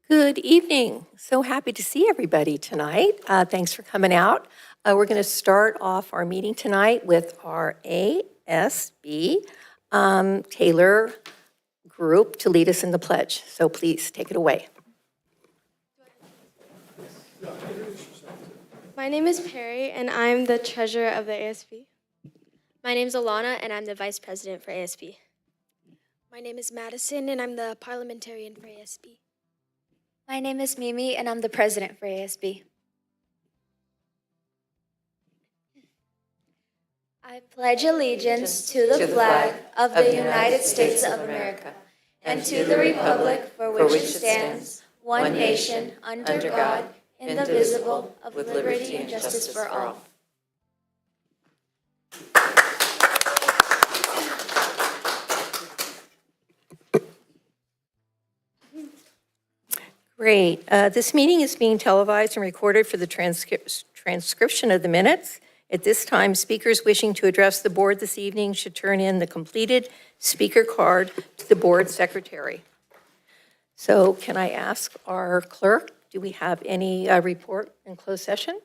Good evening. So happy to see everybody tonight. Thanks for coming out. We're going to start off our meeting tonight with our ASB Taylor group to lead us in the pledge. So please take it away. My name is Perry, and I'm the treasurer of the ASB. My name is Alana, and I'm the vice president for ASB. My name is Madison, and I'm the parliamentarian for ASB. My name is Mimi, and I'm the president for ASB. I pledge allegiance to the flag of the United States of America and to the republic for which it stands, one nation, under God, indivisible, with liberty and justice for all. Great. This meeting is being televised and recorded for the transcription of the minutes. At this time, speakers wishing to address the board this evening should turn in the completed speaker card to the board secretary. So can I ask our clerk, do we have any report in closed session?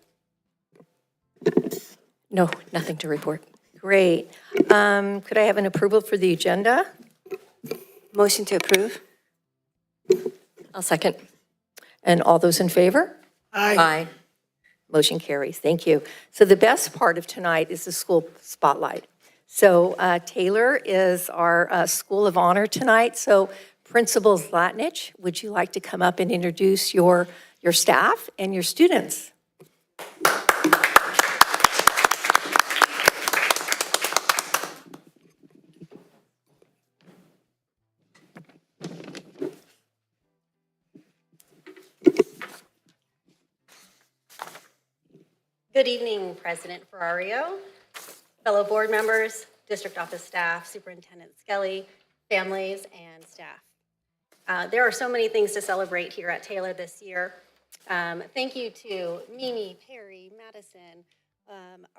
No, nothing to report. Great. Could I have an approval for the agenda? Motion to approve. I'll second. And all those in favor? Aye. Aye. Motion carries. Thank you. So the best part of tonight is the school spotlight. So Taylor is our School of Honor tonight. So Principal Zlatnich, would you like to come up and introduce your staff and your students? Good evening, President Ferrario, fellow board members, district office staff, Superintendent Skelly, families, and staff. There are so many things to celebrate here at Taylor this year. Thank you to Mimi, Perry, Madison,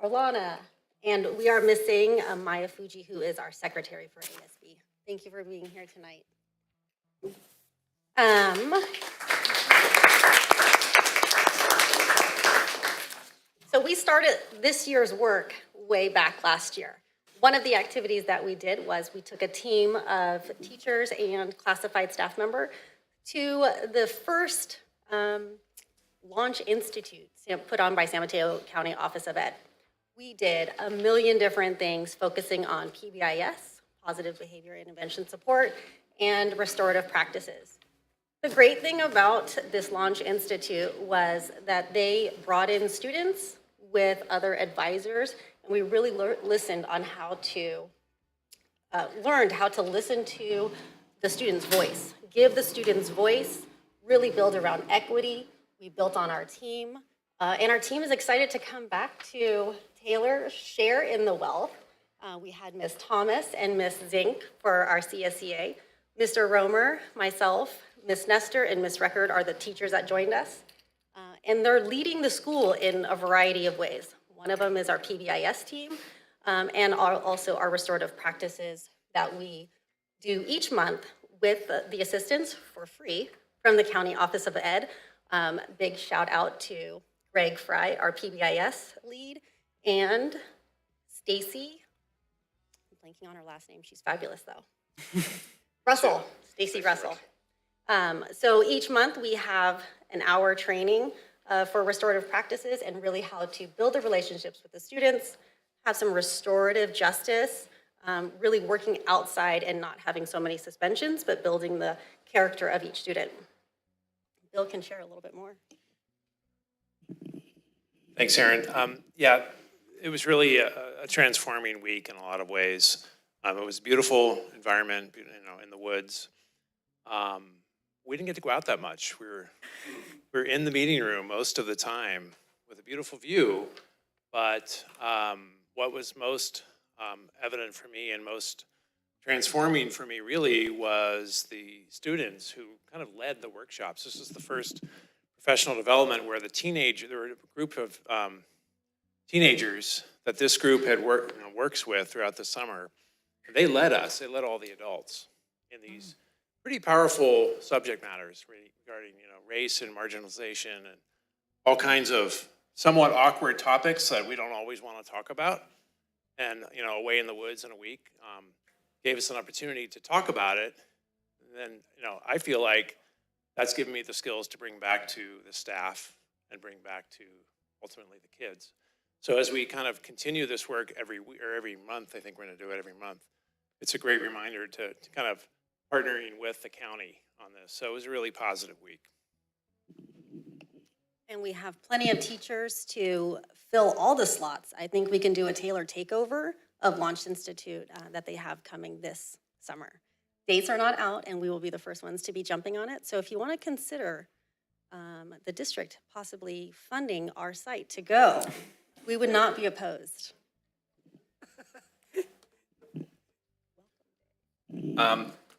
Arlana, and we are missing Maya Fuji, who is our secretary for ASB. Thank you for being here tonight. So we started this year's work way back last year. One of the activities that we did was we took a team of teachers and classified staff member to the first Launch Institute put on by San Mateo County Office of Ed. We did a million different things focusing on PBIS, positive behavior intervention support, and restorative practices. The great thing about this Launch Institute was that they brought in students with other advisors, and we really listened on how to, learned how to listen to the student's voice, give the student's voice, really build around equity. We built on our team, and our team is excited to come back to Taylor, share in the wealth. We had Ms. Thomas and Ms. Zink for our CSEA. Mr. Romer, myself, Ms. Nestor, and Ms. Record are the teachers that joined us. And they're leading the school in a variety of ways. One of them is our PBIS team, and also our restorative practices that we do each month with the assistance for free from the County Office of Ed. Big shout out to Greg Fry, our PBIS lead, and Stacy, I'm blanking on her last name, she's fabulous though. Russell, Stacy Russell. So each month we have an hour training for restorative practices and really how to build the relationships with the students, have some restorative justice, really working outside and not having so many suspensions, but building the character of each student. Bill can share a little bit more. Thanks, Erin. Yeah, it was really a transforming week in a lot of ways. It was a beautiful environment, in the woods. We didn't get to go out that much. We were in the meeting room most of the time with a beautiful view, but what was most evident for me and most transforming for me really was the students who kind of led the workshops. This was the first professional development where there were a group of teenagers that this group had works with throughout the summer. They led us, they led all the adults in these pretty powerful subject matters regarding, race and marginalization and all kinds of somewhat awkward topics that we don't always want to talk about. And, away in the woods in a week, gave us an opportunity to talk about it. And then, I feel like that's given me the skills to bring back to the staff and bring back to ultimately the kids. So as we kind of continue this work every week or every month, I think we're going to do it every month. It's a great reminder to kind of partnering with the county on this. So it was a really positive week. And we have plenty of teachers to fill all the slots. I think we can do a tailored takeover of Launch Institute that they have coming this summer. Dates are not out, and we will be the first ones to be jumping on it. So if you want to consider the district possibly funding our site to go, we would not be opposed.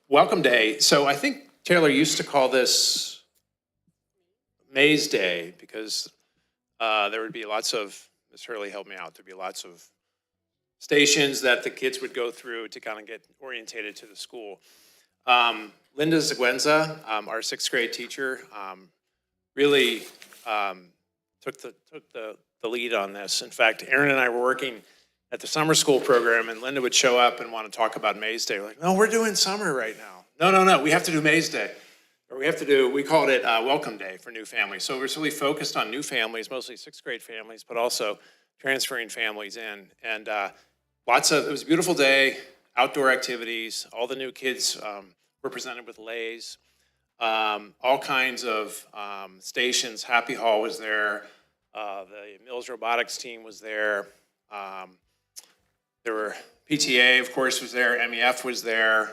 Welcome Day. So I think Taylor used to call this Maze Day because there would be lots of, Ms. Hurley helped me out, there'd be lots of stations that the kids would go through to kind of get orientated to the school. Linda Seguenza, our 6th grade teacher, really took the lead on this. In fact, Aaron and I were working at the summer school program, and Linda would show up and want to talk about Maze Day. We're like, no, we're doing summer right now. No, we have to do Maze Day. Or we called it Welcome Day for new families. So we're really focused on new families, mostly 6th grade families, but also transferring families in. And it was a beautiful day, outdoor activities, all the new kids were presented with leis, all kinds of stations. Happy Hall was there, the Mills Robotics team was there. There were PTA, of course, was there, MEF was there.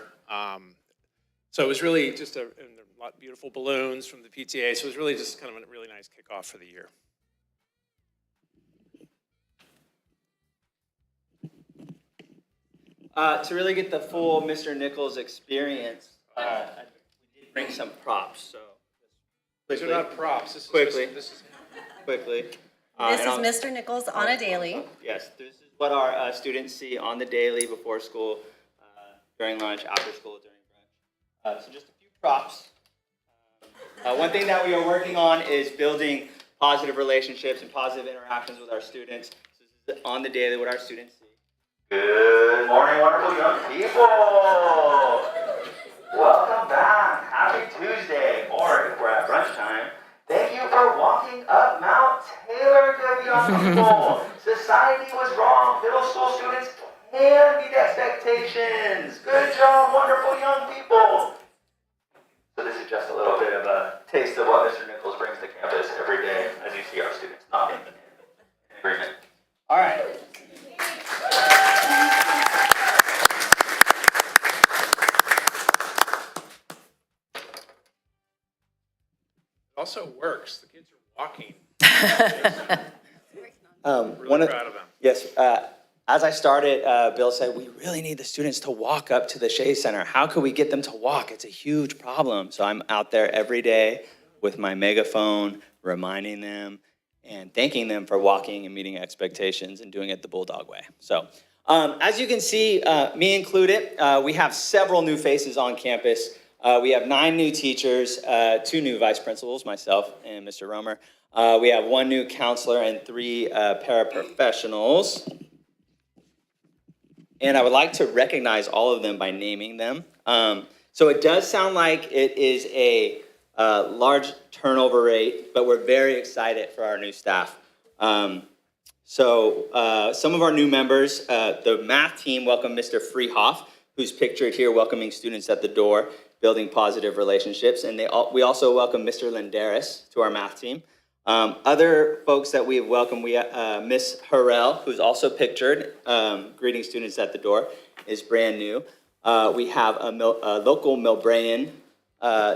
So it was really just a lot of beautiful balloons from the PTA. So it was really just kind of a really nice kickoff for the year. To really get the full Mr. Nichols experience, we did bring some props. So These are not props. This is quickly. This is Quickly. This is Mr. Nichols on a daily. Yes, this is what our students see on the daily, before school, during lunch, after school, during brunch. So just a few props. One thing that we are working on is building positive relationships and positive interactions with our students. So this is on the daily what our students see. Good morning, wonderful young people. Welcome back. Happy Tuesday, or if we're at brunch time, thank you for walking up Mount Taylor, good young people. Society was wrong. Middle school students can meet expectations. Good job, wonderful young people. So this is just a little bit of a taste of what Mr. Nichols brings to campus every day as you see our students not in agreement. All right. It also works. The kids are walking. Really proud of them. Yes, as I started, Bill said, we really need the students to walk up to the Shea Center. How can we get them to walk? It's a huge problem. So I'm out there every day with my megaphone, reminding them and thanking them for walking and meeting expectations and doing it the Bulldog way. So as you can see, me included, we have several new faces on campus. We have 9 new teachers, 2 new vice principals, myself and Mr. Romer. We have 1 new counselor and 3 paraprofessionals. And I would like to recognize all of them by naming them. So it does sound like it is a large turnover rate, but we're very excited for our new staff. So some of our new members, the math team welcome Mr. Freehoff, who's pictured here welcoming students at the door, building positive relationships. And we also welcome Mr. Lenderis to our math team. Other folks that we have welcomed, we Miss Harrell, who's also pictured, greeting students at the door, is brand new. We have a local Milbraean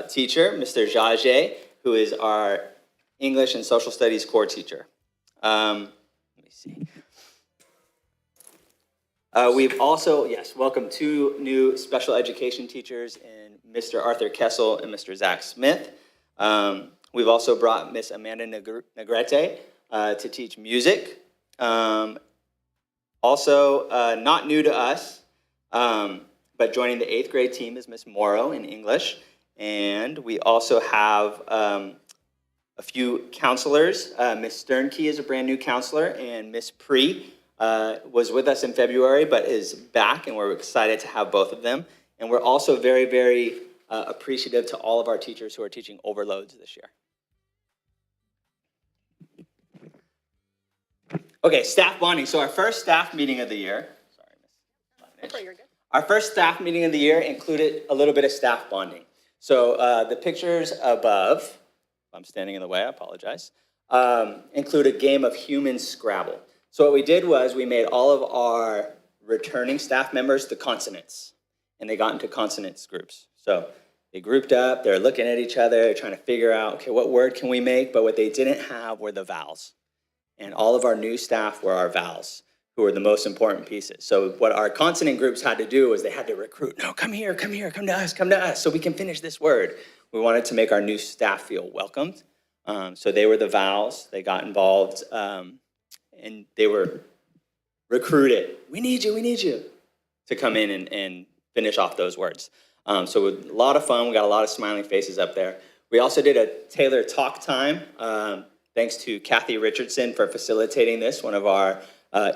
teacher, Mr. Jage, who is our English and Social Studies core teacher. Let me see. We've also, welcomed 2 new special education teachers, in Mr. Arthur Kessel and Mr. Zach Smith. We've also brought Miss Amanda Negrete to teach music. Also, not new to us, But joining the 8th grade team is Miss Morrow in English. And we also have a few counselors. Miss Sternke is a brand new counselor, and Miss Pre was with us in February, but is back, and we're excited to have both of them. And we're also very, very appreciative to all of our teachers who are teaching overloads this year. Okay, staff bonding. So our first staff meeting of the year, our first staff meeting of the year included a little bit of staff bonding. So the pictures above, if I'm standing in the way, I apologize, include a game of human Scrabble. So what we did was we made all of our returning staff members the consonants, and they got into consonants groups. So they grouped up, they're looking at each other, trying to figure out, okay, what word can we make? But what they didn't have were the vowels. And all of our new staff were our vowels, who were the most important pieces. So what our consonant groups had to do was they had to recruit, no, come here, come to us, so we can finish this word. We wanted to make our new staff feel welcomed. So they were the vowels, they got involved, and they were recruited. We need you, to come in and finish off those words. So a lot of fun, we got a lot of smiling faces up there. We also did a Taylor Talk Time. Thanks to Kathy Richardson for facilitating this, one of our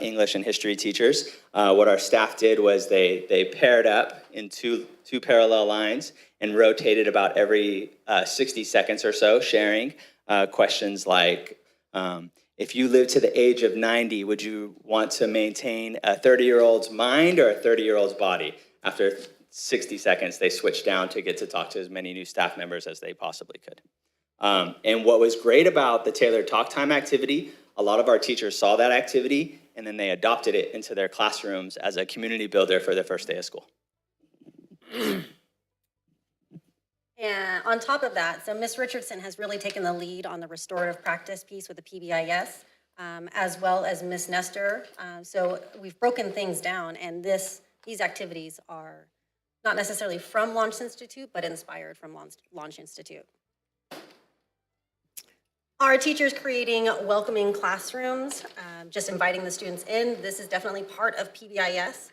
English and history teachers. What our staff did was they paired up in two parallel lines and rotated about every 60 seconds or so, sharing questions like, if you live to the age of 90, would you want to maintain a 30-year-old's mind or a 30-year-old's body? After 60 seconds, they switched down to get to talk to as many new staff members as they possibly could. And what was great about the Taylor Talk Time activity, a lot of our teachers saw that activity and then they adopted it into their classrooms as a community builder for their first day of school. And on top of that, so Ms. Richardson has really taken the lead on the restorative practice piece with the PBIS, as well as Ms. Nestor. So we've broken things down, and these activities are not necessarily from Launch Institute, but inspired from Launch Institute. Our teachers creating welcoming classrooms, just inviting the students in. This is definitely part of PBIS,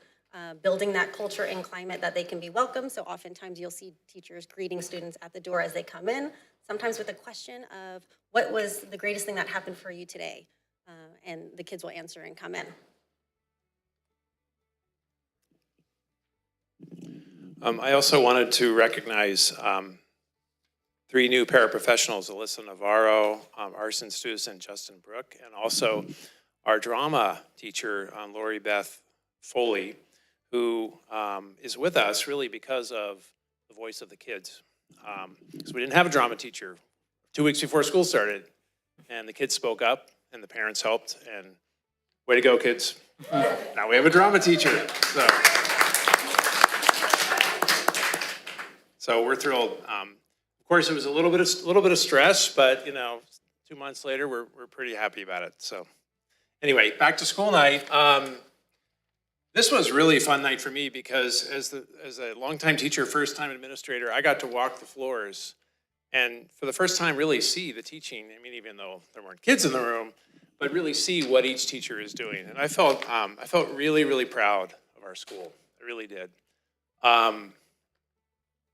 building that culture and climate that they can be welcome. So oftentimes you'll see teachers greeting students at the door as they come in, sometimes with a question of, what was the greatest thing that happened for you today? And the kids will answer and come in. I also wanted to recognize 3 new paraprofessionals, Alyssa Navarro, Arson Stus, and Justin Brook, and also our drama teacher, Lori Beth Foley, who is with us really because of the voice of the kids. Because we didn't have a drama teacher 2 weeks before school started, and the kids spoke up, and the parents helped, and way to go, kids. Now we have a drama teacher. So we're thrilled. Of course, it was a little bit of stress, but 2 months later, we're pretty happy about it. So, anyway, back to school night. This was really a fun night for me because as a longtime teacher, first-time administrator, I got to walk the floors and for the first time really see the teaching. I mean, even though there weren't kids in the room, but really see what each teacher is doing. And I felt really, really proud of our school. I really did.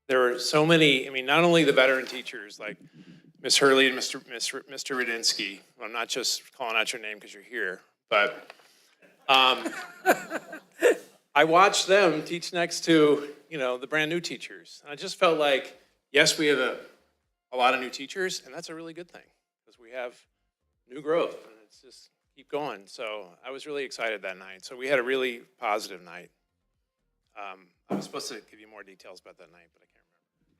There were so many, not only the veteran teachers like Miss Hurley and Mr. Rudinsky. I'm not just calling out your name because you're here, but I watched them teach next to, the brand new teachers. And I just felt like, yes, we have a lot of new teachers, and that's a really good thing because we have new growth, and it's just keep going. So I was really excited that night. So we had a really positive night. I was supposed to give you more details about that night, but I can't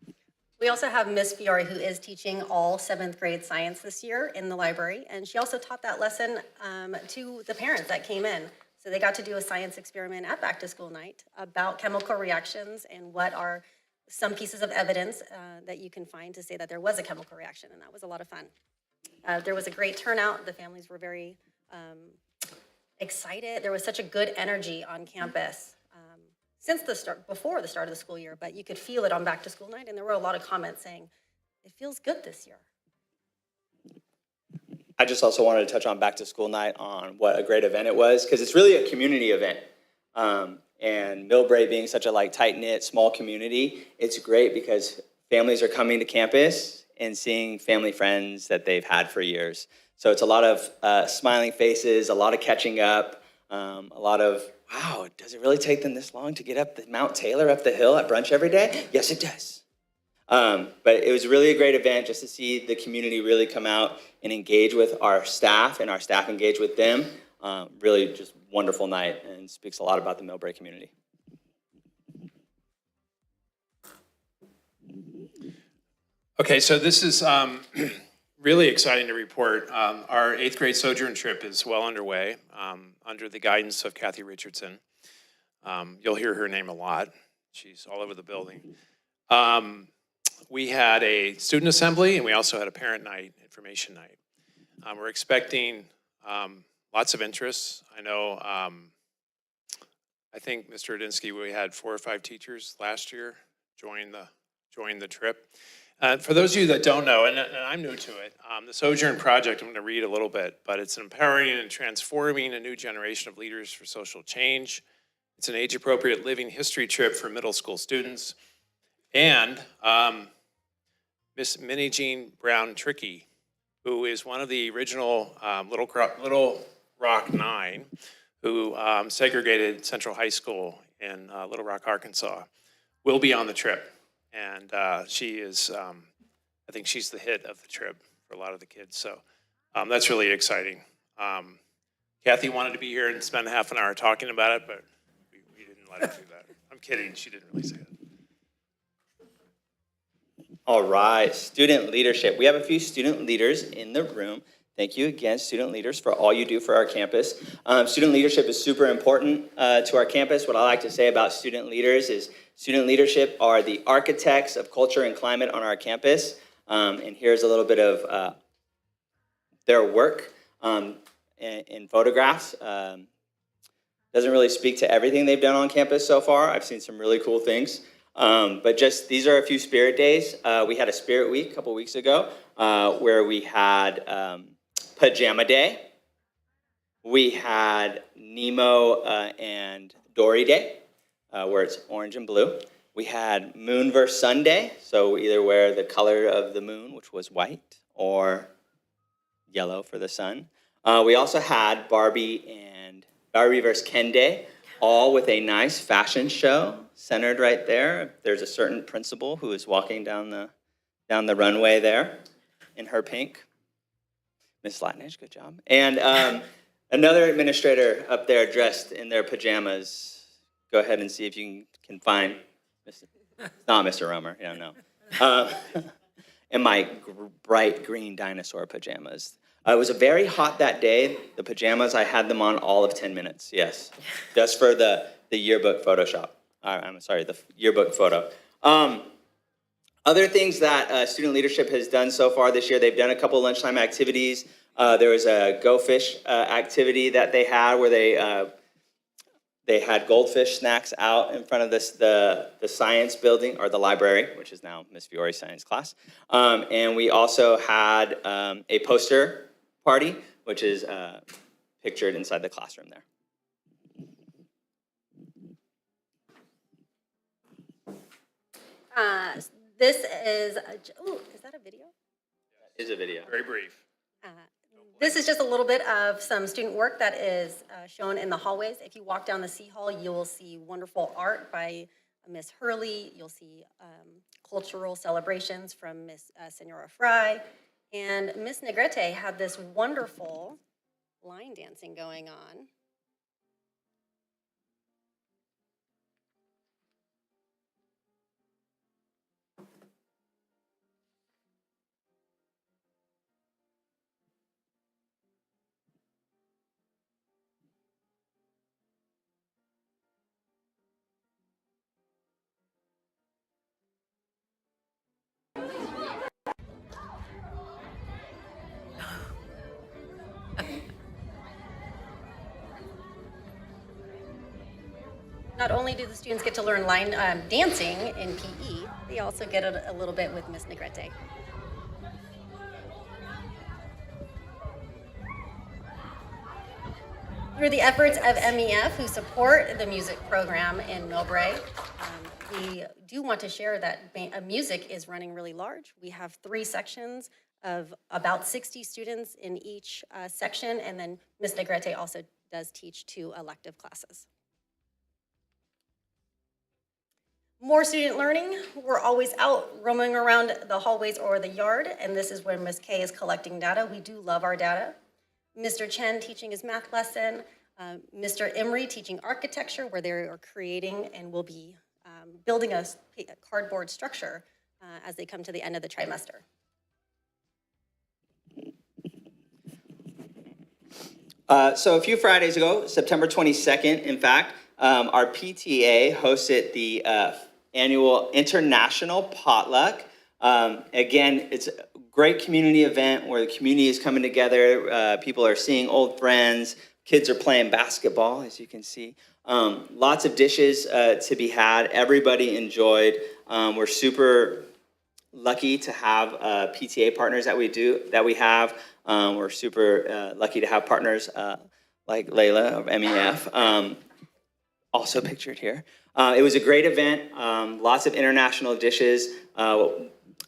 remember. We also have Miss Fiore, who is teaching all 7th grade science this year in the library, and she also taught that lesson to the parents that came in. So they got to do a science experiment at back to school night about chemical reactions and what are some pieces of evidence that you can find to say that there was a chemical reaction, and that was a lot of fun. There was a great turnout. The families were very excited. There was such a good energy on campus before the start of the school year, but you could feel it on back to school night, and there were a lot of comments saying, it feels good this year. I just also wanted to touch on back to school night on what a great event it was, because it's really a community event. And Millbrae being such a tight-knit, small community, it's great because families are coming to campus and seeing family friends that they've had for years. So it's a lot of smiling faces, a lot of catching up, a lot of, wow, does it really take them this long to get up the Mount Taylor, up the hill at brunch every day? Yes, it does. But it was really a great event just to see the community really come out and engage with our staff and our staff engage with them. Really just wonderful night and speaks a lot about the Millbrae community. Okay, so this is really exciting to report. Our 8th grade sojourn trip is well underway under the guidance of Kathy Richardson. You'll hear her name a lot. She's all over the building. We had a student assembly and we also had a parent night, information night. We're expecting lots of interest. I know, I think Mr. Radinsky, we had 4 or 5 teachers last year join the trip. For those of you that don't know, and I'm new to it, the Sojourn Project, I'm going to read a little bit, but it's empowering and transforming a new generation of leaders for social change. It's an age-appropriate living history trip for middle school students. And Miss Minnie Jean Brown Trickey, who is one of the original Little Rock 9, who segregated Central High School in Little Rock, Arkansas, will be on the trip. And she is, I think she's the hit of the trip for a lot of the kids. So that's really exciting. Kathy wanted to be here and spend half an hour talking about it, but we didn't let her do that. I'm kidding, she didn't really say that. All right, student leadership. We have a few student leaders in the room. Thank you again, student leaders, for all you do for our campus. Student leadership is super important to our campus. What I like to say about student leaders is student leadership are the architects of culture and climate on our campus. And here's a little bit of their work in photographs. Doesn't really speak to everything they've done on campus so far. I've seen some really cool things. But just, these are a few spirit days. We had a spirit week a couple weeks ago where we had Pajama Day. We had Nemo and Dory Day, where it's orange and blue. We had Moon vs. Sun Day, so we either wear the color of the moon, which was white, or yellow for the sun. We also had Barbie vs. Ken Day, all with a nice fashion show centered right there. There's a certain principal who is walking down the runway there in her pink. Miss Latnish, good job. And another administrator up there dressed in their pajamas. Go ahead and see if you can find, not Mr. Romer, yeah, no. In my bright green dinosaur pajamas. It was very hot that day. The pajamas, I had them on all of 10 minutes, yes. Just for the yearbook Photoshop. I'm sorry, the yearbook photo. Other things that student leadership has done so far this year, they've done a couple lunchtime activities. There was a Go Fish activity that they had where they had goldfish snacks out in front of the science building, or the library, which is now Miss Fiore's science class. And we also had a poster party, which is pictured inside the classroom there. This is, is that a video? Is a video. Very brief. This is just a little bit of some student work that is shown in the hallways. If you walk down the C Hall, you will see wonderful art by Miss Hurley. You'll see cultural celebrations from Miss Senora Fry. And Miss Negrete had this wonderful line dancing going on. Not only do the students get to learn line dancing in PE, they also get it a little bit with Miss Negrete. Through the efforts of MEF, who support the music program in Millbrae, we do want to share that music is running really large. We have 3 sections of about 60 students in each section, and then Ms. Negrete also does teach 2 elective classes. More student learning. We're always out roaming around the hallways or the yard, and this is where Ms. K is collecting data. We do love our data. Mr. Chen teaching his math lesson. Mr. Emery teaching architecture, where they are creating and will be building a cardboard structure as they come to the end of the trimester. So a few Fridays ago, September 22nd, in fact, our PTA hosted the annual International Potluck. Again, it's a great community event where the community is coming together. People are seeing old friends. Kids are playing basketball, as you can see. Lots of dishes to be had. Everybody enjoyed. We're super lucky to have PTA partners that we have. We're super lucky to have partners like Layla of MEF, also pictured here. It was a great event, lots of international dishes.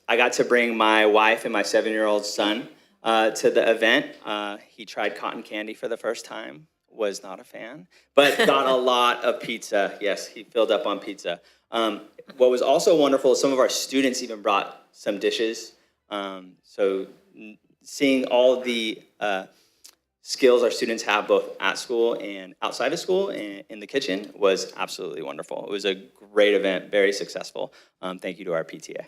I got to bring my wife and my 7-year-old son to the event. He tried cotton candy for the first time, was not a fan, but got a lot of pizza. Yes, he filled up on pizza. What was also wonderful is some of our students even brought some dishes. So seeing all the skills our students have both at school and outside of school and in the kitchen was absolutely wonderful. It was a great event, very successful. Thank you to our PTA.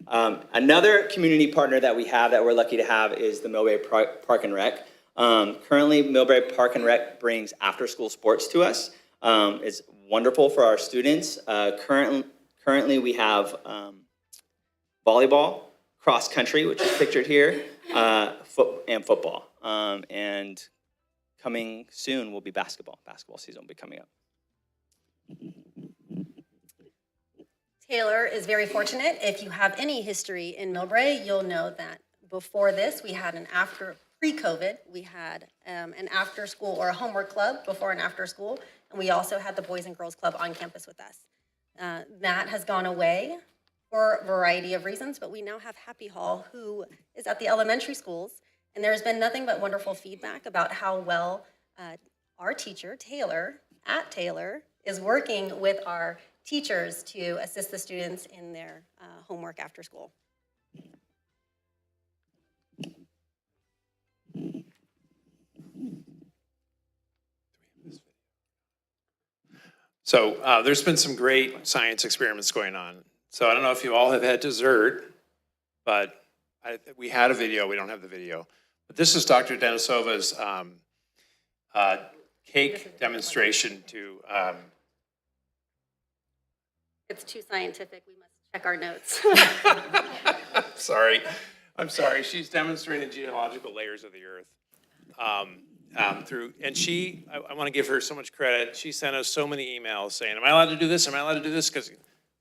Another community partner that we have that we're lucky to have is the Millbrae Park and Rec. Currently, Millbrae Park and Rec brings after-school sports to us. It's wonderful for our students. Currently we have volleyball, cross country, which is pictured here, and football. And coming soon will be basketball. Basketball season will be coming up. Taylor is very fortunate. If you have any history in Millbrae, you'll know that before this, we had pre-COVID, we had an after school or a homework club before and after school, and we also had the Boys and Girls Club on campus with us. That has gone away for a variety of reasons, but we now have Happy Hall, who is at the elementary schools, and there's been nothing but wonderful feedback about how well our teacher, Taylor, at Taylor, is working with our teachers to assist the students in their homework after school. So there's been some great science experiments going on. So I don't know if you all have had dessert, but we had a video. We don't have the video. But this is Dr. Denisova's cake demonstration to... It's too scientific. We must check our notes. I'm sorry. She's demonstrating geological layers of the Earth. I want to give her so much credit. She sent us so many emails saying, am I allowed to do this? Am I allowed to do this? Because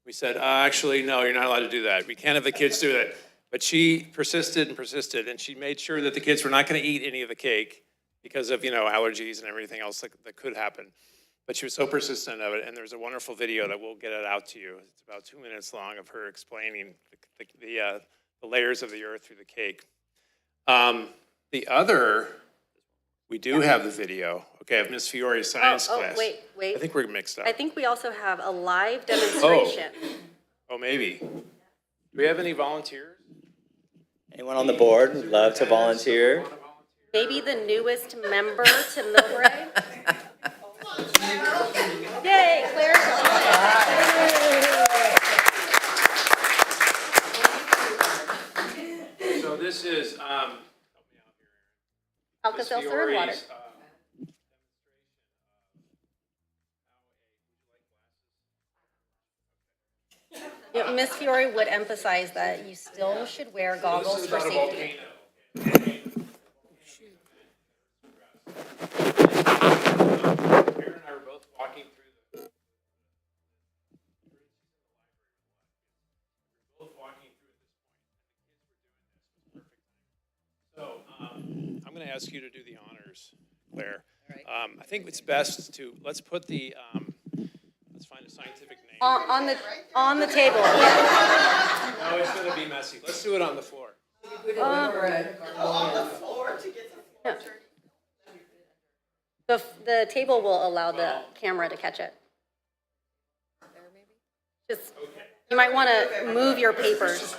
we said, actually, no, you're not allowed to do that. We can't have the kids do that. But she persisted and persisted, and she made sure that the kids were not going to eat any of the cake because of, allergies and everything else that could happen. But she was so persistent of it, and there's a wonderful video that we'll get it out to you. It's about 2 minutes long of her explaining the layers of the Earth through the cake. We do have the video, okay, of Miss Fiore's science class. Wait. I think we're mixed up. I think we also have a live demonstration. Oh, maybe. Do we have any volunteers? Anyone on the board would love to volunteer? Maybe the newest member to Millbrae. Yay, Claire's on. So this is, Alka-Seltzer and water. Miss Fiore would emphasize that you still should wear goggles for safety. Karen and I were both walking through the... Both walking through at this point, and the kids were doing this. It was perfect. So I'm going to ask you to do the honors. Claire. I think it's best to, let's put the, let's find a scientific name. On the table. No, it's gonna be messy. Let's do it on the floor. The table will allow the camera to catch it. Just, you might want to move your papers.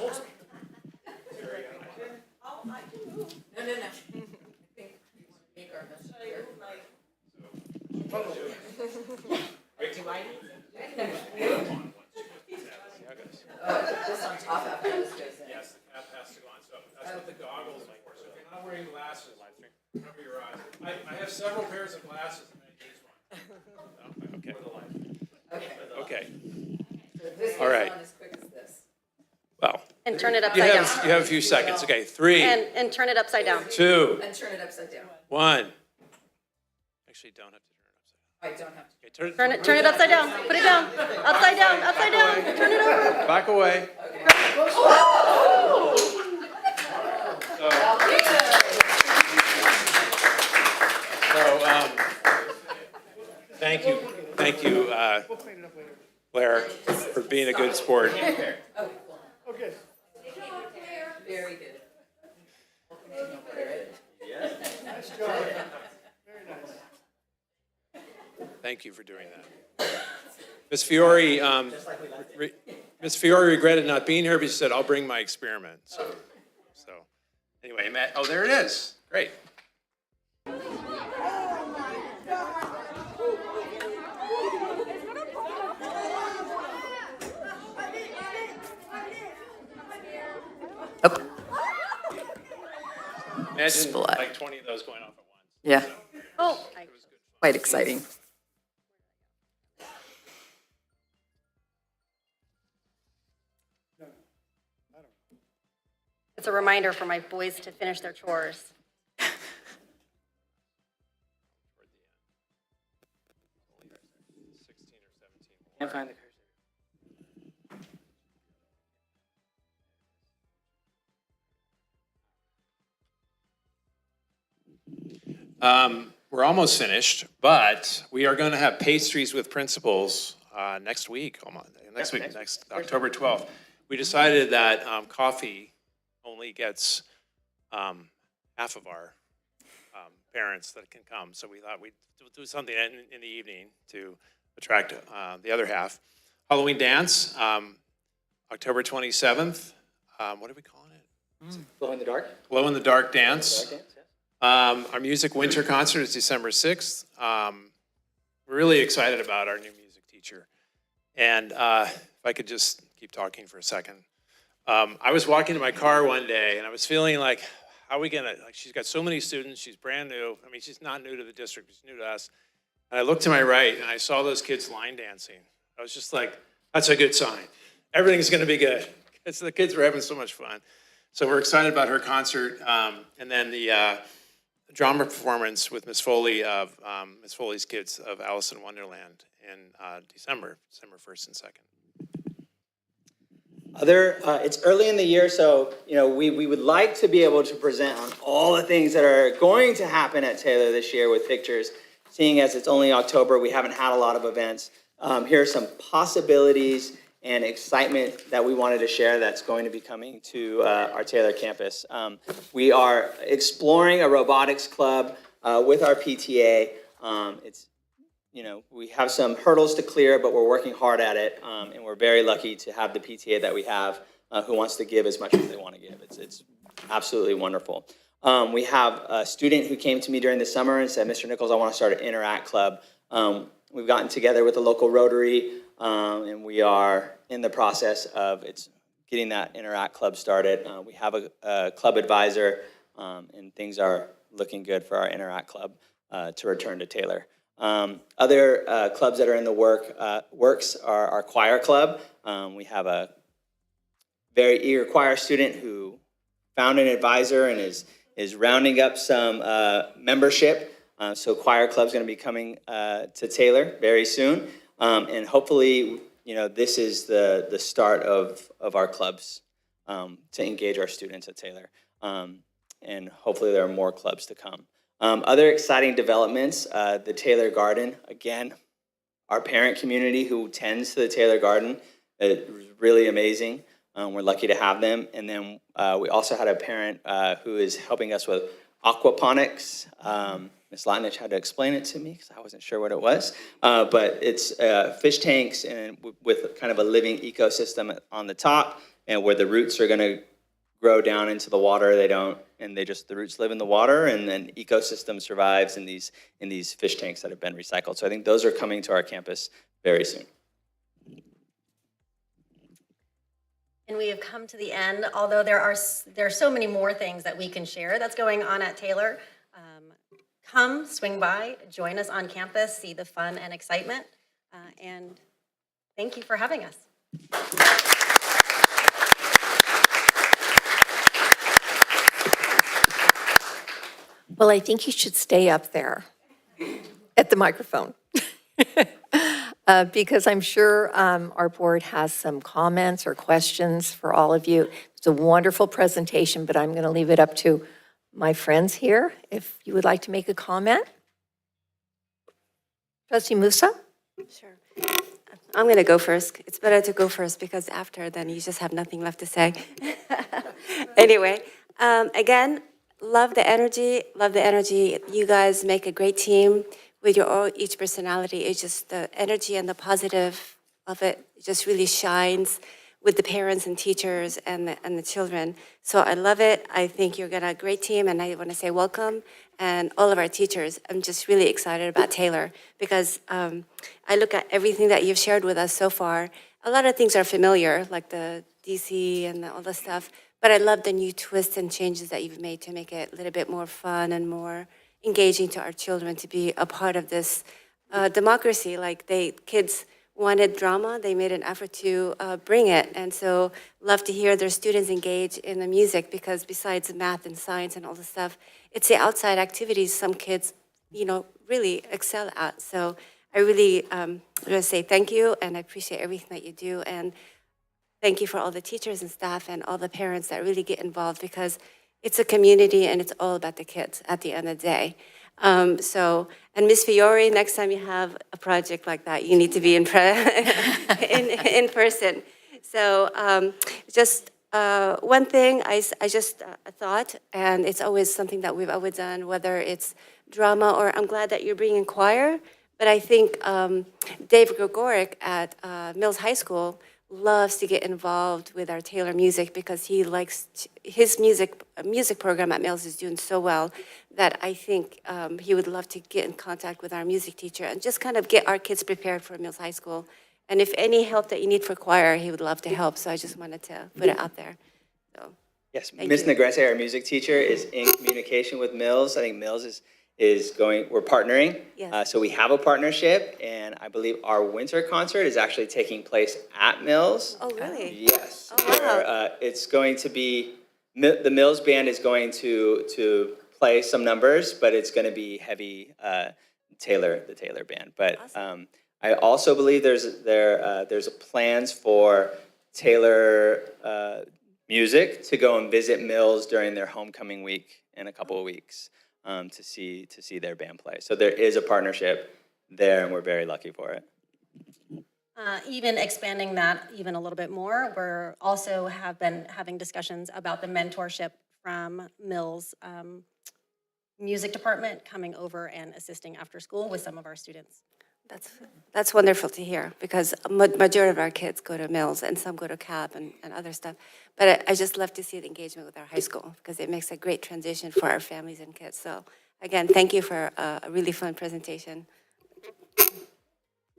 Yes, the cap has to go on, so that's what the goggles are for. So if you're not wearing glasses, cover your eyes. I have several pairs of glasses, and I use one. Okay. All right. Well, And turn it you upside down. have a few seconds. Okay, 3, And turn it upside down. 2, And turn it upside down. 1. Actually, don't have to turn it upside down. I don't have to. Okay, Turn it upside down. Put it down. Upside down. Upside down. Turn it over. Back away. Thank you, Claire, for being a good sport. Very good. Thank you for doing that. Ms. Fiore, Ms. Fiore regretted not being here, but she said, I'll bring my experiment. So anyway, Matt, oh, there it is. Great. Imagine like 20 of those going off at once. Yeah, Oh, quite exciting. it's a reminder for my boys to finish their chores. Can't find the cursor. We're almost finished, but we are going to have pastries with principals next week, next October 12th. We decided that coffee only gets half of our parents that can come, so we thought we'd do something in the evening to attract the other half. Halloween dance, October 27th. What are we calling it? Glow in the dark? Glow in the dark dance. Dark dance, yes. Our music winter concert is December 6th. We're really excited about our new music teacher. And if I could just keep talking for a second. I was walking to my car one day and I was feeling like, how are we gonna, like she's got so many students, she's brand new. I mean, she's not new to the district, she's new to us. And I looked to my right and I saw those kids line dancing. I was just like, that's a good sign. Everything's gonna be good. Because the kids were having so much fun. So we're excited about her concert. And then the drama performance with Miss Foley of Miss Foley's Kids of Alice in Wonderland in December 1st and 2nd. It's early in the year, so we would like to be able to present on all the things that are going to happen at Taylor this year with pictures. Seeing as it's only October, we haven't had a lot of events. Here are some possibilities and excitement that we wanted to share that's going to be coming to our Taylor campus. We are exploring a robotics club with our PTA. We have some hurdles to clear, but we're working hard at it, and we're very lucky to have the PTA that we have who wants to give as much as they want to give. It's absolutely wonderful. We have a student who came to me during the summer and said, Mr. Nichols, I want to start an Interact Club. We've gotten together with the local Rotary, and we are in the process of getting that Interact Club started. We have a club advisor, and things are looking good for our Interact Club to return to Taylor. Other clubs that are in the works are our choir club. We have a very eager choir student who found an advisor and is rounding up some membership. So choir club's going to be coming to Taylor very soon, and hopefully, this is the start of our clubs to engage our students at Taylor, and hopefully there are more clubs to come. Other exciting developments, the Taylor Garden, again, our parent community who tends to the Taylor Garden, it was really amazing. We're lucky to have them. And then we also had a parent who is helping us with aquaponics. Ms. Latnich had to explain it to me because I wasn't sure what it was. But it's fish tanks and with kind of a living ecosystem on the top, and where the roots are going to grow down into the water. The roots live in the water, and then ecosystem survives in these fish tanks that have been recycled. So I think those are coming to our campus very soon. And we have come to the end, although there are so many more things that we can share that's going on at Taylor. Come, swing by, join us on campus, see the fun and excitement, and thank you for having us. Well, I think you should stay up there at the microphone. Because I'm sure our board has some comments or questions for all of you. It's a wonderful presentation, but I'm going to leave it up to my friends here, if you would like to make a comment. Trustee Musa? Sure. I'm going to go first. It's better to go first because after, then you just have nothing left to say. Anyway, again, love the energy, love the energy. You guys make a great team with your each personality. It's just the energy and the positive of it just really shines with the parents and teachers and the children. So I love it. I think you're a great team, and I want to say welcome. And all of our teachers, I'm just really excited about Taylor because I look at everything that you've shared with us so far. A lot of things are familiar, like the DC and all the stuff, but I love the new twists and changes that you've made to make it a little bit more fun and more engaging to our children to be a part of this democracy. Like kids wanted drama, they made an effort to bring it. And so love to hear their students engage in the music because besides math and science and all the stuff, it's the outside activities some kids, really excel at. So I really want to say thank you, and I appreciate everything that you do. And thank you for all the teachers and staff and all the parents that really get involved because it's a community and it's all about the kids at the end of the day. And Ms. Fiore, next time you have a project like that, you need to be in person. So just one thing I just thought, and it's always something that we've always done, whether it's drama or I'm glad that you're bringing choir, but I think Dave Gregoric at Mills High School loves to get involved with our Taylor music because he likes his music program at Mills is doing so well that I think he would love to get in contact with our music teacher and just kind of get our kids prepared for Mills High School. And if any help that you need for choir, he would love to help. So I just wanted to put it out there. So, yes, Ms. Negrete, our music teacher, is in communication with Mills. I think Mills we're partnering. Yes. So we have a partnership, and I believe our winter concert is actually taking place at Mills. Oh, really? Yes. Oh, wow. Where, it's going to be, the Mills Band is going to play some numbers, but it's going to be heavy the Taylor Band. But awesome. I also believe there's plans for Taylor music to go and visit Mills during their homecoming week in a couple of weeks. To see their band play. So there is a partnership there, and we're very lucky for it. Even expanding that even a little bit more, we're also have been having discussions about the mentorship from Mills music department coming over and assisting after school with some of our students. That's wonderful to hear because majority of our kids go to Mills and some go to CAP and other stuff. But I just love to see the engagement with our high school because it makes a great transition for our families and kids. So again, thank you for a really fun presentation.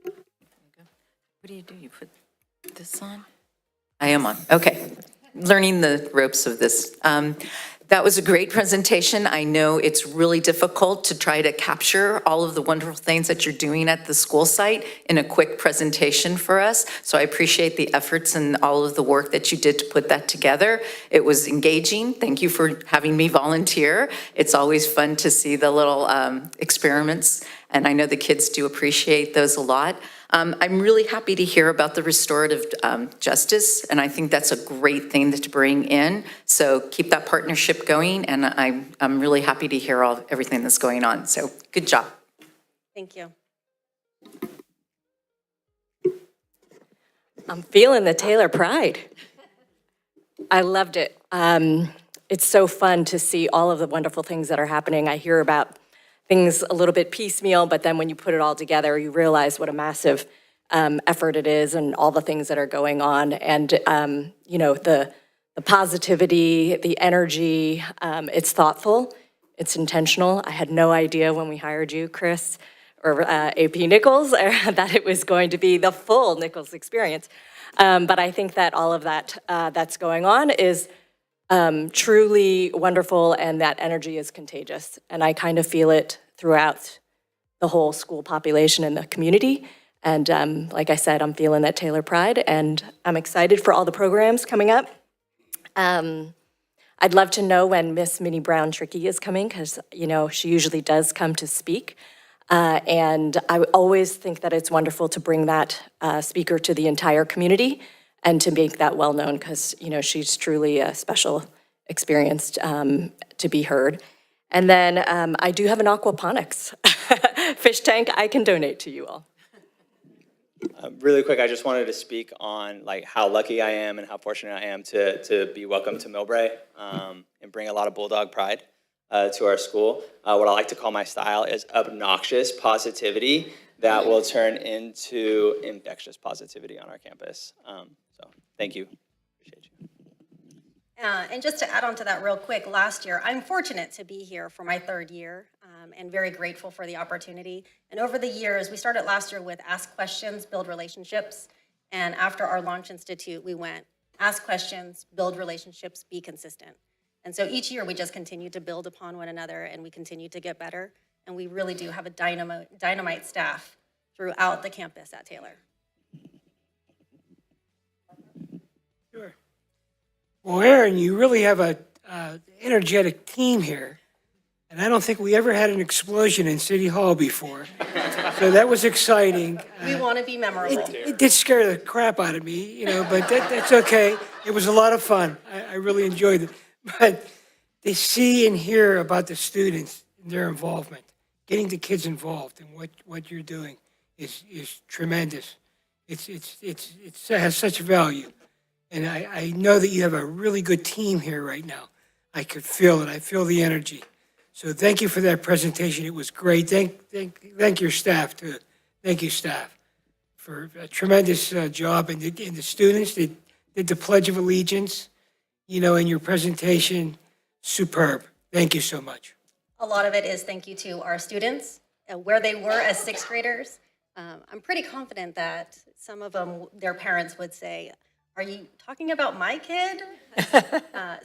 What do? You put this on? I am on. Okay. Learning the ropes of this. That was a great presentation. I know it's really difficult to try to capture all of the wonderful things that you're doing at the school site in a quick presentation for us. So I appreciate the efforts and all of the work that you did to put that together. It was engaging. Thank you for having me volunteer. It's always fun to see the little experiments, and I know the kids do appreciate those a lot. I'm really happy to hear about the restorative justice, and I think that's a great thing to bring in. So keep that partnership going, and I'm really happy to hear everything that's going on. So good job. Thank you. I'm feeling the Taylor pride. I loved it. It's so fun to see all of the wonderful things that are happening. I hear about things a little bit piecemeal, but then when you put it all together, you realize what a massive effort it is and all the things that are going on. And, the positivity, the energy, it's thoughtful, it's intentional. I had no idea when we hired you, Chris, or AP Nichols, that it was going to be the full Nichols experience. But I think that all of that that's going on is truly wonderful, and that energy is contagious. And I kind of feel it throughout the whole school population and the community. And like I said, I'm feeling that Taylor pride, and I'm excited for all the programs coming up. I'd love to know when Miss Minnie Brown Trickey is coming, because, she usually does come to speak. And I always think that it's wonderful to bring that speaker to the entire community and to make that well-known, because, she's truly a special experience to be heard. And then I do have an aquaponics fish tank I can donate to you all. Really quick, I just wanted to speak on how lucky I am and how fortunate I am to be welcome to Millbrae and bring a lot of Bulldog pride to our school. What I like to call my style is obnoxious positivity that will turn into infectious positivity on our campus. So thank you. Appreciate you. And just to add on to that real quick, last year, I'm fortunate to be here for my 3rd year and very grateful for the opportunity. And over the years, we started last year with ask questions, build relationships. And after our Launch Institute, we went ask questions, build relationships, be consistent. And so each year we just continue to build upon one another, and we continue to get better. And we really do have a dynamite staff throughout the campus at Taylor. Sure. Well, Aaron, you really have a energetic team here. And I don't think we ever had an explosion in City Hall before. So that was exciting. We want to be memorable. It did scare the crap out of me, but that's okay. It was a lot of fun. I really enjoyed it. But they see and hear about the students and their involvement. Getting the kids involved in what you're doing is tremendous. It has such value. And I know that you have a really good team here right now. I could feel it. I feel the energy. So thank you for that presentation. It was great. Thank your staff too. Thank you, staff, for a tremendous job. And the students did the Pledge of Allegiance, in your presentation. Superb. Thank you so much. A lot of it is thank you to our students, where they were as 6th graders. I'm pretty confident that some of them, their parents would say, "Are you talking about my kid?"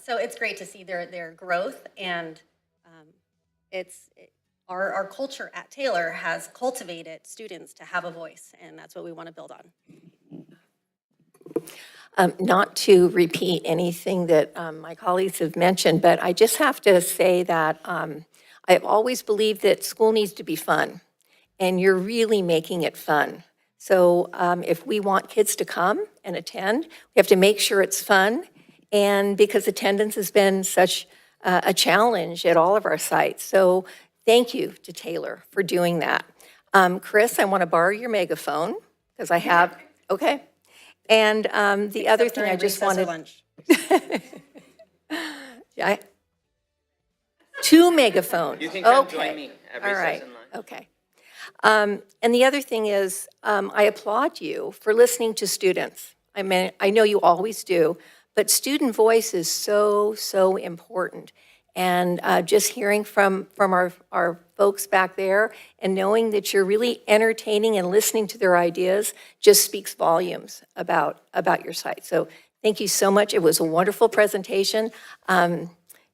So it's great to see their growth, and our culture at Taylor has cultivated students to have a voice, and that's what we want to build on. Not to repeat anything that my colleagues have mentioned, but I just have to say that I've always believed that school needs to be fun, and you're really making it fun. So if we want kids to come and attend, we have to make sure it's fun, and because attendance has been such a challenge at all of our sites. So thank you to Taylor for doing that. Chris, I want to borrow your megaphone, because I have, okay. And the other thing I just wanted. Yeah, 2 megaphones. You can come join me at recess and lunch. Okay. And the other thing is, I applaud you for listening to students. I mean, I know you always do, but student voice is so, so important. And just hearing from our folks back there and knowing that you're really entertaining and listening to their ideas just speaks volumes about your site. So thank you so much. It was a wonderful presentation.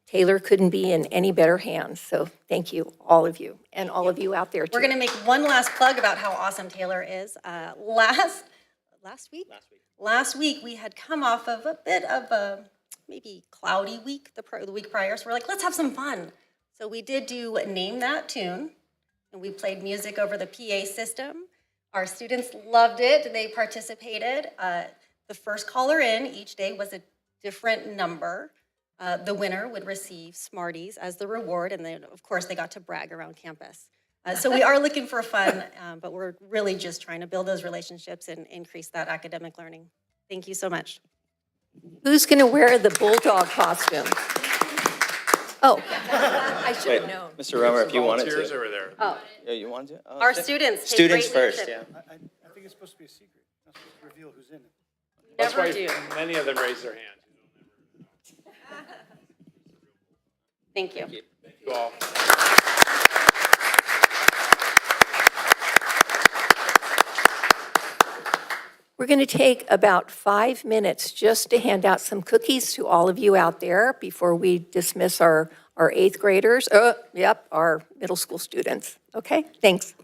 Taylor couldn't be in any better hands. So thank you, all of you, and all of you out there too. We're going to make one last plug about how awesome Taylor is. Last week we had come off of a bit of a maybe cloudy week the week prior, so we're like, let's have some fun. So we did do Name That Tune, and we played music over the PA system. Our students loved it. They participated. The first caller in each day was a different number. The winner would receive Smarties as the reward, and then, of course, they got to brag around campus. So we are looking for fun, but we're really just trying to build those relationships and increase that academic learning. Thank you so much. Who's going to wear the bulldog costume? Oh, I should Wait, have known. Mr. Romer, if you wanted Volunteers to. over there. Oh, Yeah, you wanted to? Oh, our okay. students take Students great first, leadership. yeah. I think it's supposed to be a secret. Not supposed to reveal who's in it. That's Never why do. many of them raise their hands. Thank you. Thank you all. We're going to take about 5 minutes just to hand out some cookies to all of you out there before we dismiss our 8th graders. Our middle school students. Okay, thanks.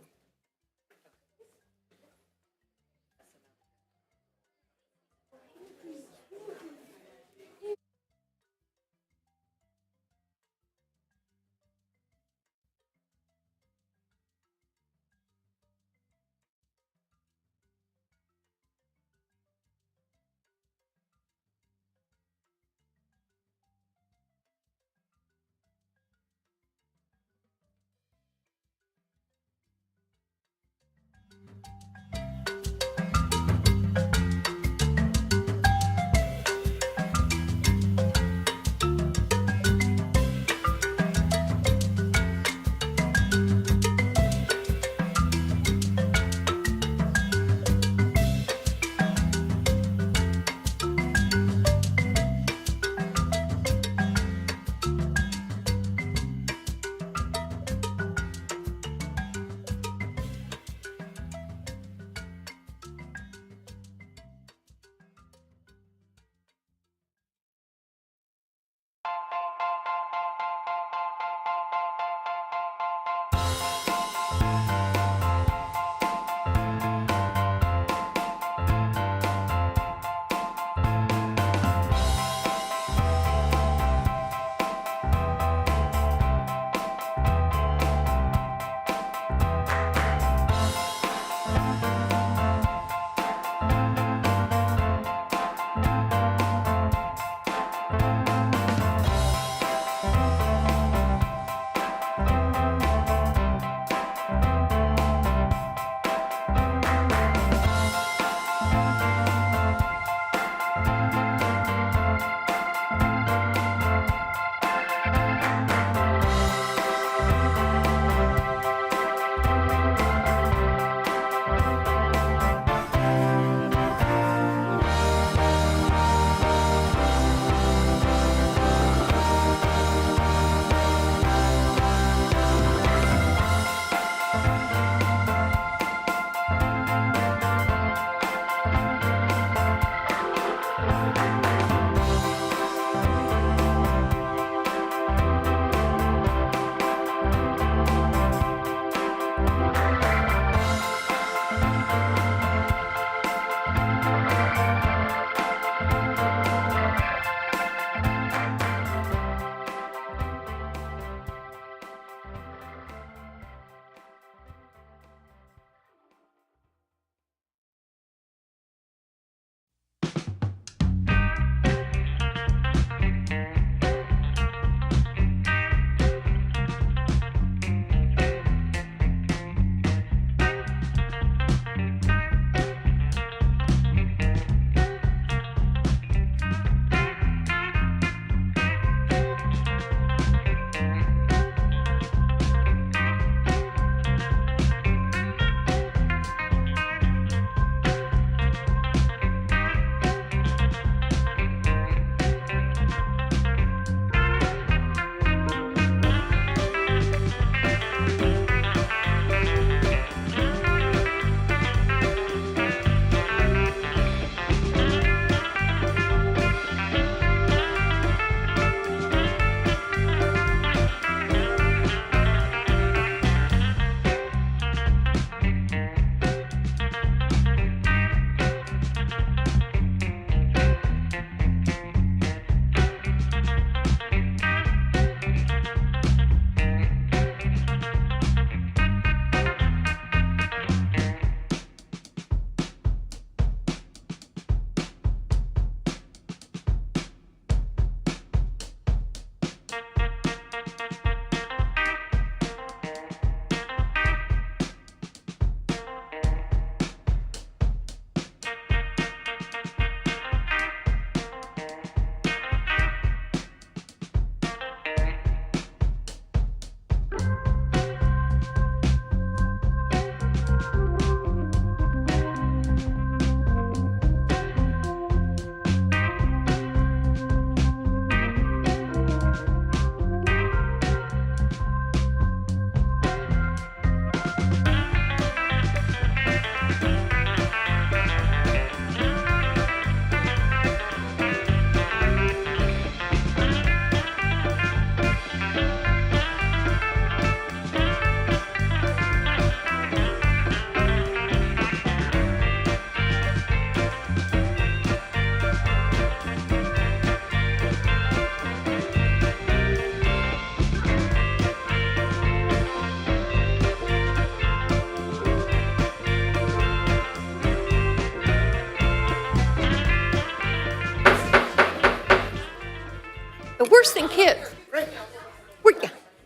worse than kids.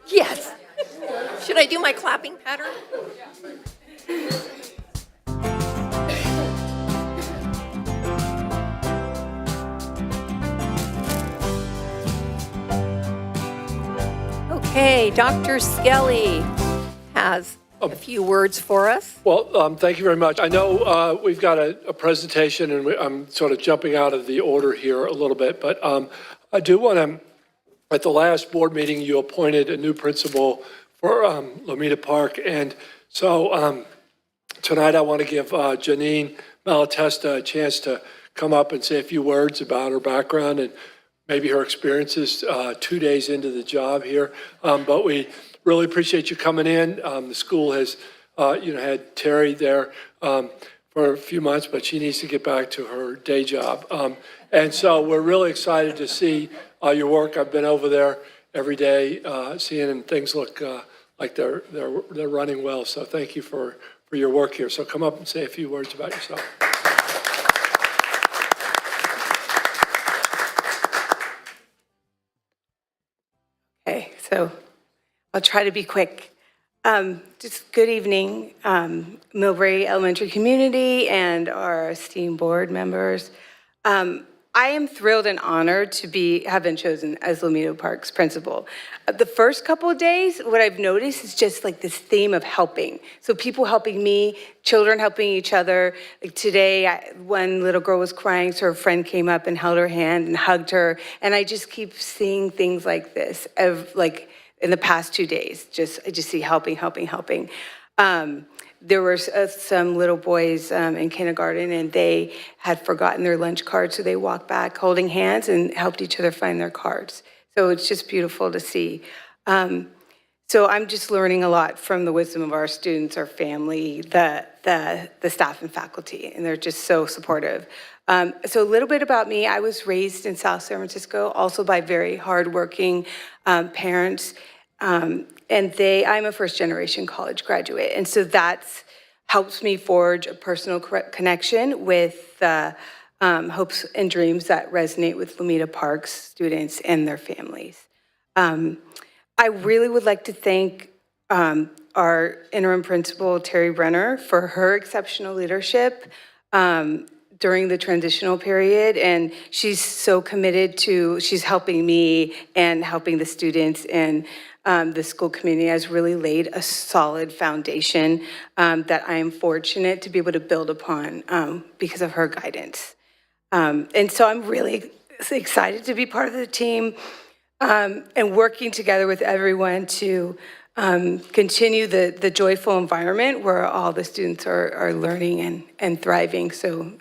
Yes. Should I do my clapping pattern? Okay, Dr. Skelly has a few words for us. Well, thank you very much. I know we've got a presentation, and I'm sort of jumping out of the order here a little bit, but I do want to, at the last board meeting, you appointed a new principal for Lomita Park, and so tonight I want to give Janine Malatesta a chance to come up and say a few words about her background and maybe her experiences 2 days into the job here. But we really appreciate you coming in. The school has, had Terry there for a few months, but she needs to get back to her day job. And so we're really excited to see your work. I've been over there every day, seeing, and things look like they're running well. So thank you for your work here. So come up and say a few words about yourself. Okay, so I'll try to be quick. Just good evening, Millbrae Elementary community and our esteemed board members. I am thrilled and honored to have been chosen as Lomita Park's principal. The first couple of days, what I've noticed is just like this theme of helping. So people helping me, children helping each other. Like today, one little girl was crying, so her friend came up and held her hand and hugged her. And I just keep seeing things like this, like in the past 2 days. I just see helping. There were some little boys in kindergarten, and they had forgotten their lunch card, so they walked back holding hands and helped each other find their cards. So it's just beautiful to see. So I'm just learning a lot from the wisdom of our students, our family, the staff and faculty, and they're just so supportive. So a little bit about me. I was raised in South San Francisco, also by very hardworking parents. And I'm a first-generation college graduate, and so that's helps me forge a personal connection with the hopes and dreams that resonate with Lomita Park's students and their families. I really would like to thank our interim principal, Terry Brenner, for her exceptional leadership during the transitional period, and she's so committed she's helping me and helping the students, and the school community has really laid a solid foundation that I am fortunate to be able to build upon because of her guidance. And so I'm really excited to be part of the team and working together with everyone to continue the joyful environment where all the students are learning and thriving. So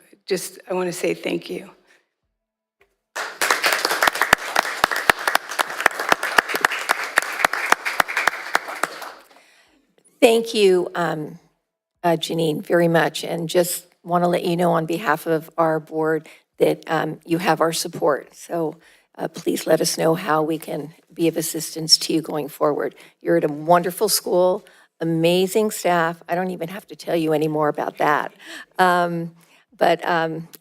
I want to say thank you. Thank you, Janine, very much. And just want to let you know on behalf of our board that you have our support. So please let us know how we can be of assistance to you going forward. You're at a wonderful school, amazing staff. I don't even have to tell you any more about that. But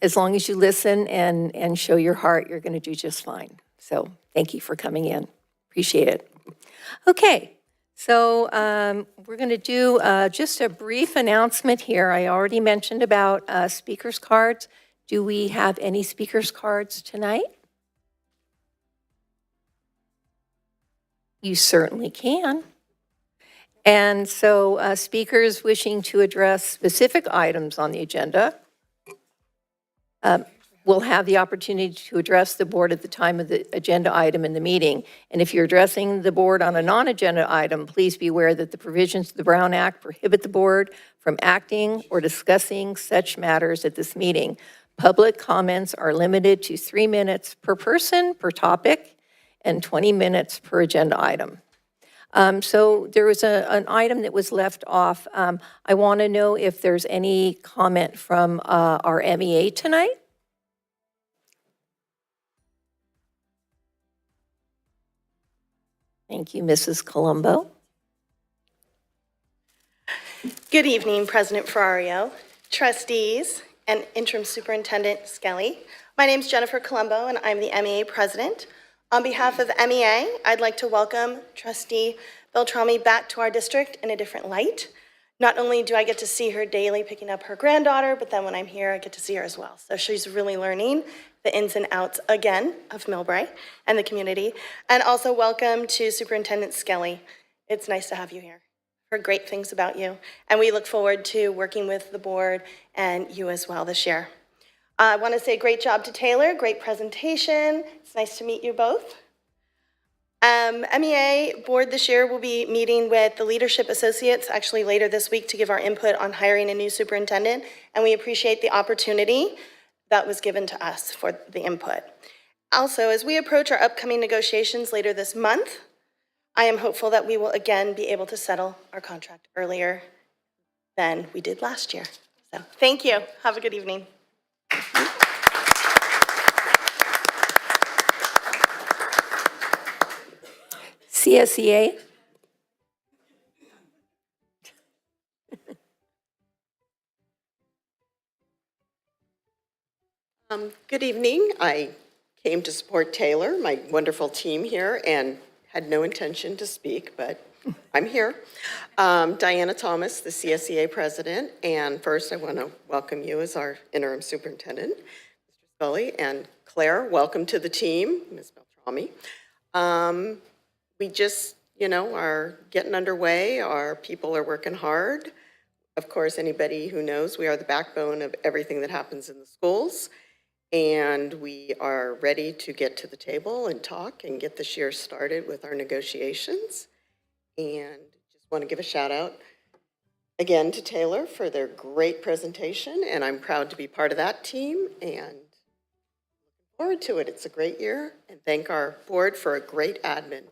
as long as you listen and show your heart, you're going to do just fine. So thank you for coming in. Appreciate it. Okay. So we're going to do just a brief announcement here. I already mentioned about speakers cards. Do we have any speakers cards tonight? You certainly can. And so speakers wishing to address specific items on the agenda will have the opportunity to address the board at the time of the agenda item in the meeting. And if you're addressing the board on a non-agenda item, please be aware that the provisions of the Brown Act prohibit the board from acting or discussing such matters at this meeting. Public comments are limited to 3 minutes per person per topic and 20 minutes per agenda item. So there was an item that was left off. I want to know if there's any comment from our MEA tonight. Thank you, Mrs. Colombo. Good evening, President Ferrario, trustees, and Interim Superintendent Skelly. My name is Jennifer Colombo, and I'm the MEA President. On behalf of MEA, I'd like to welcome Trustee Beltrami back to our district in a different light. Not only do I get to see her daily picking up her granddaughter, but then when I'm here, I get to see her as well. So she's really learning the ins and outs again of Millbrae and the community. And also welcome to Superintendent Skelly. It's nice to have you here. Heard great things about you. And we look forward to working with the board and you as well this year. I want to say great job to Taylor, great presentation. It's nice to meet you both. MEA board this year will be meeting with the leadership associates actually later this week to give our input on hiring a new superintendent. And we appreciate the opportunity that was given to us for the input. Also, as we approach our upcoming negotiations later this month, I am hopeful that we will again be able to settle our contract earlier than we did last year. So thank you. Have a good evening. CSEA. Good evening. I came to support Taylor, my wonderful team here, and had no intention to speak, but I'm here. Diana Thomas, the CSEA president, and first I want to welcome you as our interim superintendent, Mr. Scully, and Claire, welcome to the team, Ms. Beltrami. We just, are getting underway. Our people are working hard. Of course, anybody who knows, we are the backbone of everything that happens in the schools. And we are ready to get to the table and talk and get this year started with our negotiations. And just want to give a shout out again to Taylor for their great presentation. And I'm proud to be part of that team and looking forward to it. It's a great year. And thank our board for a great admin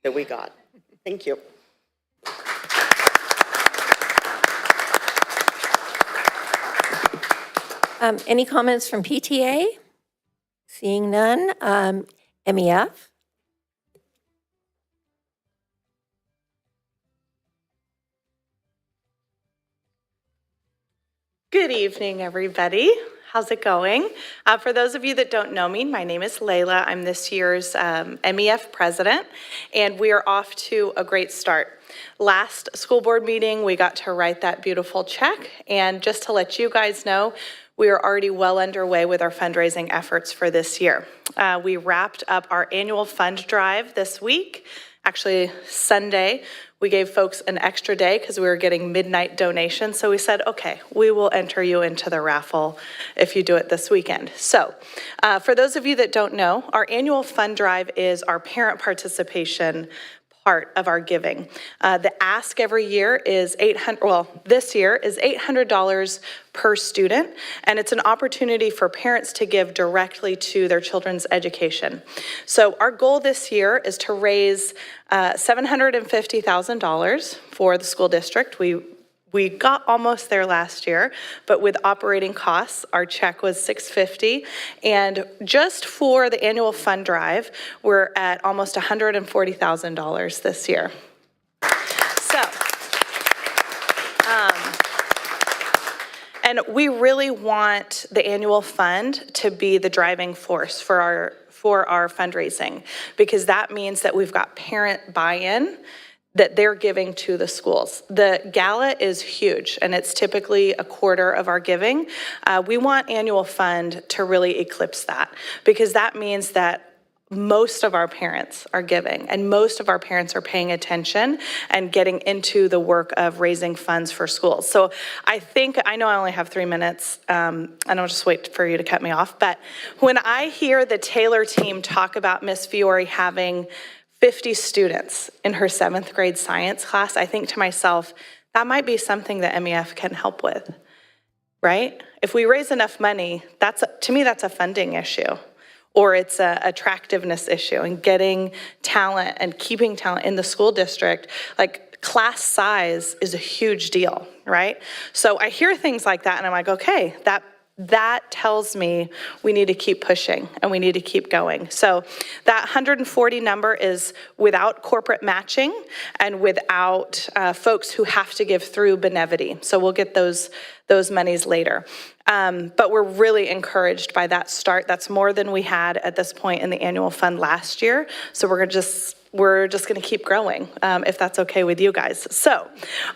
that we got. Thank you. Any comments from PTA? Seeing none. MEF? Good evening, everybody. How's it going? For those of you that don't know me, my name is Layla. I'm this year's MEF president, and we are off to a great start. Last school board meeting, we got to write that beautiful check, and just to let you guys know, we are already well underway with our fundraising efforts for this year. We wrapped up our annual fund drive this week. Actually, Sunday, we gave folks an extra day because we were getting midnight donations. So we said, okay, we will enter you into the raffle if you do it this weekend. So for those of you that don't know, our annual fund drive is our parent participation part of our giving. The ask every year is this year is $800 per student, and it's an opportunity for parents to give directly to their children's education. So our goal this year is to raise $750,000 for the school district. We got almost there last year, but with operating costs, our check was $650. And just for the annual fund drive, we're at almost $140,000 this year. So, and we really want the annual fund to be the driving force for our fundraising, because that means that we've got parent buy-in that they're giving to the schools. The gala is huge, and it's typically a quarter of our giving. We want annual fund to really eclipse that, because that means that most of our parents are giving, and most of our parents are paying attention and getting into the work of raising funds for schools. So I know I only have 3 minutes, and I'll just wait for you to cut me off, but when I hear the Taylor team talk about Miss Fiore having 50 students in her 7th grade science class, I think to myself, that might be something that MEF can help with, right? If we raise enough money, to me, that's a funding issue, or it's a attractiveness issue, and getting talent and keeping talent in the school district. Like, class size is a huge deal, right? So I hear things like that, and I'm like, okay, that tells me we need to keep pushing and we need to keep going. So that 140 number is without corporate matching and without folks who have to give through Benevity. So we'll get those monies later. But we're really encouraged by that start. That's more than we had at this point in the annual fund last year. So we're just going to keep growing, if that's okay with you guys. So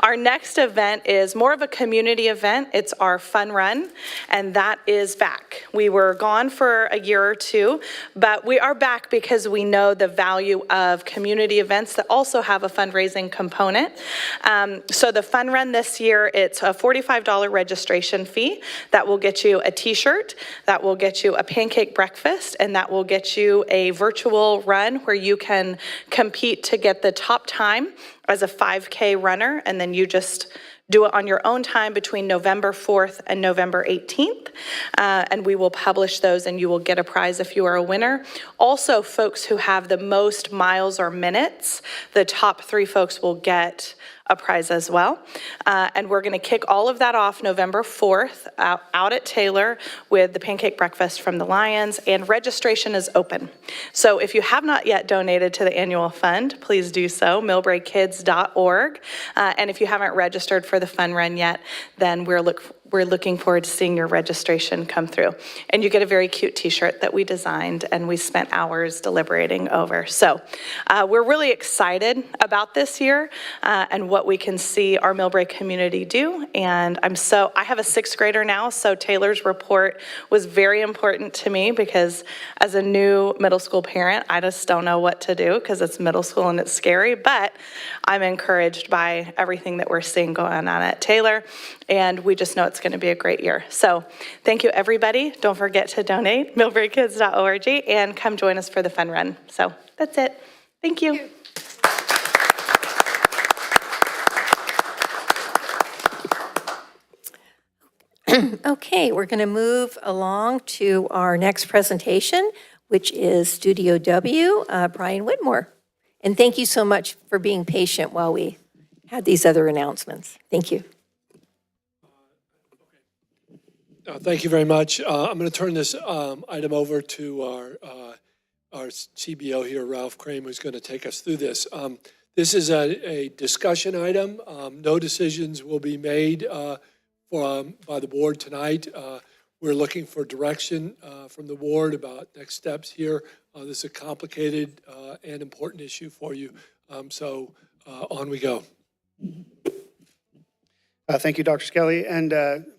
our next event is more of a community event. It's our fun run, and that is back. We were gone for a year or two, but we are back because we know the value of community events that also have a fundraising component. So the fun run this year, it's a $45 registration fee. That will get you a t-shirt, that will get you a pancake breakfast, and that will get you a virtual run where you can compete to get the top time as a 5K runner, and then you just do it on your own time between November 4th and November 18th, and we will publish those and you will get a prize if you are a winner. Also, folks who have the most miles or minutes, the top 3 folks will get a prize as well. And we're going to kick all of that off November 4th out at Taylor with the pancake breakfast from the Lions, and registration is open. So if you have not yet donated to the annual fund, please do so, millbraykids.org. And if you haven't registered for the fun run yet, then we're looking forward to seeing your registration come through. And you get a very cute t-shirt that we designed and we spent hours deliberating over. So we're really excited about this year and what we can see our Millbrae community do. And I have a 6th grader now, so Taylor's report was very important to me because as a new middle school parent, I just don't know what to do because it's middle school and it's scary, but I'm encouraged by everything that we're seeing going on at Taylor. And we just know it's going to be a great year. So thank you, everybody. Don't forget to donate, millbraykids.org, and come join us for the fun run. So that's it. Thank you. Okay, we're going to move along to our next presentation, which is Studio W, Brian Whitmore. And thank you so much for being patient while we had these other announcements. Thank you. Thank you very much. I'm going to turn this item over to our CBO here, Ralph Crane, who's going to take us through this. This is a discussion item. No decisions will be made by the board tonight. We're looking for direction from the board about next steps here. This is a complicated and important issue for you. So on we go. Thank you, Dr. Skelly and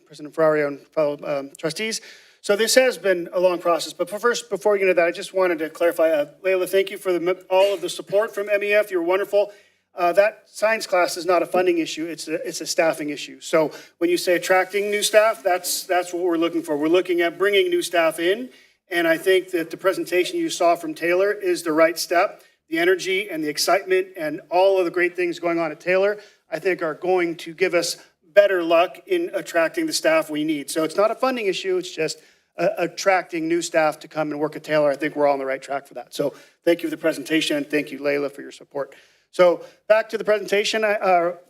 President Ferrario and fellow trustees. So this has been a long process, but first, before we get into that, I just wanted to clarify. Layla, thank you for all of the support from MEF. You're wonderful. That science class is not a funding issue, it's a staffing issue. So when you say attracting new staff, that's what we're looking for. We're looking at bringing new staff in, and I think that the presentation you saw from Taylor is the right step. The energy and the excitement and all of the great things going on at Taylor, I think, are going to give us better luck in attracting the staff we need. So it's not a funding issue, it's just attracting new staff to come and work at Taylor. I think we're all on the right track for that. So thank you for the presentation, and thank you, Layla, for your support. So back to the presentation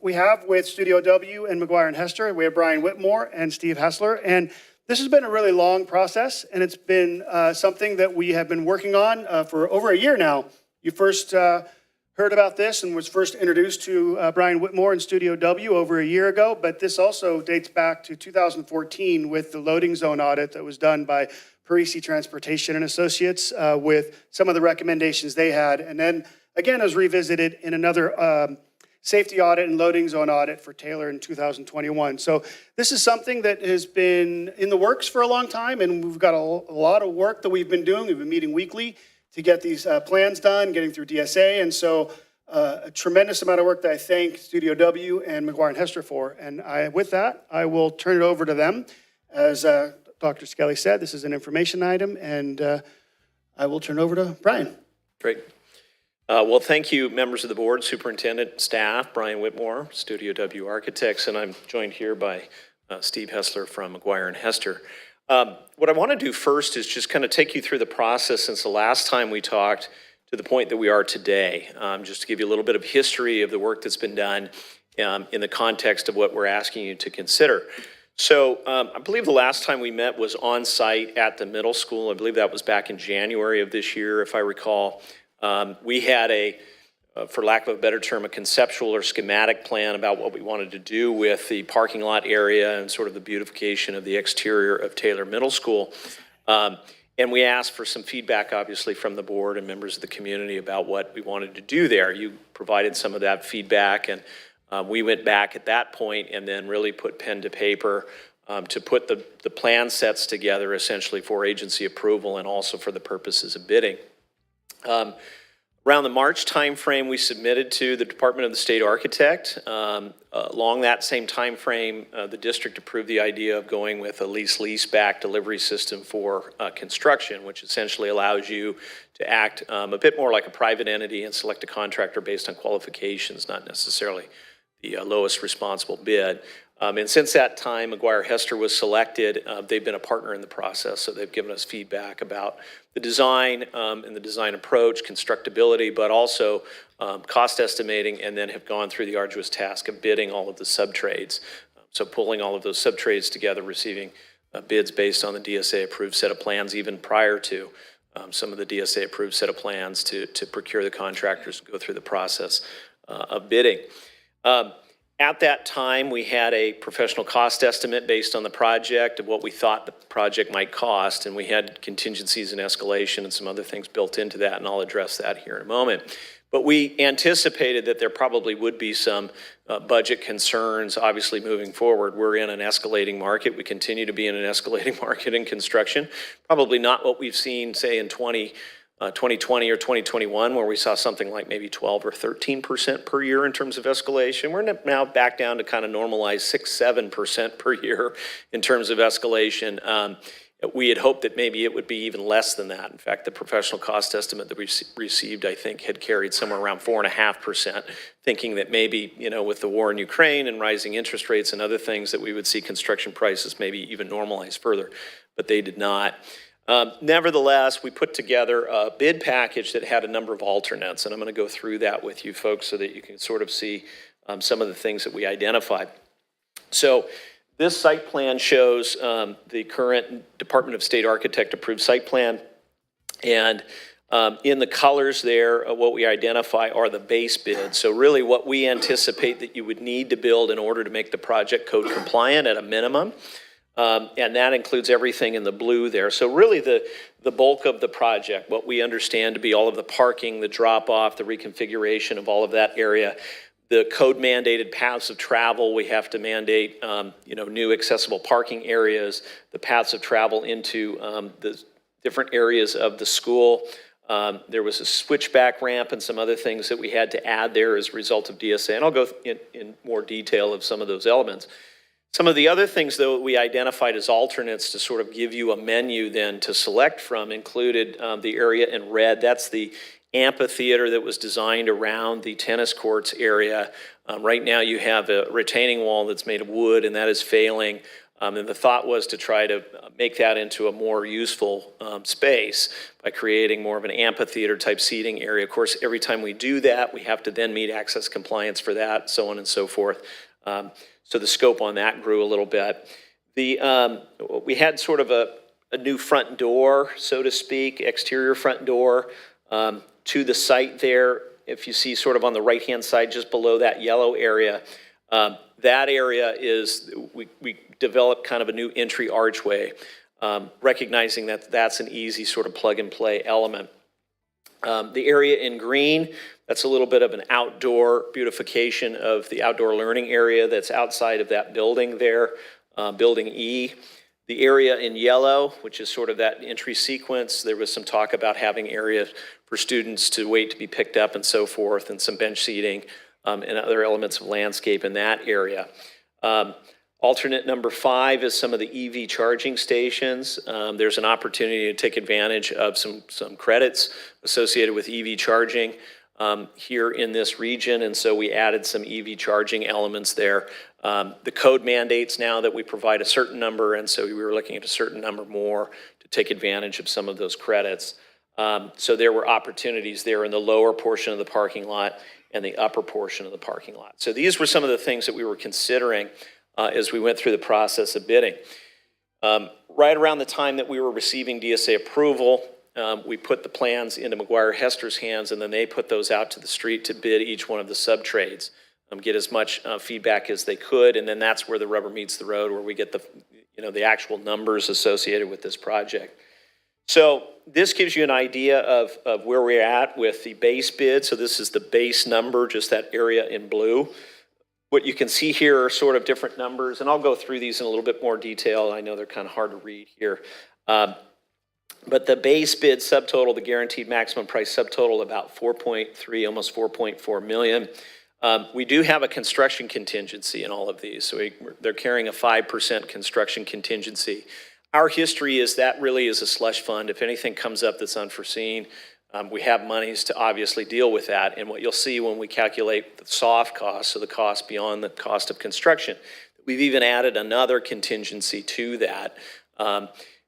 we have with Studio W and McGuire and Hester. We have Brian Whitmore and Steve Hessler. And this has been a really long process, and it's been something that we have been working on for over a year now. You first heard about this and was first introduced to Brian Whitmore and Studio W over a year ago, but this also dates back to 2014 with the loading zone audit that was done by Parisi Transportation and Associates with some of the recommendations they had. And then again, it was revisited in another safety audit and loading zone audit for Taylor in 2021. So this is something that has been in the works for a long time, and we've got a lot of work that we've been doing. We've been meeting weekly to get these plans done, getting through DSA. And so a tremendous amount of work that I thank Studio W and McGuire and Hester for. And with that, I will turn it over to them. As Dr. Skelly said, this is an information item, and I will turn it over to Brian. Great. Well, thank you, members of the board, superintendent, staff, Brian Whitmore, Studio W Architects, and I'm joined here by Steve Hessler from McGuire and Hester. What I want to do first is just kind of take you through the process since the last time we talked to the point that we are today, just to give you a little bit of history of the work that's been done in the context of what we're asking you to consider. So I believe the last time we met was on site at the middle school. I believe that was back in January of this year, if I recall. We had for lack of a better term, a conceptual or schematic plan about what we wanted to do with the parking lot area and sort of the beautification of the exterior of Taylor Middle School. And we asked for some feedback, obviously, from the board and members of the community about what we wanted to do there. You provided some of that feedback, and we went back at that point and then really put pen to paper to put the plan sets together essentially for agency approval and also for the purposes of bidding. Around the March timeframe, we submitted to the Department of the State Architect. Along that same timeframe, the district approved the idea of going with a lease-back delivery system for construction, which essentially allows you to act a bit more like a private entity and select a contractor based on qualifications, not necessarily the lowest responsible bid. And since that time, McGuire-Hester was selected. They've been a partner in the process, so they've given us feedback about the design and the design approach, constructability, but also cost estimating, and then have gone through the arduous task of bidding all of the sub-trades. So pulling all of those sub-trades together, receiving bids based on the DSA-approved set of plans, even prior to some of the DSA-approved set of plans to procure the contractors and go through the process of bidding. At that time, we had a professional cost estimate based on the project of what we thought the project might cost, and we had contingencies and escalation and some other things built into that, and I'll address that here in a moment. But we anticipated that there probably would be some budget concerns, obviously, moving forward. We're in an escalating market. We continue to be in an escalating market in construction. Probably not what we've seen, say, in 2020 or 2021, where we saw something like maybe 12 or 13% per year in terms of escalation. We're now back down to kind of normalized 6-7% per year in terms of escalation. We had hoped that maybe it would be even less than that. In fact, the professional cost estimate that we received, I think, had carried somewhere around 4.5%, thinking that maybe, with the war in Ukraine and rising interest rates and other things, that we would see construction prices maybe even normalize further, but they did not. Nevertheless, we put together a bid package that had a number of alternates, and I'm going to go through that with you folks so that you can sort of see some of the things that we identified. So this site plan shows the current Department of State Architect approved site plan, and in the colors there, what we identify are the base bids. So really what we anticipate that you would need to build in order to make the project code compliant at a minimum. And that includes everything in the blue there. So really the bulk of the project, what we understand to be all of the parking, the drop-off, the reconfiguration of all of that area, the code mandated paths of travel, we have to mandate new accessible parking areas, the paths of travel into the different areas of the school. There was a switchback ramp and some other things that we had to add there as a result of DSA. And I'll go in more detail of some of those elements. Some of the other things, though, we identified as alternates to sort of give you a menu then to select from included the area in red. That's the amphitheater that was designed around the tennis courts area. Right now you have a retaining wall that's made of wood, and that is failing. And the thought was to try to make that into a more useful space by creating more of an amphitheater type seating area. Of course, every time we do that, we have to then meet access compliance for that, so on and so forth. So the scope on that grew a little bit. We had sort of a new front door, so to speak, exterior front door to the site there. If you see sort of on the right-hand side, just below that yellow area, that area is, we developed kind of a new entry archway, recognizing that that's an easy sort of plug-and-play element. The area in green, that's a little bit of an outdoor beautification of the outdoor learning area that's outside of that building there, Building E. The area in yellow, which is sort of that entry sequence, there was some talk about having areas for students to wait to be picked up and so forth, and some bench seating and other elements of landscape in that area. Alternate number 5 is some of the EV charging stations. There's an opportunity to take advantage of some credits associated with EV charging here in this region, and so we added some EV charging elements there. The code mandates now that we provide a certain number, and so we were looking at a certain number more to take advantage of some of those credits. So there were opportunities there in the lower portion of the parking lot and the upper portion of the parking lot. So these were some of the things that we were considering as we went through the process of bidding. Right around the time that we were receiving DSA approval, we put the plans into McGuire-Hester's hands, and then they put those out to the street to bid each one of the sub-trades, get as much feedback as they could, and then that's where the rubber meets the road, where we get the actual numbers associated with this project. So this gives you an idea of where we're at with the base bid. So this is the base number, just that area in blue. What you can see here are sort of different numbers, and I'll go through these in a little bit more detail. I know they're kind of hard to read here. But the base bid subtotal, the guaranteed maximum price subtotal, about 4.3, almost 4.4 million. We do have a construction contingency in all of these. So they're carrying a 5% construction contingency. Our history is that really is a slush fund. If anything comes up that's unforeseen, we have monies to obviously deal with that. And what you'll see when we calculate the soft cost, so the cost beyond the cost of construction, we've even added another contingency to that.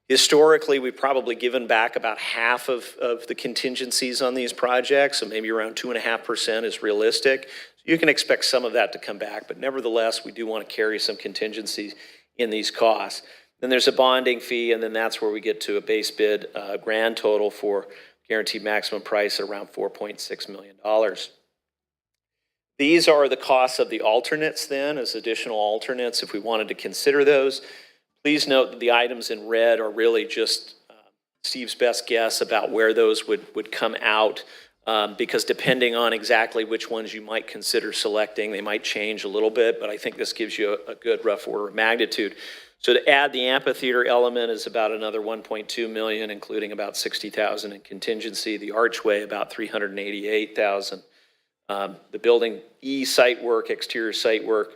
Historically, we've probably given back about half of the contingencies on these projects, so maybe around 2.5% is realistic. So you can expect some of that to come back, but nevertheless, we do want to carry some contingencies in these costs. Then there's a bonding fee, and then that's where we get to a base bid grand total for guaranteed maximum price at around $4.6 million. These are the costs of the alternates then, as additional alternates if we wanted to consider those. Please note that the items in red are really just Steve's best guess about where those would come out, because depending on exactly which ones you might consider selecting, they might change a little bit, but I think this gives you a good rough order of magnitude. So to add the amphitheater element is about another 1.2 million, including about 60,000 in contingency. The archway, about 388,000. The building E site work, exterior site work,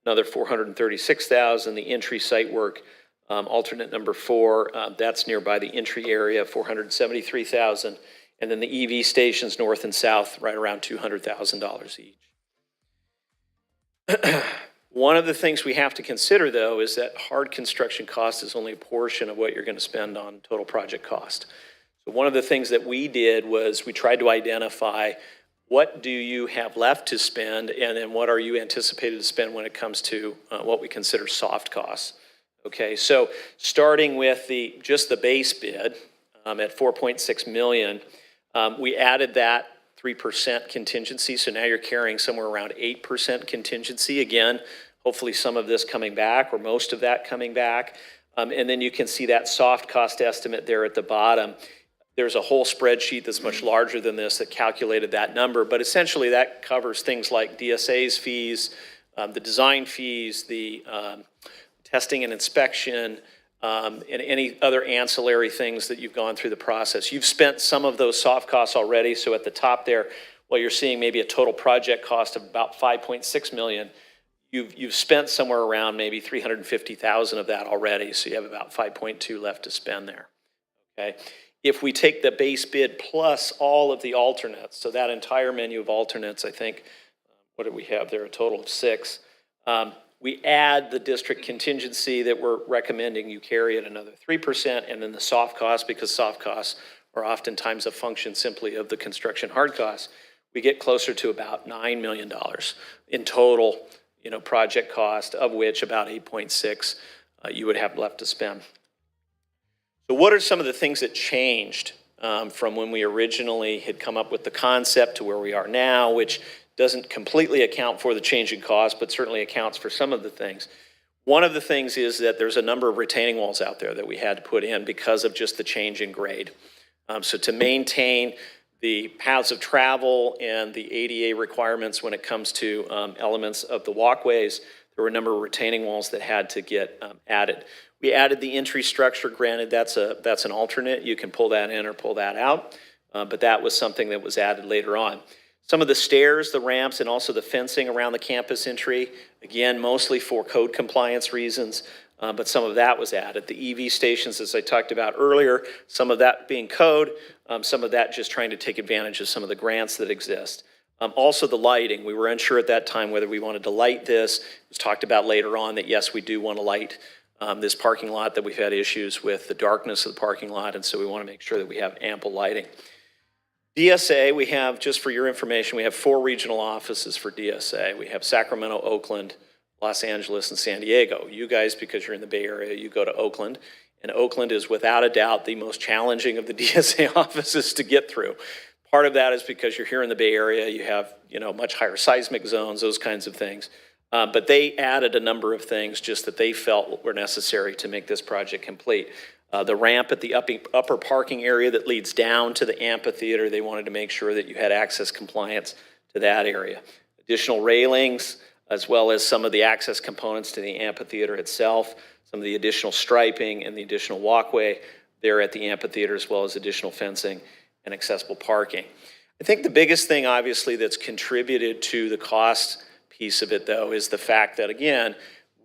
another 436,000. The entry site work, alternate number 4, that's nearby the entry area, 473,000. And then the EV stations north and south, right around $200,000 each. One of the things we have to consider, though, is that hard construction cost is only a portion of what you're going to spend on total project cost. So one of the things that we did was we tried to identify what do you have left to spend, and then what are you anticipated to spend when it comes to what we consider soft costs. Okay, so starting with just the base bid at 4.6 million, we added that 3% contingency, so now you're carrying somewhere around 8% contingency. Again, hopefully some of this coming back, or most of that coming back. And then you can see that soft cost estimate there at the bottom. There's a whole spreadsheet that's much larger than this that calculated that number, but essentially that covers things like DSA's fees, the design fees, the testing and inspection, and any other ancillary things that you've gone through the process. You've spent some of those soft costs already, so at the top there, while you're seeing maybe a total project cost of about 5.6 million, you've spent somewhere around maybe 350,000 of that already, so you have about 5.2 left to spend there, okay? If we take the base bid plus all of the alternates, so that entire menu of alternates, I think, what do we have there, a total of 6, we add the district contingency that we're recommending you carry at another 3%, and then the soft costs, because soft costs are oftentimes a function simply of the construction hard costs, we get closer to about $9 million in total, project cost, of which about 8.6 you would have left to spend. So what are some of the things that changed from when we originally had come up with the concept to where we are now, which doesn't completely account for the change in cost, but certainly accounts for some of the things. One of the things is that there's a number of retaining walls out there that we had to put in because of just the change in grade. So to maintain the paths of travel and the ADA requirements when it comes to elements of the walkways, there were a number of retaining walls that had to get added. We added the entry structure. Granted, that's an alternate. You can pull that in or pull that out, but that was something that was added later on. Some of the stairs, the ramps, and also the fencing around the campus entry, again, mostly for code compliance reasons, but some of that was added. The EV stations, as I talked about earlier, some of that being code, some of that just trying to take advantage of some of the grants that exist. Also the lighting, we were unsure at that time whether we wanted to light this. It was talked about later on that yes, we do want to light this parking lot, that we've had issues with the darkness of the parking lot, and so we want to make sure that we have ample lighting. DSA, we have, just for your information, we have 4 regional offices for DSA. We have Sacramento, Oakland, Los Angeles and San Diego. You guys, because you're in the Bay Area, you go to Oakland. And Oakland is without a doubt the most challenging of the DSA offices to get through. Part of that is because you're here in the Bay Area, you have much higher seismic zones, those kinds of things. But they added a number of things just that they felt were necessary to make this project complete. The ramp at the upper parking area that leads down to the amphitheater, they wanted to make sure that you had access compliance to that area. Additional railings, as well as some of the access components to the amphitheater itself, some of the additional striping and the additional walkway there at the amphitheater, as well as additional fencing and accessible parking. I think the biggest thing, obviously, that's contributed to the cost piece of it, though, is the fact that, again,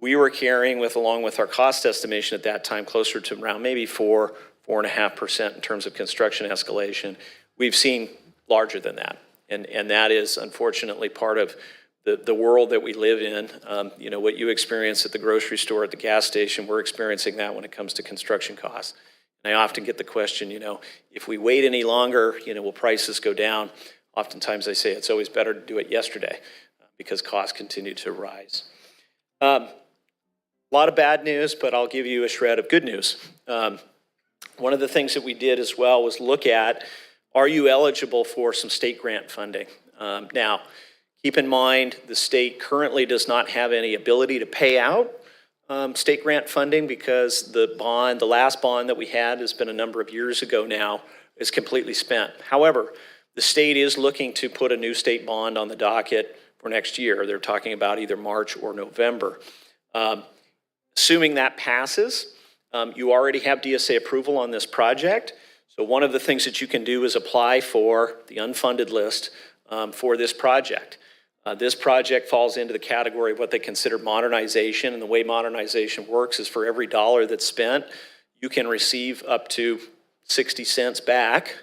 we were carrying along with our cost estimation at that time, closer to around maybe 4.5% in terms of construction escalation. We've seen larger than that. And that is unfortunately part of the world that we live in. What you experience at the grocery store, at the gas station, we're experiencing that when it comes to construction costs. And I often get the question, if we wait any longer, will prices go down? Oftentimes I say it's always better to do it yesterday because costs continue to rise. A lot of bad news, but I'll give you a shred of good news. One of the things that we did as well was look at, are you eligible for some state grant funding? Now, keep in mind, the state currently does not have any ability to pay out state grant funding because the last bond that we had has been a number of years ago now, is completely spent. However, the state is looking to put a new state bond on the docket for next year. They're talking about either March or November. Assuming that passes, you already have DSA approval on this project. So one of the things that you can do is apply for the unfunded list for this project. This project falls into the category of what they consider modernization. And the way modernization works is for every dollar that's spent, you can receive up to 60 cents back.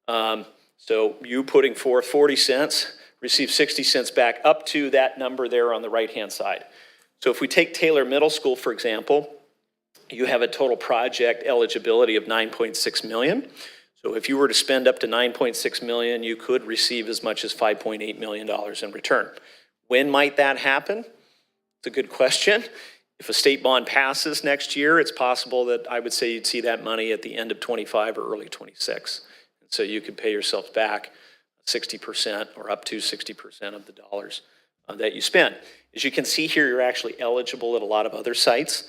So you putting forth 40 cents, receive 60 cents back up to that number there on the right-hand side. So if we take Taylor Middle School, for example, you have a total project eligibility of $9.6 million. So if you were to spend up to $9.6 million, you could receive as much as $5.8 million in return. When might that happen? It's a good question. If a state bond passes next year, it's possible that I would say you'd see that money at the end of 25 or early 26. And so you could pay yourself back 60% or up to 60% of the dollars that you spend. As you can see here, you're actually eligible at a lot of other sites.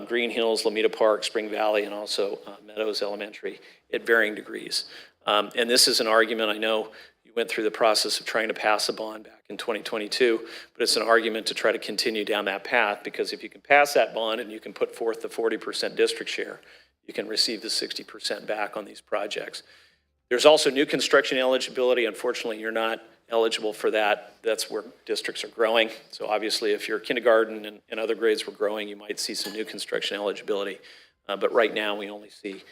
Green Hills, Lomita Park, Spring Valley, and also Meadows Elementary at varying degrees. And this is an argument, I know you went through the process of trying to pass a bond back in 2022, but it's an argument to try to continue down that path, because if you can pass that bond and you can put forth the 40% district share, you can receive the 60% back on these projects. There's also new construction eligibility. Unfortunately, you're not eligible for that. That's where districts are growing. So obviously, if your kindergarten and other grades were growing, you might see some new construction eligibility. But right now, we only see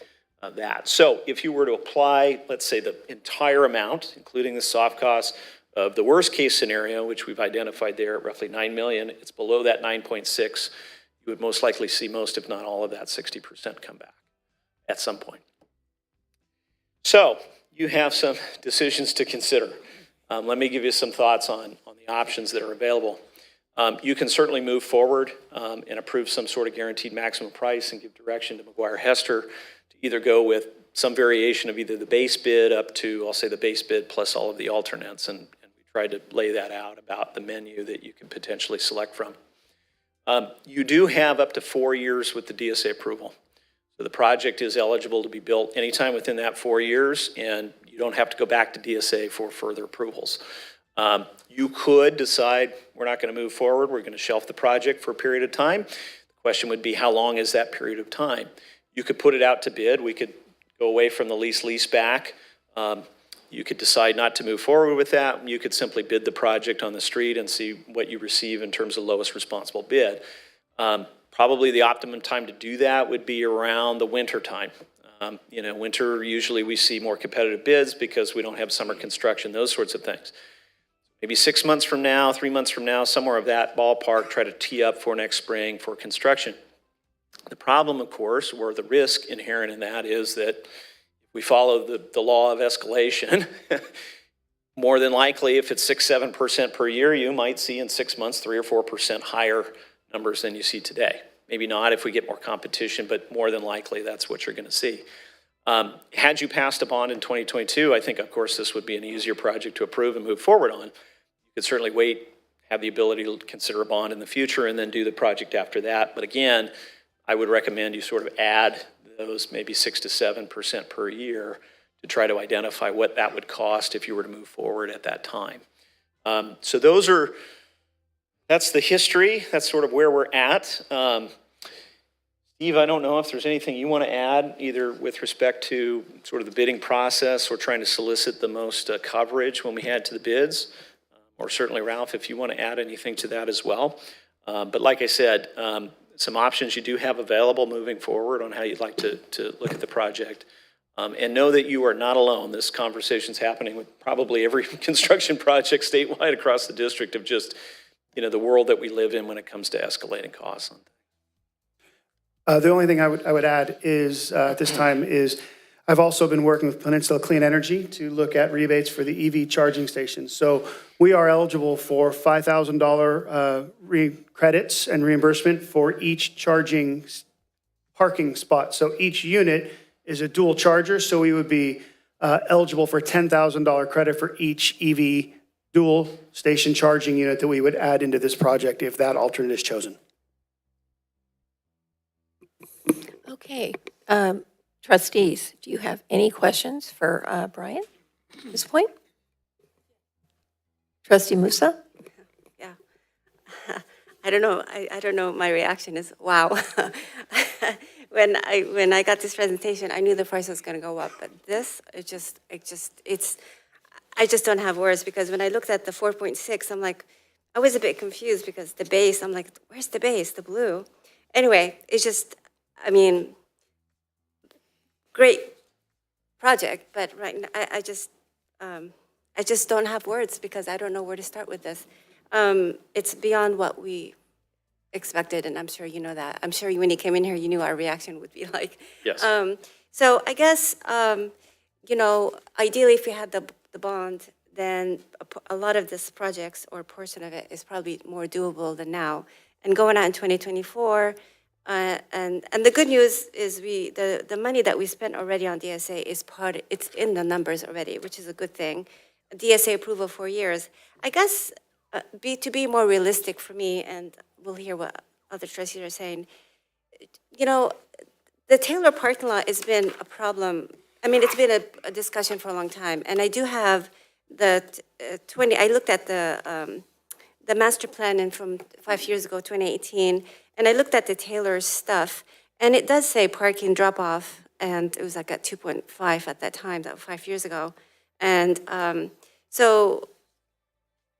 that. So if you were to apply, let's say, the entire amount, including the soft costs of the worst case scenario, which we've identified there at roughly $9 million, it's below that 9.6, you would most likely see most, if not all of that 60% come back at some point. So you have some decisions to consider. Let me give you some thoughts on the options that are available. You can certainly move forward and approve some sort of guaranteed maximum price and give direction to McGuire-Hester to either go with some variation of either the base bid up to, I'll say, the base bid plus all of the alternates. And we tried to lay that out about the menu that you can potentially select from. You do have up to 4 years with the DSA approval. So the project is eligible to be built anytime within that 4 years, and you don't have to go back to DSA for further approvals. You could decide we're not going to move forward, we're going to shelf the project for a period of time. The question would be, how long is that period of time? You could put it out to bid. We could go away from the lease back. You could decide not to move forward with that. You could simply bid the project on the street and see what you receive in terms of lowest responsible bid. Probably the optimum time to do that would be around the winter time. Winter, usually we see more competitive bids because we don't have summer construction, those sorts of things. Maybe 6 months from now, 3 months from now, somewhere of that ballpark, try to tee up for next spring for construction. The problem, of course, or the risk inherent in that is that if we follow the law of escalation, More than likely, if it's 6-7% per year, you might see in 6 months 3 or 4% higher numbers than you see today. Maybe not if we get more competition, but more than likely that's what you're going to see. Had you passed a bond in 2022, I think, of course, this would be an easier project to approve and move forward on. You could certainly wait, have the ability to consider a bond in the future, and then do the project after that. But again, I would recommend you sort of add those maybe 6 to 7% per year to try to identify what that would cost if you were to move forward at that time. So that's the history. That's sort of where we're at. Steve, I don't know if there's anything you want to add, either with respect to sort of the bidding process or trying to solicit the most coverage when we head to the bids, or certainly Ralph, if you want to add anything to that as well. But like I said, some options you do have available moving forward on how you'd like to look at the project. And know that you are not alone. This conversation's happening with probably every construction project statewide across the district of just, the world that we live in when it comes to escalating costs. The only thing I would add is, at this time, is I've also been working with Peninsula Clean Energy to look at rebates for the EV charging stations. So we are eligible for $5,000 credits and reimbursement for each charging parking spot. So each unit is a dual charger, so we would be eligible for $10,000 credit for each EV dual station charging unit that we would add into this project if that alternate is chosen. Okay. Trustees, do you have any questions for Brian at this point? Trustee Musa? Yeah. I don't know. I don't know. My reaction is, wow. When I got this presentation, I knew the price was going to go up, but this, I just don't have words, because when I looked at the 4.6, I'm like, I was a bit confused because the base, I'm like, where's the base, the blue? Anyway, it's just, great project, but right now, I just don't have words because I don't know where to start with this. It's beyond what we expected, and I'm sure you know that. I'm sure when you came in here, you knew our reaction would be like. Yes. So I guess, ideally, if we had the bond, then a lot of this projects or portion of it is probably more doable than now. And going out in 2024, and the good news is the money that we spent already on DSA is it's in the numbers already, which is a good thing. DSA approval 4 years. I guess to be more realistic for me, and we'll hear what other trustees are saying, the Taylor parking lot has been a problem. It's been a discussion for a long time, and I do have I looked at the master plan from 5 years ago, 2018, and I looked at the Taylor stuff, and it does say parking drop-off, and it was like at 2.5 at that time, that was 5 years ago. And so,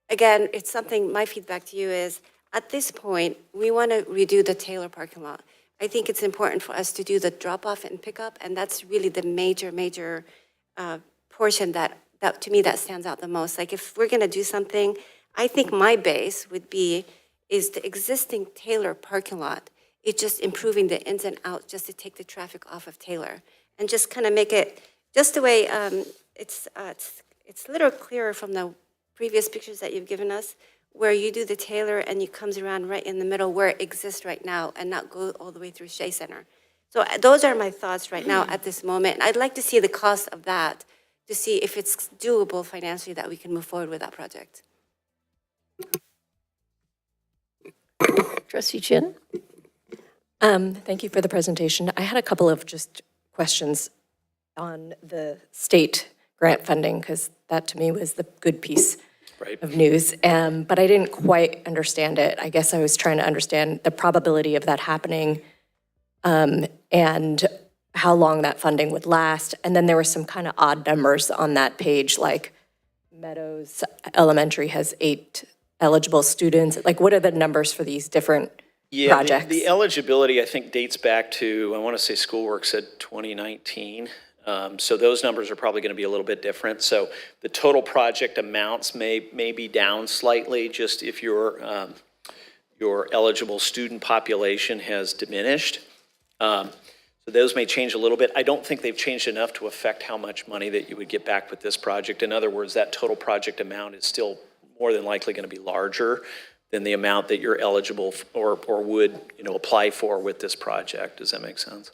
again, it's something, my feedback to you is, at this point, we want to redo the Taylor parking lot. I think it's important for us to do the drop-off and pickup, and that's really the major portion that to me, that stands out the most. Like, if we're going to do something, I think my base is the existing Taylor parking lot. It's just improving the ins and outs just to take the traffic off of Taylor and just kind of make it just the way it's a little clearer from the previous pictures that you've given us, where you do the Taylor and it comes around right in the middle where it exists right now and not go all the way through Shea Center. So those are my thoughts right now at this moment. I'd like to see the cost of that to see if it's doable financially that we can move forward with that project. Trustee Chin? Thank you for the presentation. I had a couple of just questions on the state grant funding, because that to me was the good piece of news. But I didn't quite understand it. I guess I was trying to understand the probability of that happening and how long that funding would last. And then there were some kind of odd numbers on that page, like Meadows Elementary has 8 eligible students. Like, what are the numbers for these different projects? The eligibility, I think, dates back to, I want to say Schoolwork said 2019. So those numbers are probably going to be a little bit different. So the total project amounts may be down slightly, just if your eligible student population has diminished. So those may change a little bit. I don't think they've changed enough to affect how much money that you would get back with this project. In other words, that total project amount is still more than likely going to be larger than the amount that you're eligible or would, apply for with this project. Does that make sense?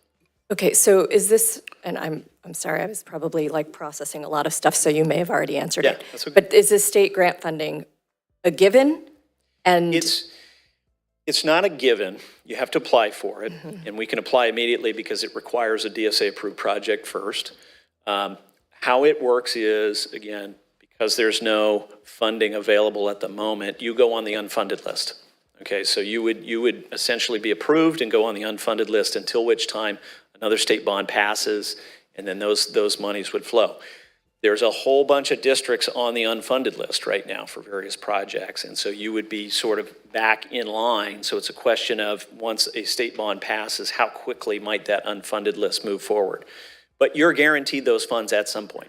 Okay, so is this, and I'm sorry, I was probably like processing a lot of stuff, so you may have already answered it. That's okay. But is this state grant funding a given? And It's not a given. You have to apply for it, and we can apply immediately because it requires a DSA-approved project first. How it works is, again, because there's no funding available at the moment, you go on the unfunded list. Okay, so you would essentially be approved and go on the unfunded list until which time another state bond passes, and then those monies would flow. There's a whole bunch of districts on the unfunded list right now for various projects, and so you would be sort of back in line. So it's a question of, once a state bond passes, how quickly might that unfunded list move forward? But you're guaranteed those funds at some point.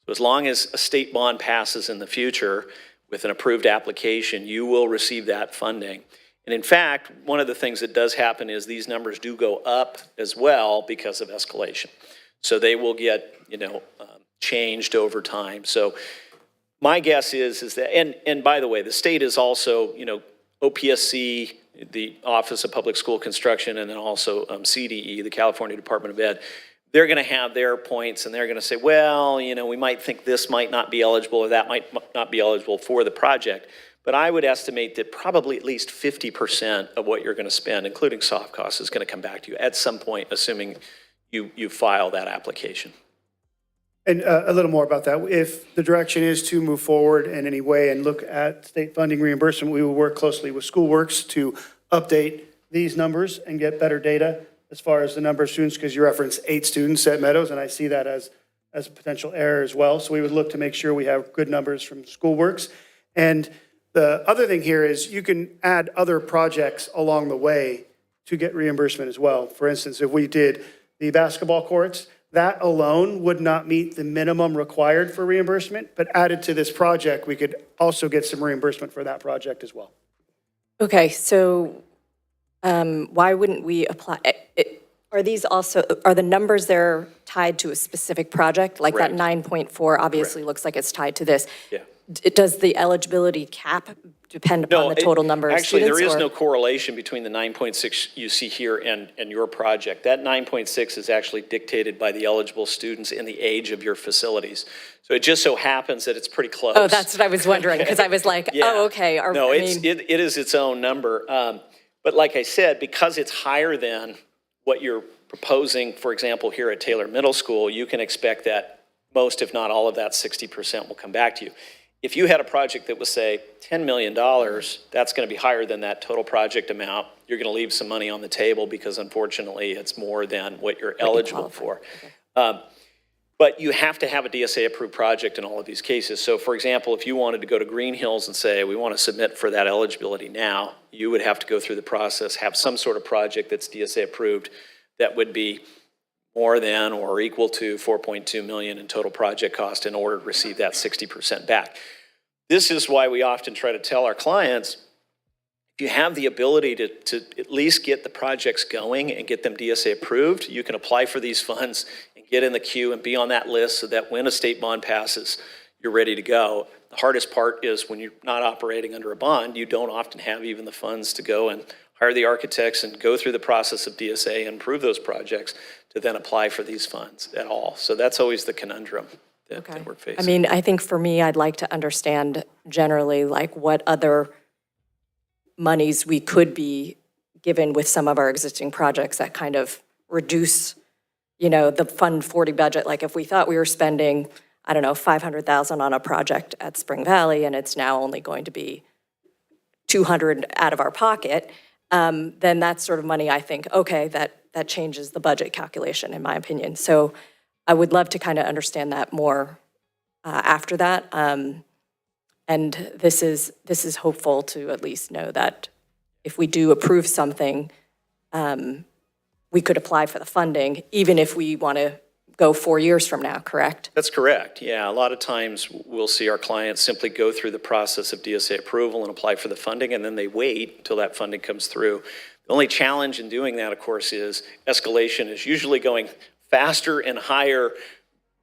So as long as a state bond passes in the future with an approved application, you will receive that funding. And in fact, one of the things that does happen is these numbers do go up as well because of escalation. So they will get, changed over time. So my guess is that, and by the way, the state is also, OPSC, the Office of Public School Construction, and then also CDE, the California Department of Ed, they're going to have their points, and they're going to say, well, we might think this might not be eligible or that might not be eligible for the project. But I would estimate that probably at least 50% of what you're going to spend, including soft costs, is going to come back to you at some point, assuming you file that application. And a little more about that. If the direction is to move forward in any way and look at state funding reimbursement, we will work closely with SchoolWorks to update these numbers and get better data as far as the number of students, because you referenced 8 students at Meadows, and I see that as a potential error as well. So we would look to make sure we have good numbers from SchoolWorks. And the other thing here is you can add other projects along the way to get reimbursement as well. For instance, if we did the basketball courts, that alone would not meet the minimum required for reimbursement, but added to this project, we could also get some reimbursement for that project as well. okay, so why wouldn't we apply? Are the numbers there tied to a specific project? Like that 9.4 obviously looks like it's tied to this. Yeah. Does the eligibility cap depend upon the total number of students? Actually, there is no correlation between the 9.6 you see here and your project. That 9.6 is actually dictated by the eligible students and the age of your facilities. So it just so happens that it's pretty close. Oh, that's what I was wondering, because I was like, oh, okay. It is its own number. But like I said, because it's higher than what you're proposing, for example, here at Taylor Middle School, you can expect that most, if not all of that 60% will come back to you. If you had a project that was, say, $10 million, that's going to be higher than that total project amount. You're going to leave some money on the table because, unfortunately, it's more than what you're eligible for. Okay. But you have to have a DSA-approved project in all of these cases. So, for example, if you wanted to go to Green Hills and say, we want to submit for that eligibility now, you would have to go through the process, have some sort of project that's DSA-approved that would be more than or equal to $4.2 million in total project cost in order to receive that 60% back. This is why we often try to tell our clients, if you have the ability to at least get the projects going and get them DSA approved, you can apply for these funds and get in the queue and be on that list so that when a state bond passes, you're ready to go. The hardest part is when you're not operating under a bond, you don't often have even the funds to go and hire the architects and go through the process of DSA and approve those projects to then apply for these funds at all. So that's always the conundrum that we're facing. I mean, I think for me, I'd like to understand generally like what other monies we could be given with some of our existing projects that kind of reduce, the Fund 40 budget. Like if we thought we were spending, I don't know, $500,000 on a project at Spring Valley and it's now only going to be $200 out of our pocket, then that's sort of money I think, okay, that changes the budget calculation in my opinion. So I would love to kind of understand that more after that. And this is hopeful to at least know that if we do approve something, we could apply for the funding, even if we want to go 4 years from now, correct? That's correct, yeah. A lot of times we'll see our clients simply go through the process of DSA approval and apply for the funding, and then they wait until that funding comes through. The only challenge in doing that, of course, is escalation is usually going faster and higher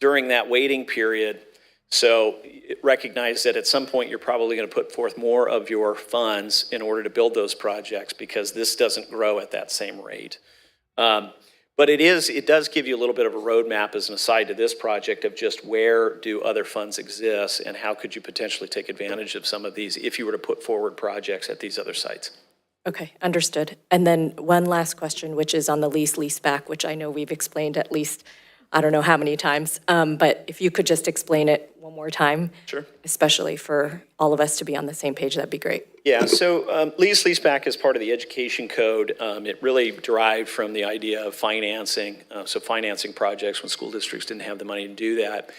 during that waiting period. So recognize that at some point you're probably going to put forth more of your funds in order to build those projects because this doesn't grow at that same rate. But it does give you a little bit of a roadmap as an aside to this project of just where do other funds exist and how could you potentially take advantage of some of these if you were to put forward projects at these other sites. Okay, understood. And then one last question, which is on the lease back, which I know we've explained at least, I don't know how many times, but if you could just explain it one more time. Sure. Especially for all of us to be on the same page, that'd be great. Yeah, so leaseback is part of the education code. It really derived from the idea of financing, so financing projects when school districts didn't have the money to do that.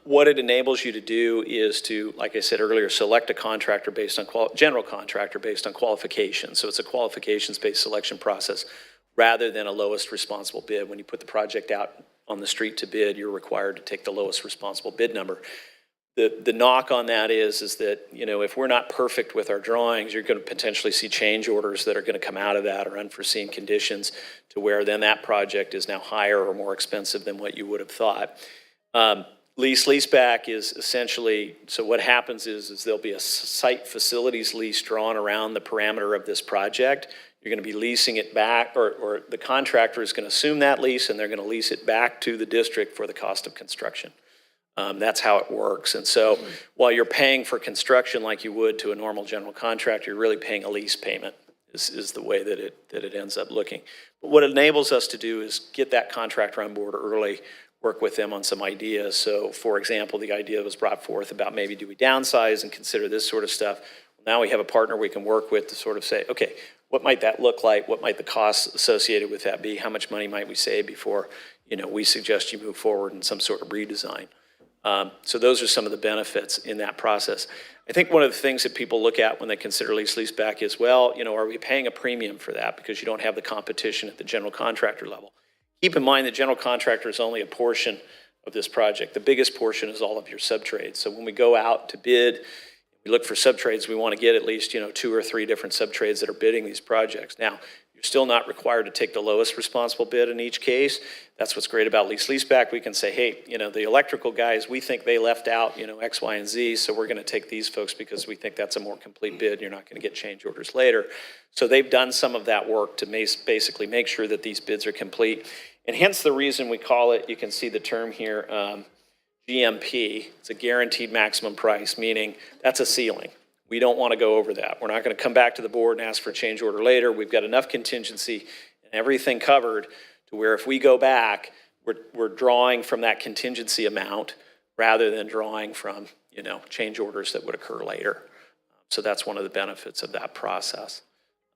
What it enables you to do is to, like I said earlier, select a contractor based on general contractor based on qualifications. So it's a qualifications-based selection process rather than a lowest responsible bid. When you put the project out on the street to bid, you're required to take the lowest responsible bid number. The knock on that is that, you know, if we're not perfect with our drawings, you're going to potentially see change orders that are going to come out of that or unforeseen conditions to where then that project is now higher or more expensive than what you would have thought. Leaseback is essentially, so what happens is there'll be a site facilities lease drawn around the parameter of this project. You're going to be leasing it back, or the contractor is going to assume that lease and they're going to lease it back to the district for the cost of construction. That's how it works. And so while you're paying for construction like you would to a normal general contractor, you're really paying a lease payment is the way that it ends up looking. But what it enables us to do is get that contractor on board early, work with them on some ideas. So for example, the idea was brought forth about maybe do we downsize and consider this sort of stuff. Now we have a partner we can work with to sort of say, okay, what might that look like? What might the costs associated with that be? How much money might we save before, you know, we suggest you move forward in some sort of redesign? So those are some of the benefits in that process. I think one of the things that people look at when they consider leaseback is, well, you know, are we paying a premium for that because you don't have the competition at the general contractor level? Keep in mind the general contractor is only a portion of this project. The biggest portion is all of your subtrades. So when we go out to bid, we look for subtrades, we want to get at least, you know, 2 or 3 different subtrades that are bidding these projects. Now, you're still not required to take the lowest responsible bid in each case. That's what's great about leaseback. We can say, hey, you know, the electrical guys, we think they left out, you know, X, Y, and Z, so we're going to take these folks because we think that's a more complete bid. You're not going to get change orders later. So they've done some of that work to basically make sure that these bids are complete. And hence the reason we call it, you can see the term here, GMP. It's a guaranteed maximum price, meaning that's a ceiling. We don't want to go over that. We're not going to come back to the board and ask for a change order later. We've got enough contingency and everything covered to where if we go back, we're drawing from that contingency amount rather than drawing from, you know, change orders that would occur later. So that's one of the benefits of that process.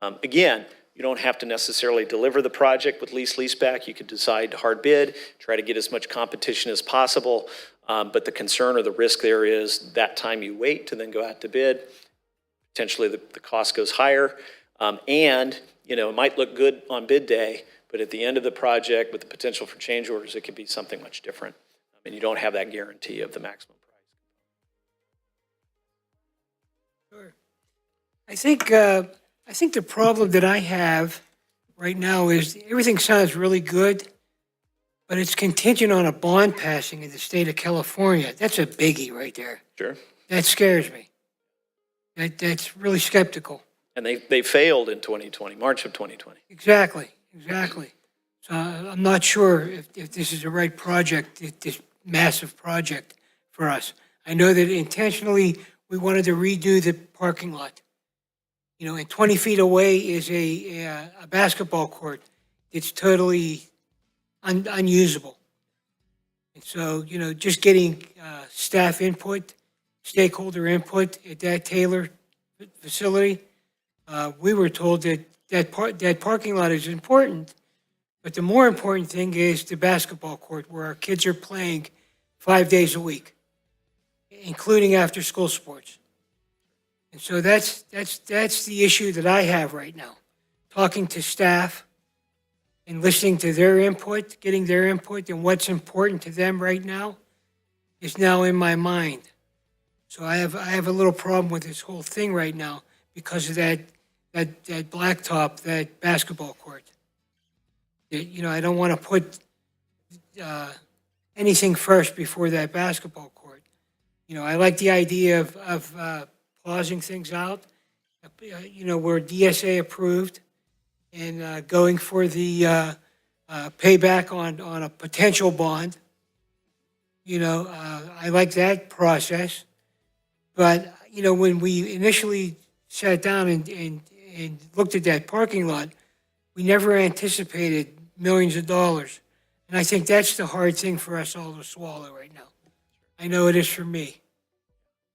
Again, you don't have to necessarily deliver the project with leaseback. You could decide to hard bid, try to get as much competition as possible. But the concern or the risk there is that time you wait to then go out to bid, potentially the cost goes higher. And, you know, it might look good on bid day, but at the end of the project with the potential for change orders, it could be something much different. And you don't have that guarantee of the maximum price. Sure. I think the problem that I have right now is everything sounds really good, but it's contingent on a bond passing in the state of California. That's a biggie right there. Sure. That scares me. That's really skeptical. And they failed in 2020, March of 2020. Exactly. So I'm not sure if this is the right project, this massive project for us. I know that intentionally we wanted to redo the parking lot. You know, and 20 feet away is a basketball court. It's totally unusable. And so, you know, just getting staff input, stakeholder input at that Taylor facility, we were told that parking lot is important, but the more important thing is the basketball court where our kids are playing 5 days a week, including after school sports. And so that's the issue that I have right now. Talking to staff and listening to their input, getting their input and what's important to them right now is now in my mind. So I have a little problem with this whole thing right now because of that that blacktop, that basketball court. You know, I don't want to put anything first before that basketball court. You know, I like the idea of pausing things out. You know, we're DSA approved and going for the payback on a potential bond. You know, I like that process. But, you know, when we initially sat down and looked at that parking lot, we never anticipated millions of dollars. And I think that's the hard thing for us all to swallow right now. I know it is for me.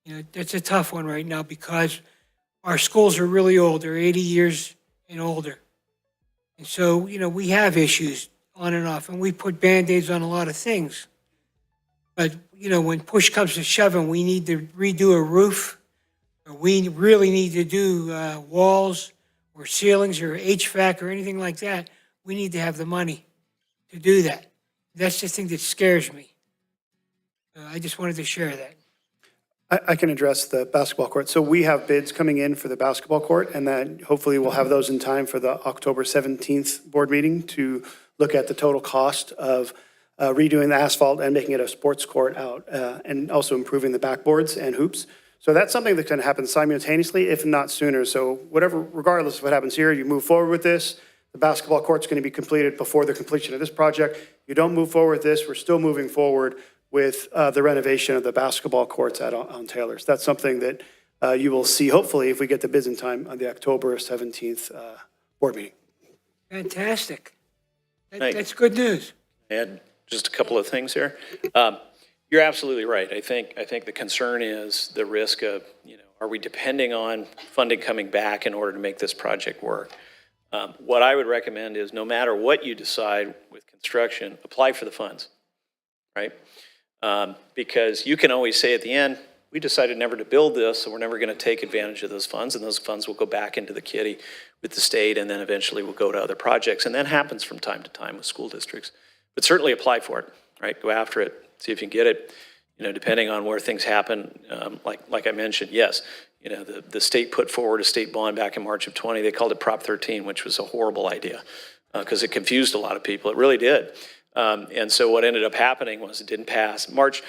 You know, that's a tough one right now because our schools are really old. They're 80 years and older. And so, you know, we have issues on and off, and we put Band-Aids on a lot of things. But, you know, when push comes to shove and we need to redo a roof, or we really need to do walls or ceilings or HVAC or anything like that, we need to have the money to do that. That's the thing that scares me. I just wanted to share that. I can address the basketball court. So we have bids coming in for the basketball court, and then hopefully we'll have those in time for the October 17th board meeting to look at the total cost of redoing the asphalt and making it a sports court out, and also improving the backboards and hoops. So that's something that can happen simultaneously, if not sooner. So whatever, regardless of what happens here, you move forward with this. The basketball court's going to be completed before the completion of this project. You don't move forward with this, we're still moving forward with the renovation of the basketball courts on Taylor's. That's something that you will see, hopefully, if we get the bids in time on the October 17th board meeting. Fantastic. That's good news. Add just a couple of things here. You're absolutely right. I think the concern is the risk of, you know, are we depending on funding coming back in order to make this project work? What I would recommend is no matter what you decide with construction, apply for the funds, right? Because you can always say at the end, we decided never to build this, so we're never going to take advantage of those funds, and those funds will go back into the kitty with the state, and then eventually will go to other projects. And that happens from time to time with school districts. But certainly apply for it, right? Go after it, see if you can get it. You know, depending on where things happen, like I mentioned, yes, you know, the state put forward a state bond back in March of 20. They called it Prop 13, which was a horrible idea because it confused a lot of people. It really did. And so what ended up happening was it didn't pass. March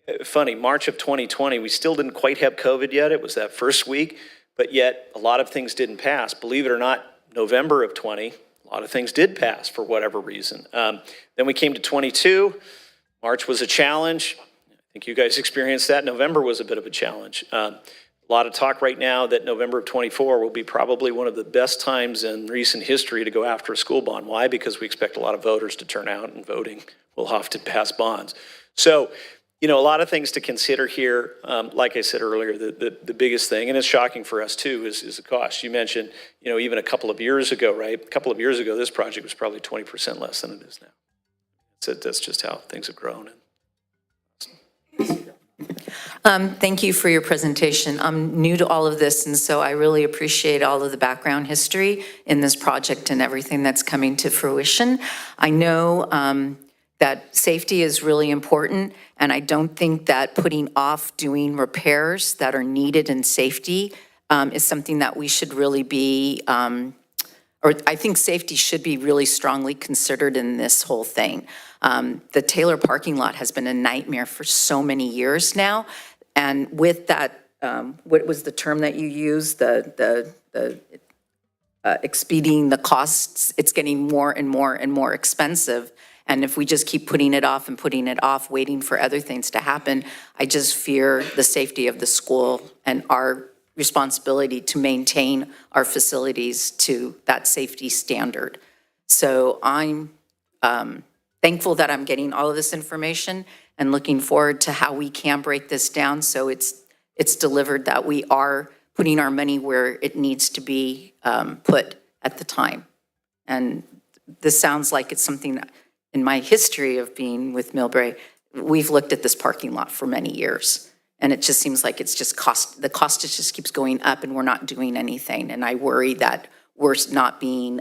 of 2020, we still didn't quite have COVID yet. It was that first week, but yet a lot of things didn't pass. Believe it or not, November of 20, a lot of things did pass for whatever reason. Then we came to 22. March was a challenge. I think you guys experienced that. November was a bit of a challenge. A lot of talk right now that November of 24 will be probably one of the best times in recent history to go after a school bond. Why? Because we expect a lot of voters to turn out, and voting will often pass bonds. So, you know, a lot of things to consider here. Like I said earlier, the biggest thing, and it's shocking for us too, is the cost. You mentioned, you know, even a couple of years ago, right? A couple of years ago, this project was probably 20% less than it is now. So that's just how things have grown. Thank you for your presentation. I'm new to all of this, and so I really appreciate all of the background history in this project and everything that's coming to fruition. I know that safety is really important, and I don't think that putting off doing repairs that are needed in safety is something that we should really be, or I think safety should be really strongly considered in this whole thing. The Taylor parking lot has been a nightmare for so many years now. And with that, what was the term that you used? Expeding the costs, it's getting more and more and more expensive. And if we just keep putting it off and putting it off, waiting for other things to happen, I just fear the safety of the school and our responsibility to maintain our facilities to that safety standard. So I'm thankful that I'm getting all of this information and looking forward to how we can break this down so it's delivered, that we are putting our money where it needs to be put at the time. And this sounds like it's something that, in my history of being with Millbrae, we've looked at this parking lot for many years. And it just seems like it's just the cost just keeps going up and we're not doing anything. And I worry that we're not being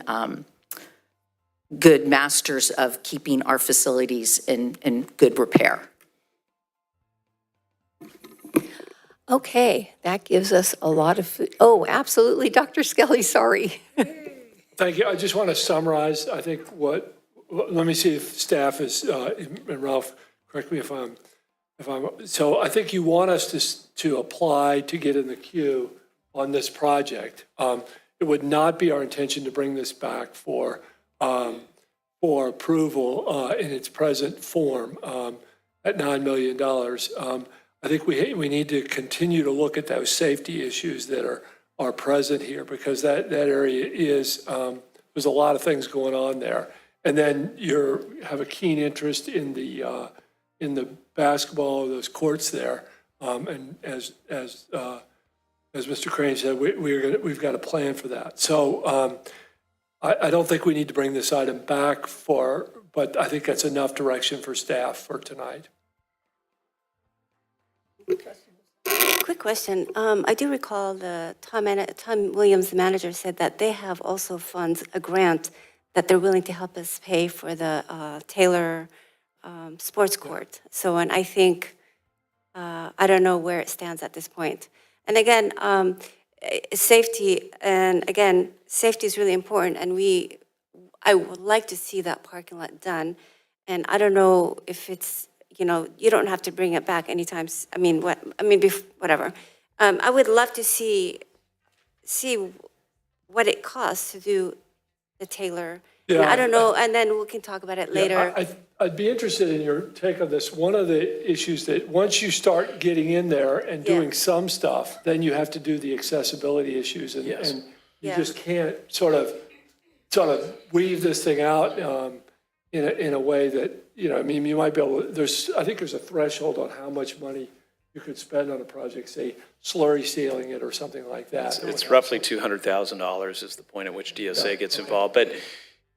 good masters of keeping our facilities in good repair. Okay, that gives us a lot of food. Oh, absolutely, Dr. Skelly, sorry. Thank you. I just want to summarize, I think let me see if staff is, and Ralph, correct me if I'm, so I think you want us to apply to get in the queue on this project. It would not be our intention to bring this back for approval in its present form at $9 million. I think we need to continue to look at those safety issues that are present here, because that area is, there's a lot of things going on there. And then have a keen interest in the basketball, those courts there. And as Mr. Crane said, we've got a plan for that. So I don't think we need to bring this item back but I think that's enough direction for staff for tonight. Quick question. I do recall Tom Williams, the manager, said that they have also funds, a grant that they're willing to help us pay for the Taylor sports court. So, and I think, I don't know where it stands at this point. And again, safety, and again, safety is really important, and I would like to see that parking lot done. And I don't know if it's, you don't have to bring it back anytime, whatever. I would love to see what it costs to do the Taylor. And I don't know, and then we can talk about it later. I'd be interested in your take on this. One of the issues that once you start getting in there and doing some stuff, then you have to do the accessibility issues. And you just can't sort of weave this thing out in a way that, you might be able to, I think there's a threshold on how much money you could spend on a project, say slurry sealing it or something like that. It's roughly $200,000 is the point at which DSA gets involved. But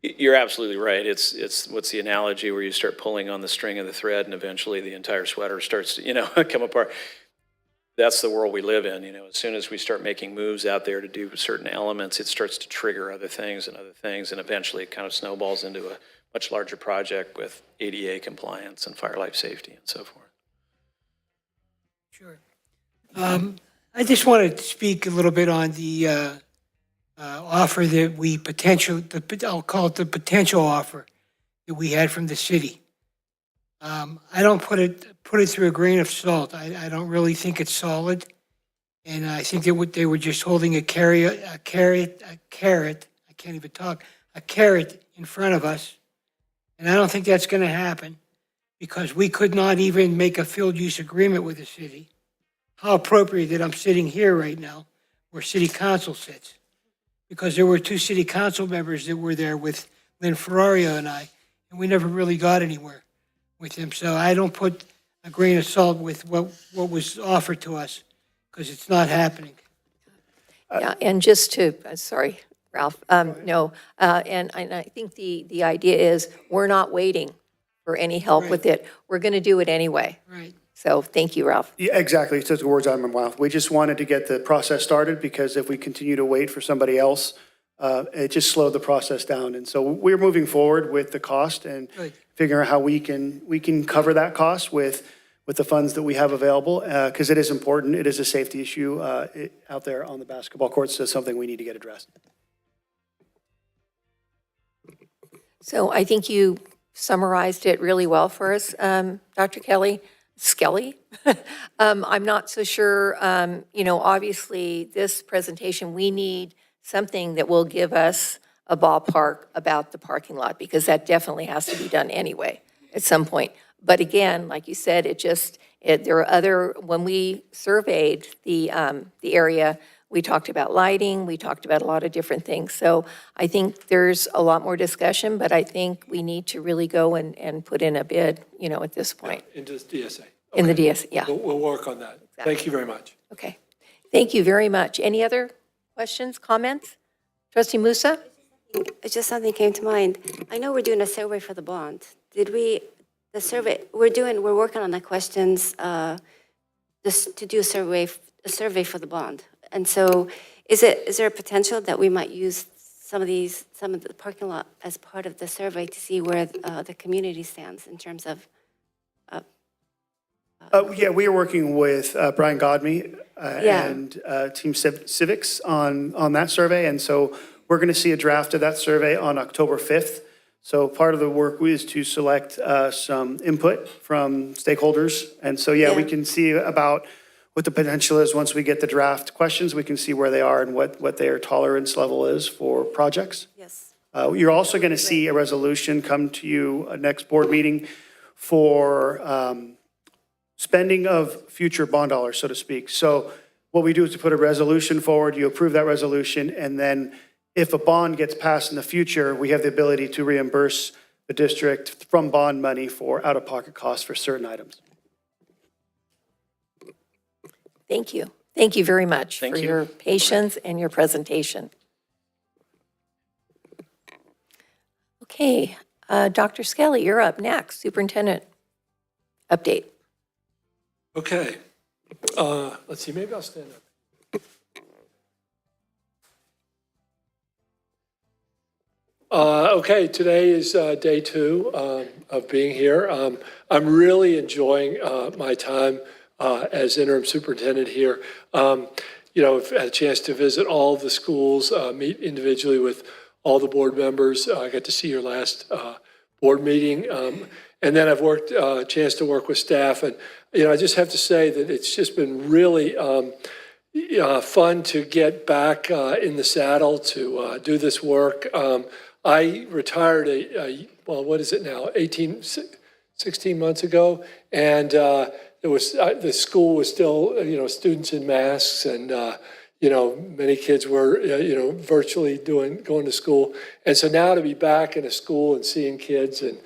you're absolutely right. It's what's the analogy where you start pulling on the string of the thread and eventually the entire sweater starts to, come apart. That's the world we live in. As soon as we start making moves out there to do certain elements, it starts to trigger other things, and eventually it kind of snowballs into a much larger project with ADA compliance and fire life safety and so forth. Sure. I just wanted to speak a little bit on the offer that I'll call it the potential offer that we had from the city. I don't put it through a grain of salt. I don't really think it's solid. And I think that they were just holding a carrot, I can't even talk, a carrot in front of us. And I don't think that's going to happen, because we could not even make a field use agreement with the city. How appropriate that I'm sitting here right now where city council sits, because there were 2 city council members that were there with Lynn Ferrario and I, and we never really got anywhere with them. So I don't put a grain of salt with what was offered to us, because it's not happening. Yeah, and just to, sorry, Ralph, no, and I think the idea is we're not waiting for any help with it. We're going to do it anyway. Right. So thank you, Ralph. Yeah, exactly. It says the words out of my mouth. We just wanted to get the process started, because if we continue to wait for somebody else, it just slowed the process down. And so we're moving forward with the cost and figuring out how we can cover that cost with the funds that we have available, because it is important. It is a safety issue out there on the basketball courts. So it's something we need to get addressed. So I think you summarized it really well for us, Dr. Skelly. I'm not so sure, obviously this presentation, we need something that will give us a ballpark about the parking lot, because that definitely has to be done anyway at some point. But again, like you said, there are other, when we surveyed the area, we talked about lighting, we talked about a lot of different things. So I think there's a lot more discussion, but I think we need to really go and put in a bid, at this point. Into DSA. In the DSA, yeah. We'll work on that. Thank you very much. Okay. Thank you very much. Any other questions, comments? Trustee Musa? Just something came to mind. I know we're doing a survey for the bond. The survey, we're working on the questions just to do a survey for the bond. And so is there a potential that we might use some of the parking lot as part of the survey to see where the community stands in terms of Yeah, we are working with Brian Godme Yeah. and Team Civics on that survey. And so we're going to see a draft of that survey on October 5th. So part of the work is to select some input from stakeholders. And so, yeah, we can see about what the potential is once we get the draft questions. We can see where they are and what their tolerance level is for projects. Yes. You're also going to see a resolution come to you next board meeting for spending of future bond dollars, so to speak. So what we do is to put a resolution forward, you approve that resolution, and then if a bond gets passed in the future, we have the ability to reimburse the district from bond money for out-of-pocket costs for certain items. Thank you. Thank you very much Thank for you. your patience and your presentation. Okay, Dr. Skelly, you're up next. Superintendent update. Okay. Let's see, maybe I'll stand up. Okay, today is day 2 of being here. I'm really enjoying my time as interim superintendent here. I've had a chance to visit all the schools, meet individually with all the board members. I got to see your last board meeting. And then I've worked a chance to work with staff. And, I just have to say that it's just been really fun to get back in the saddle to do this work. I retired what is it now, 16 months ago. And the school was still, students in masks and, many kids were, virtually going to school. And so now to be back in a school and seeing kids and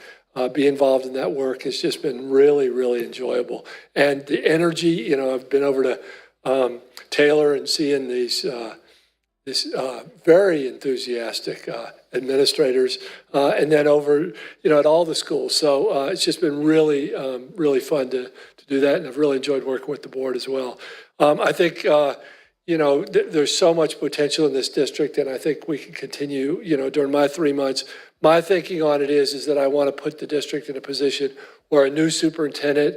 be involved in that work has just been really, really enjoyable. And the energy, I've been over to Taylor and seeing these very enthusiastic administrators, and then over, at all the schools. So it's just been really, really fun to do that, and I've really enjoyed working with the board as well. I think, there's so much potential in this district, and I think we can continue, during my 3 months. My thinking on it is that I want to put the district in a position where a new superintendent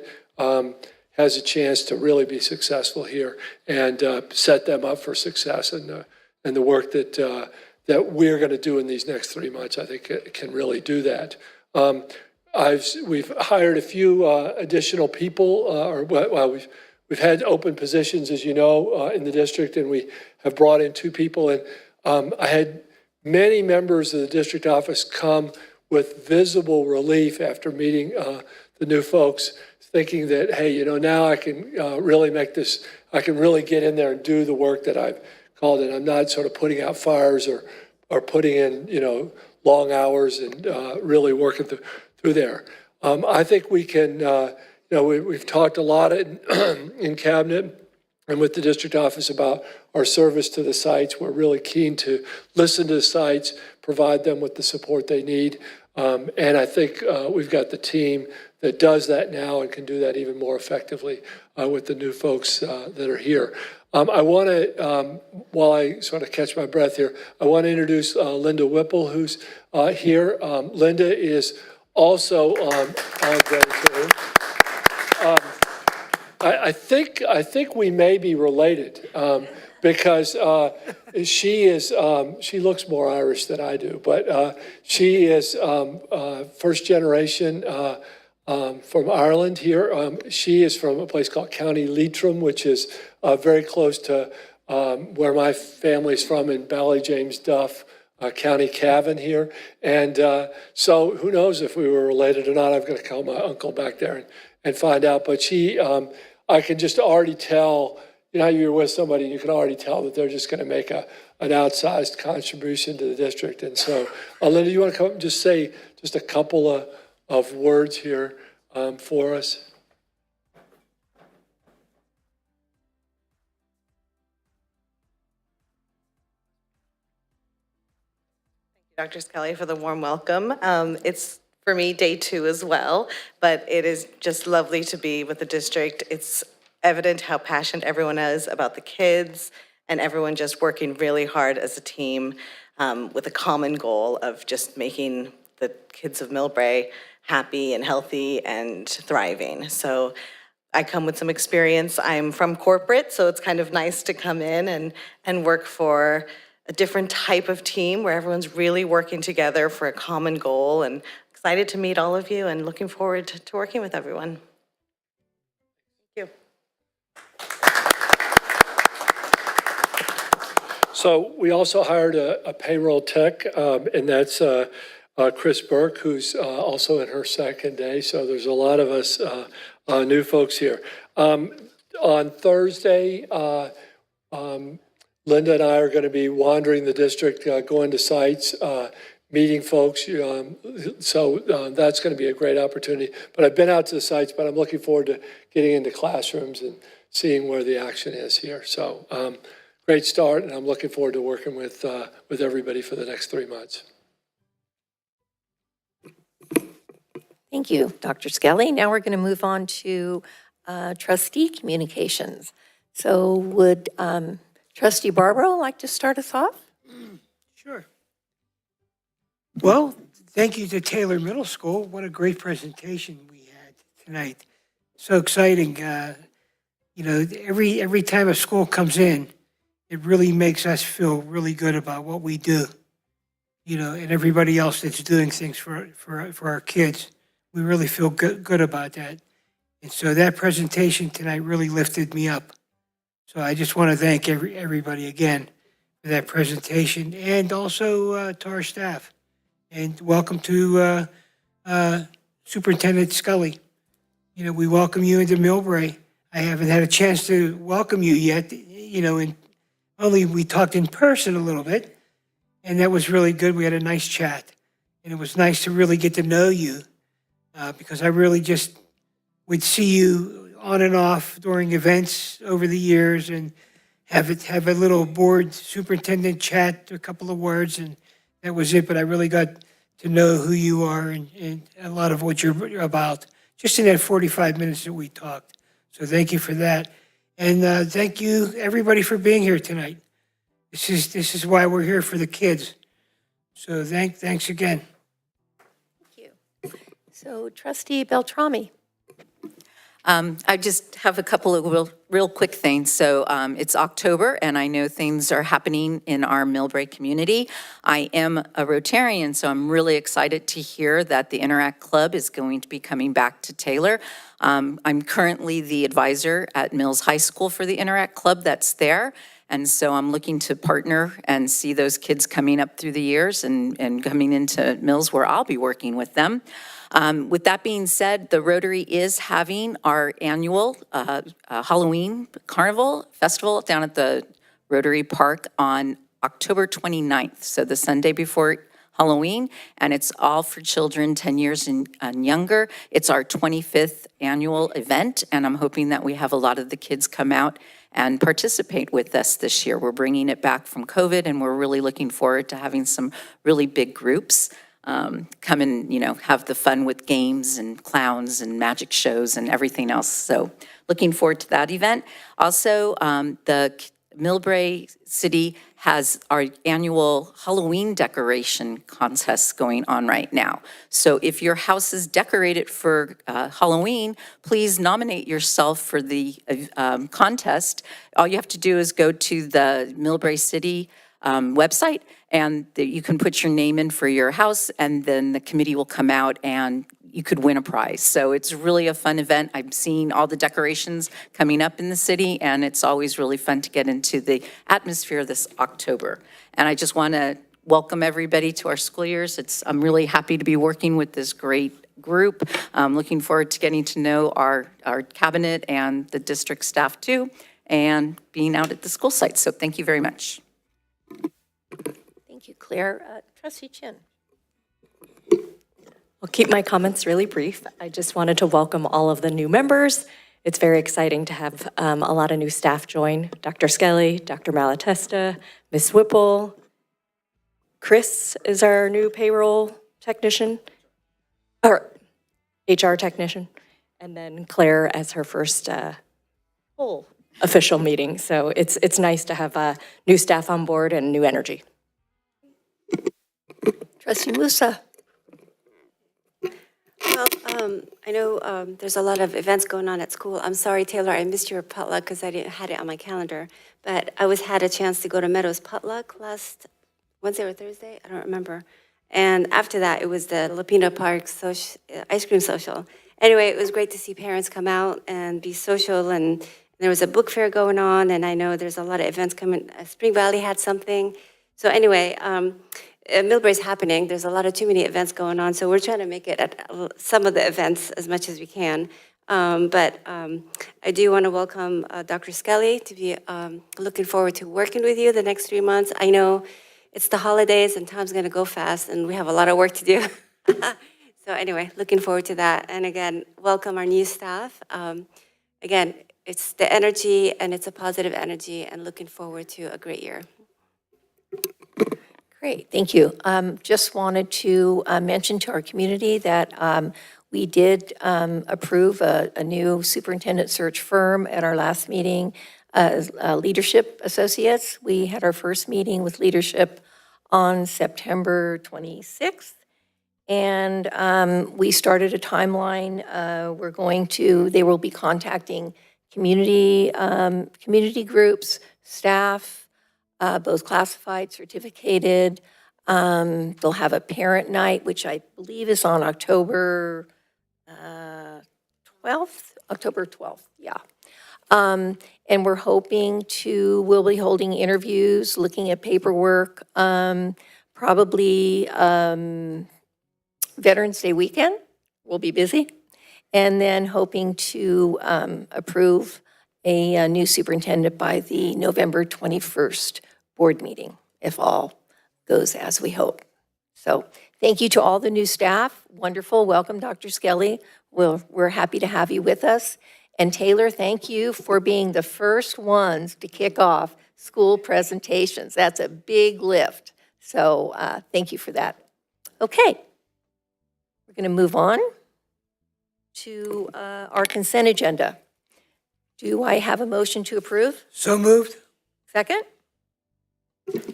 has a chance to really be successful here and set them up for success and the work that we're going to do in these next 3 months. I think it can really do that. We've hired a few additional people, we've had open positions, as you know, in the district, and we have brought in 2 people. And I had many members of the district office come with visible relief after meeting the new folks, thinking that, hey, now I can really make this, I can really get in there and do the work that I've called it. I'm not sort of putting out fires or putting in, long hours and really working through there. I think we can, we've talked a lot in cabinet and with the district office about our service to the sites. We're really keen to listen to the sites, provide them with the support they need. And I think we've got the team that does that now and can do that even more effectively with the new folks that are here. I want to, while I sort of catch my breath here, I want to introduce Linda Whipple, who's here. Linda is also on day 2. I think we may be related because she looks more Irish than I do, but she is first generation from Ireland here. She is from a place called County Leitrim, which is very close to where my family's from in Ballyjames-Duff, County Cavan here. And so who knows if we were related or not. I'm going to call my uncle back there and find out. But she, I can just already tell, how you're with somebody, you can already tell that they're just going to make an outsized contribution to the district. And so, Linda, you want to come and just say just a couple of words here for us? Dr. Skelly, for the warm welcome. It's, for me, day 2 as well, but it is just lovely to be with the district. It's evident how passionate everyone is about the kids and everyone just working really hard as a team with a common goal of just making the kids of Millbrae happy and healthy and thriving. So I come with some experience. I'm from corporate, so it's kind of nice to come in and work for a different type of team where everyone's really working together for a common goal, and excited to meet all of you and looking forward to working with everyone. Thank you. So we also hired a payroll tech, and that's Chris Burke, who's also in her second day. So there's a lot of us new folks here. On Thursday, Linda and I are going to be wandering the district, going to sites, meeting folks. So that's going to be a great opportunity. But I've been out to the sites, but I'm looking forward to getting into classrooms and seeing where the action is here. So great start, and I'm looking forward to working with everybody for the next 3 months. Thank you, Dr. Skelly. Now we're going to move on to Trustee Communications. So would Trustee Barbaro like to start us off? Sure. Well, thank you to Taylor Middle School. What a great presentation we had tonight. So exciting. You know, every time a school comes in, it really makes us feel really good about what we do. You know, and everybody else that's doing things for our kids. We really feel good about that. And so that presentation tonight really lifted me up. So I just want to thank everybody again for that presentation, and also to our staff. And welcome to Superintendent Scully. You know, we welcome you into Millbrae. I haven't had a chance to welcome you yet, you know, and only we talked in person a little bit, and that was really good. We had a nice chat, and it was nice to really get to know you. Because I really just would see you on and off during events over the years, and have a little board superintendent chat, a couple of words, and that was it. But I really got to know who you are and a lot of what you're about, just in that 45 minutes that we talked. So thank you for that. And thank you, everybody, for being here tonight. This is why we're here, for the kids. So thanks again. So Trustee Beltrami. I just have a couple of real quick things. So it's October, and I know things are happening in our Millbrae community. I am a Rotarian, so I'm really excited to hear that the Interact Club is going to be coming back to Taylor. I'm currently the advisor at Mills High School for the Interact Club that's there. And so I'm looking to partner and see those kids coming up through the years and coming into Mills, where I'll be working with them. With that being said, the Rotary is having our annual Halloween Carnival Festival down at the Rotary Park on October 29th, so the Sunday before Halloween, and it's all for children 10 years and younger. It's our 25th annual event, and I'm hoping that we have a lot of the kids come out and participate with us this year. We're bringing it back from COVID, and we're really looking forward to having some really big groups come and, you know, have the fun with games and clowns and magic shows and everything else. So looking forward to that event. Also, the Millbrae City has our annual Halloween decoration contest going on right now. So if your house is decorated for Halloween, please nominate yourself for the contest. All you have to do is go to the Millbrae City website, and you can put your name in for your house, and then the committee will come out and you could win a prize. So it's really a fun event. I'm seeing all the decorations coming up in the city, and it's always really fun to get into the atmosphere this October. And I just want to welcome everybody to our school years. I'm really happy to be working with this great group. I'm looking forward to getting to know our cabinet and the district staff too, and being out at the school site. So thank you very much. Thank you, Claire. Trustee Chin. I'll keep my comments really brief. I just wanted to welcome all of the new members. It's very exciting to have a lot of new staff join. Dr. Skelly, Dr. Malatesta, Ms. Whipple. Chris is our new payroll technician, or HR technician, and then Claire as her first full official meeting. So it's nice to have new staff on board and new energy. Trustee Musa. Well, I know there's a lot of events going on at school. I'm sorry, Taylor, I missed your potluck because I didn't had it on my calendar. But I had a chance to go to Meadows potluck last Wednesday or Thursday, I don't remember. And after that, it was the Lapina Park ice cream social. Anyway, it was great to see parents come out and be social, and there was a book fair going on, and I know there's a lot of events coming. Spring Valley had something. So anyway, Millbrae's happening. There's a lot of too many events going on, so we're trying to make it at some of the events as much as we can. But I do want to welcome Dr. Skelly to be looking forward to working with you the next 3 months. I know it's the holidays and time's going to go fast and we have a lot of work to do. So anyway, looking forward to that. And again, welcome our new staff. Again, it's the energy and it's a positive energy and looking forward to a great year. Great, thank you. Just wanted to mention to our community that we did approve a new superintendent search firm at our last meeting, Leadership Associates. We had our first meeting with leadership on September 26th, and we started a timeline. They will be contacting community groups, staff, both classified, certificated. They'll have a parent night, which I believe is on October 12th, yeah. And we're hoping we'll be holding interviews, looking at paperwork, probably Veterans Day weekend, we'll be busy. And then hoping to approve a new superintendent by the November 21st board meeting, if all goes as we hope. So thank you to all the new staff. Wonderful. Welcome, Dr. Skelly. We're happy to have you with us. And Taylor, thank you for being the first ones to kick off school presentations. That's a big lift. So thank you for that. Okay. We're going to move on to our consent agenda. Do I have a motion to approve? So moved. Second?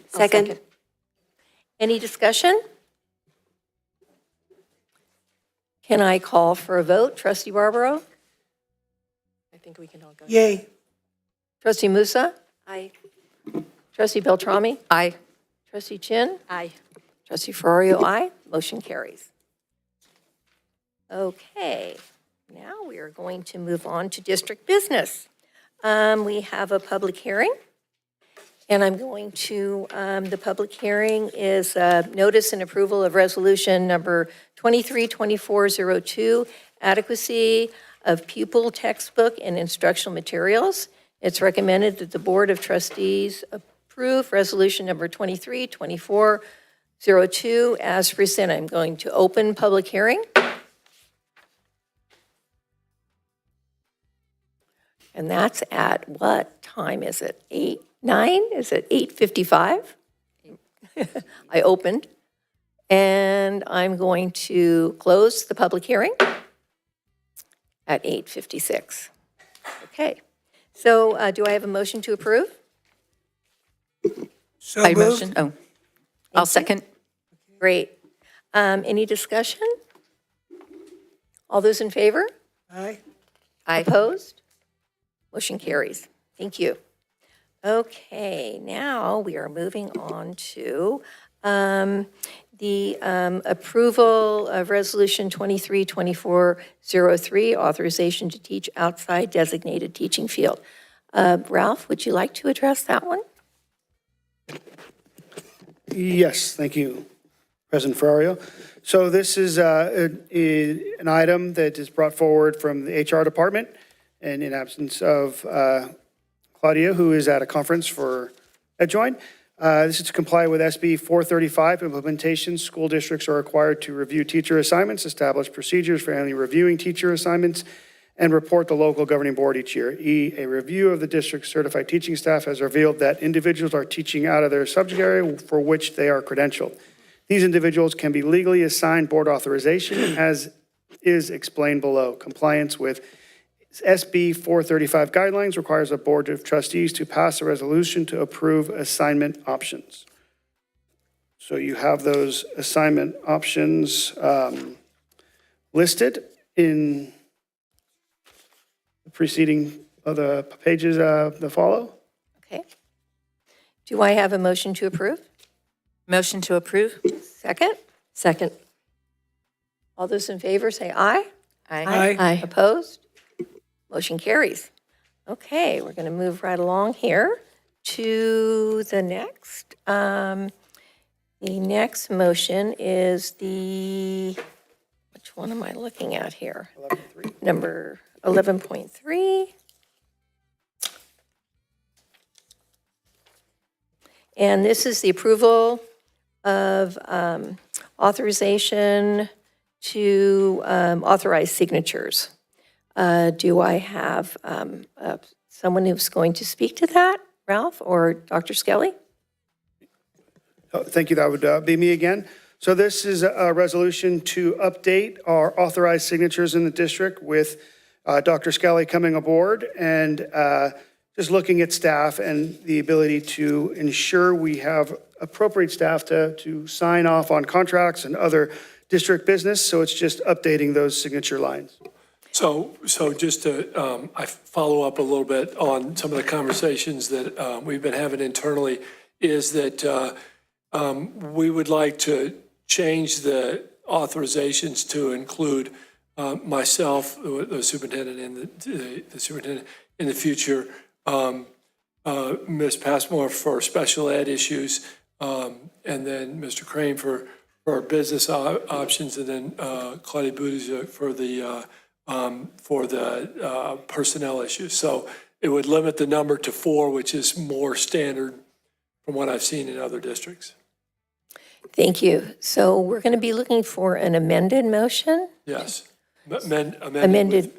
Second. Any discussion? Can I call for a vote? Trustee Barbaro? I think we can all go. Yay. Trustee Musa? Aye. Trustee Beltrami? Aye. Trustee Chin? Aye. Trustee Ferrario, aye. Motion carries. Okay, now we are going to move on to district business. We have a public hearing, and I'm going to, the public hearing is notice and approval of resolution number 232402, adequacy of pupil textbook and instructional materials. It's recommended that the Board of Trustees approve resolution number 232402 as presented. I'm going to open public hearing. And that's at what time is it? 9? Is it 8:55? I opened. And I'm going to close the public hearing at 8:56. Okay. So do I have a motion to approve? So I moved. motion. Oh, I'll second. Great. Any discussion? All those in favor? Aye. Opposed? Motion carries. Thank you. Okay, now we are moving on to the approval of Resolution 232403, authorization to teach outside designated teaching field. Ralph, would you like to address that one? Yes, thank you, President Ferrario. So this is an item that is brought forward from the HR department, and in absence of Claudia, who is at a conference for EdJoin. This is to comply with SB 435 implementation. School districts are required to review teacher assignments, establish procedures for annually reviewing teacher assignments, and report the local governing board each year. A review of the district's certified teaching staff has revealed that individuals are teaching out of their subject area for which they are credentialed. These individuals can be legally assigned board authorization, as is explained below. Compliance with SB 435 guidelines requires a board of trustees to pass a resolution to approve assignment options. So you have those assignment options listed in the preceding of the pages that follow. Okay. Do I have a motion to approve? Motion to approve? Second? Second. All those in favor say aye. Aye. Aye. Opposed? Motion carries. Okay, we're going to move right along here to the next. The next motion is which one am I looking at here? Number 11.3. And this is the approval of authorization to authorize signatures. Do I have someone who's going to speak to that, Ralph or Dr. Skelly? Thank you. That would be me again. So this is a resolution to update our authorized signatures in the district with Dr. Skelly coming aboard and just looking at staff and the ability to ensure we have appropriate staff to sign off on contracts and other district business. So it's just updating those signature lines. So just to, I follow up a little bit on some of the conversations that we've been having internally, is that we would like to change the authorizations to include myself, the superintendent, and the superintendent in the future, Ms. Passmore for special ed issues, and then Mr. Crane for our business options, and then Claudia Buttigieg for the personnel issues. So it would limit the number to 4, which is more standard from what I've seen in other districts. Thank you. So we're going to be looking for an amended motion? Yes. Amended.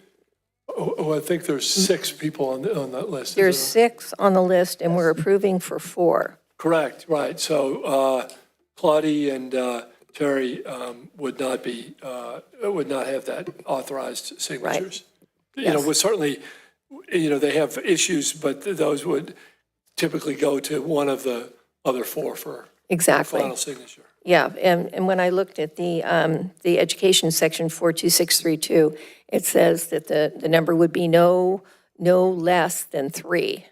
I think there's 6 people on that list. There's 6 on the list, and we're approving for 4. Correct, right. So Claudia and Terry would not have that authorized signatures. Right. You know, would certainly, they have issues, but those would typically go to one of the other 4 for Exactly. final signature. Yeah, and when I looked at the education section 42632, it says that the number would be no less than 3.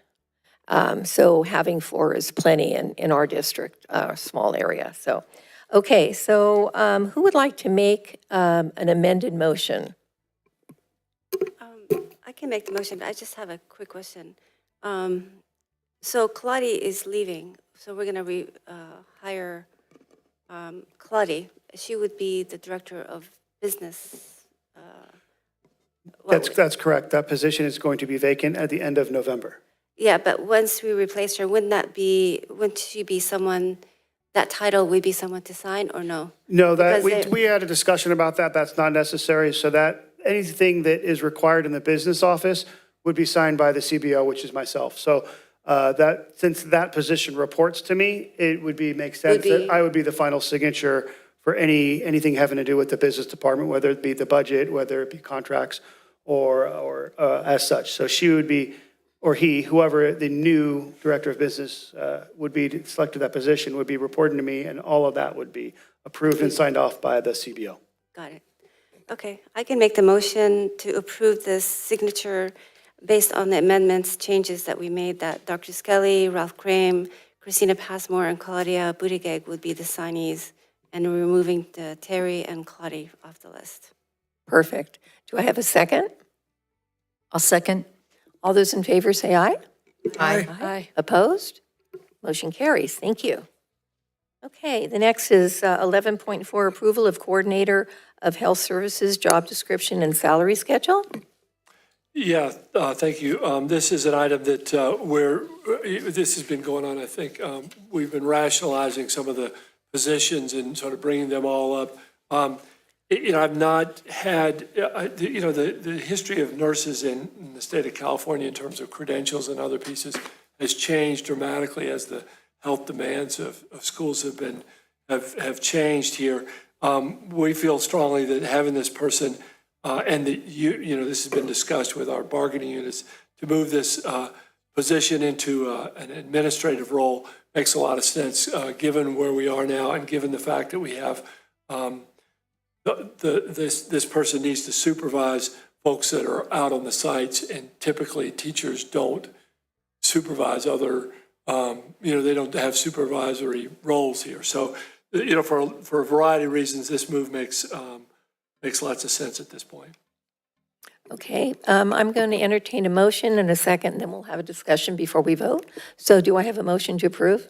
So having 4 is plenty in our district, small area. So, okay, so who would like to make an amended motion? I can make the motion, but I just have a quick question. So Claudia is leaving, so we're going to hire Claudia. She would be the director of business. That's correct. That position is going to be vacant at the end of November. Yeah, but once we replace her, wouldn't she be someone, that title would be someone to sign, or no? No, Because we had a discussion about that. That's not necessary. So that anything that is required in the business office would be signed by the CBO, which is myself. So since that position reports to me, it would make sense that I would be the final signature for anything having to do with the business department, whether it be the budget, whether it be contracts, or as such. So she would be, or he, whoever the new director of business would be selected that position, would be reporting to me, and all of that would be approved and signed off by the CBO. Got it. Okay, I can make the motion to approve this signature based on the amendments, changes that we made, that Dr. Skelly, Ralph Crane, Christina Passmore, and Claudia Buttigieg would be the signees, and we're removing Terry and Claudia off the list. Perfect. Do I have a second? I'll second. All those in favor say aye. Aye. Aye. Opposed? Motion carries. Thank you. Okay, the next is 11.4, approval of coordinator of health services, job description, and salary schedule. Yeah, thank you. This is an item that this has been going on, I think. We've been rationalizing some of the positions and sort of bringing them all up. I've not had, the history of nurses in the state of California in terms of credentials and other pieces has changed dramatically as the health demands of schools have changed here. We feel strongly that having this person and this has been discussed with our bargaining units, to move this position into an administrative role makes a lot of sense, given where we are now and given the fact that we have this person needs to supervise folks that are out on the sites, and typically teachers don't supervise other, they don't have supervisory roles here. So, for a variety of reasons, this move makes lots of sense at this point. Okay, I'm going to entertain a motion and a second, and then we'll have a discussion before we vote. So do I have a motion to approve?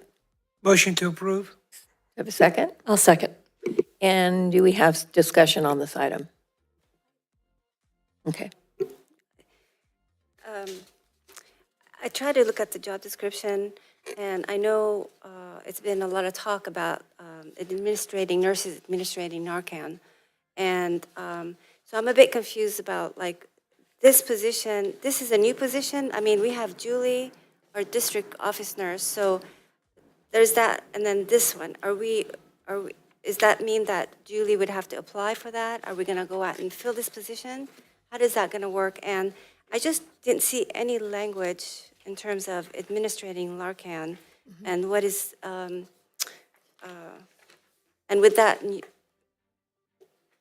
Motion to approve? Have a second? I'll second. And do we have discussion on this item? Okay. I tried to look at the job description, and I know it's been a lot of talk about nurses administrating Narcan. And so I'm a bit confused about, like, this position. This is a new position. I mean, we have Julie, our district office nurse, so there's that, and then this one. Does that mean that Julie would have to apply for that? Are we going to go out and fill this position? How is that going to work? And I just didn't see any language in terms of administrating Narcan, and what is, and with that,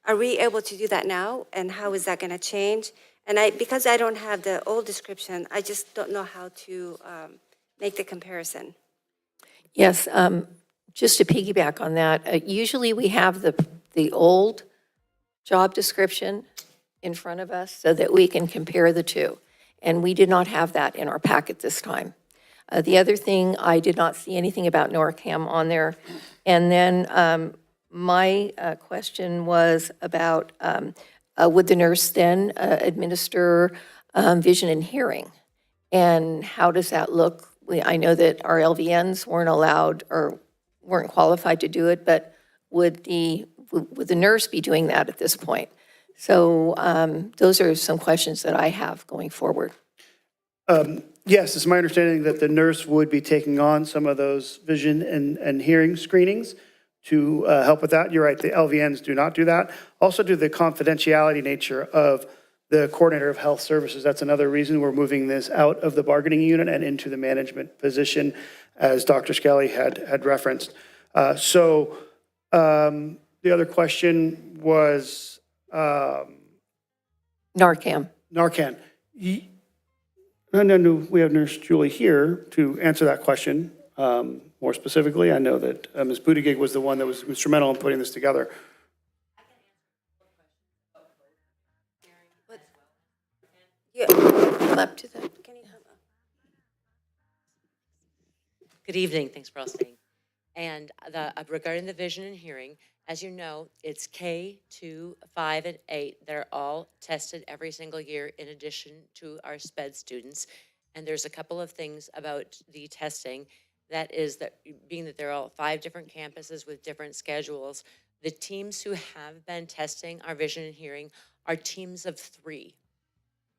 are we able to do that now? And how is that going to change? And because I don't have the old description, I just don't know how to make the comparison. Yes, just to piggyback on that, usually we have the old job description in front of us so that we can compare the two. And we did not have that in our packet this time. The other thing, I did not see anything about Narcan on there. And then my question was about, would the nurse then administer vision and hearing? And how does that look? I know that our LVNs weren't allowed or weren't qualified to do it, but would the nurse be doing that at this point? So those are some questions that I have going forward. Yes, it's my understanding that the nurse would be taking on some of those vision and hearing screenings to help with that. You're right, the LVNs do not do that. Also due to the confidentiality nature of the coordinator of health services. That's another reason we're moving this out of the bargaining unit and into the management position, as Dr. Skelly had referenced. The other question was Narcan. Narcan. No, we have Nurse Julie here to answer that question more specifically. I know that Ms. Buttigieg was the one that was instrumental in putting this together. Up to that. Good evening. Thanks for all staying. And regarding the vision and hearing, as you know, it's K, 2, 5, and 8 that are all tested every single year in addition to our SPED students. And there's a couple of things about the testing. That is that being that they're all 5 different campuses with different schedules, the teams who have been testing our vision and hearing are teams of 3.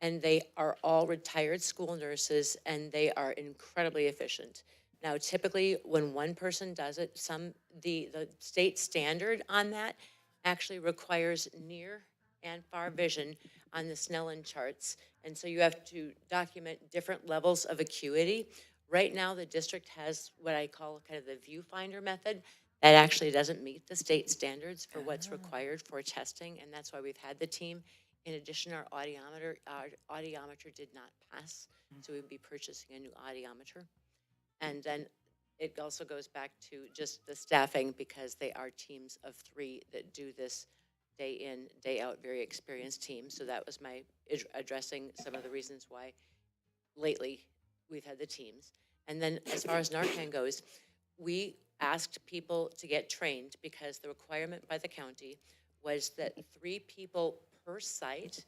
And they are all retired school nurses, and they are incredibly efficient. Now, typically, when one person does it, the state standard on that actually requires near and far vision on the Snellen charts. And so you have to document different levels of acuity. Right now, the district has what I call kind of the viewfinder method that actually doesn't meet the state standards for what's required for testing, and that's why we've had the team. In addition, our audiometer did not pass, so we'd be purchasing a new audiometer. And then it also goes back to just the staffing, because they are teams of 3 that do this day in, day out, very experienced teams. So that was my addressing some of the reasons why lately we've had the teams. And then as far as Narcan goes, we asked people to get trained because the requirement by the county was that 3 people per site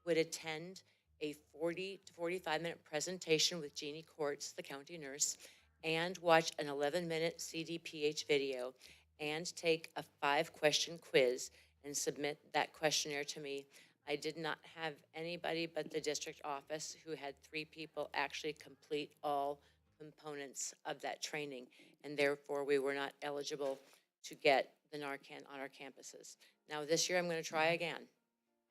would attend a 40 to 45-minute presentation with Jeannie Courts, the county nurse, and watch an 11-minute CDPH video and take a 5-question quiz and submit that questionnaire to me. I did not have anybody but the district office who had 3 people actually complete all components of that training, and therefore we were not eligible to get the Narcan on our campuses. Now this year I'm going to try again.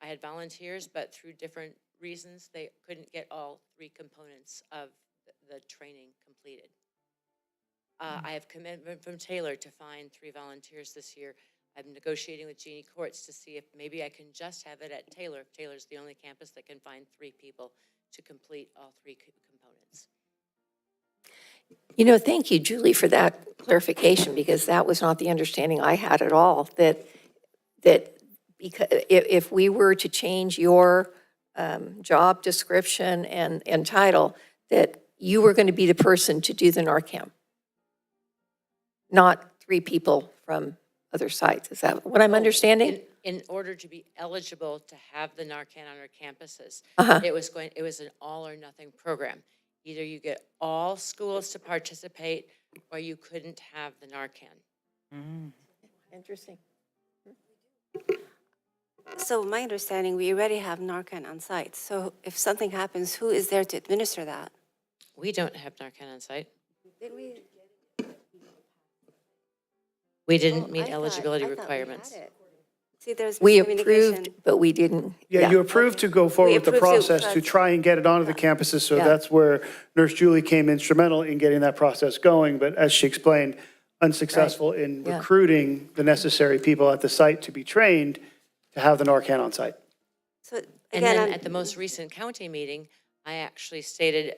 I had volunteers, but through different reasons they couldn't get all 3 components of the training completed. I have commitment from Taylor to find 3 volunteers this year. I'm negotiating with Jeannie Courts to see if maybe I can just have it at Taylor. Taylor's the only campus that can find 3 people to complete all 3 components. You know, thank you, Julie, for that clarification, because that was not the understanding I had at all, that because if we were to change your job description and title, that you were going to be the person to do the Narcan, not 3 people from other sites. Is that what I'm understanding? In order to be eligible to have the Narcan on our campuses, Uh-huh. it was an all or nothing program. Either you get all schools to participate, or you couldn't have the Narcan. Interesting. So my understanding, we already have Narcan on site. So if something happens, who is there to administer that? We don't have Narcan on site. Didn't we? We didn't Oh, meet I eligibility thought we had requirements. it. See, there's We miscommunication. approved, but we didn't. Yeah, you approved to go forward with the approved to- process to try and get it onto the campuses, so Yeah. that's where Nurse Julie came instrumental in getting that process going, but as she explained, unsuccessful in Yeah. recruiting the necessary people at the site to be trained to have the Narcan on site. So And again, then I'm- at the most recent county meeting, I actually stated,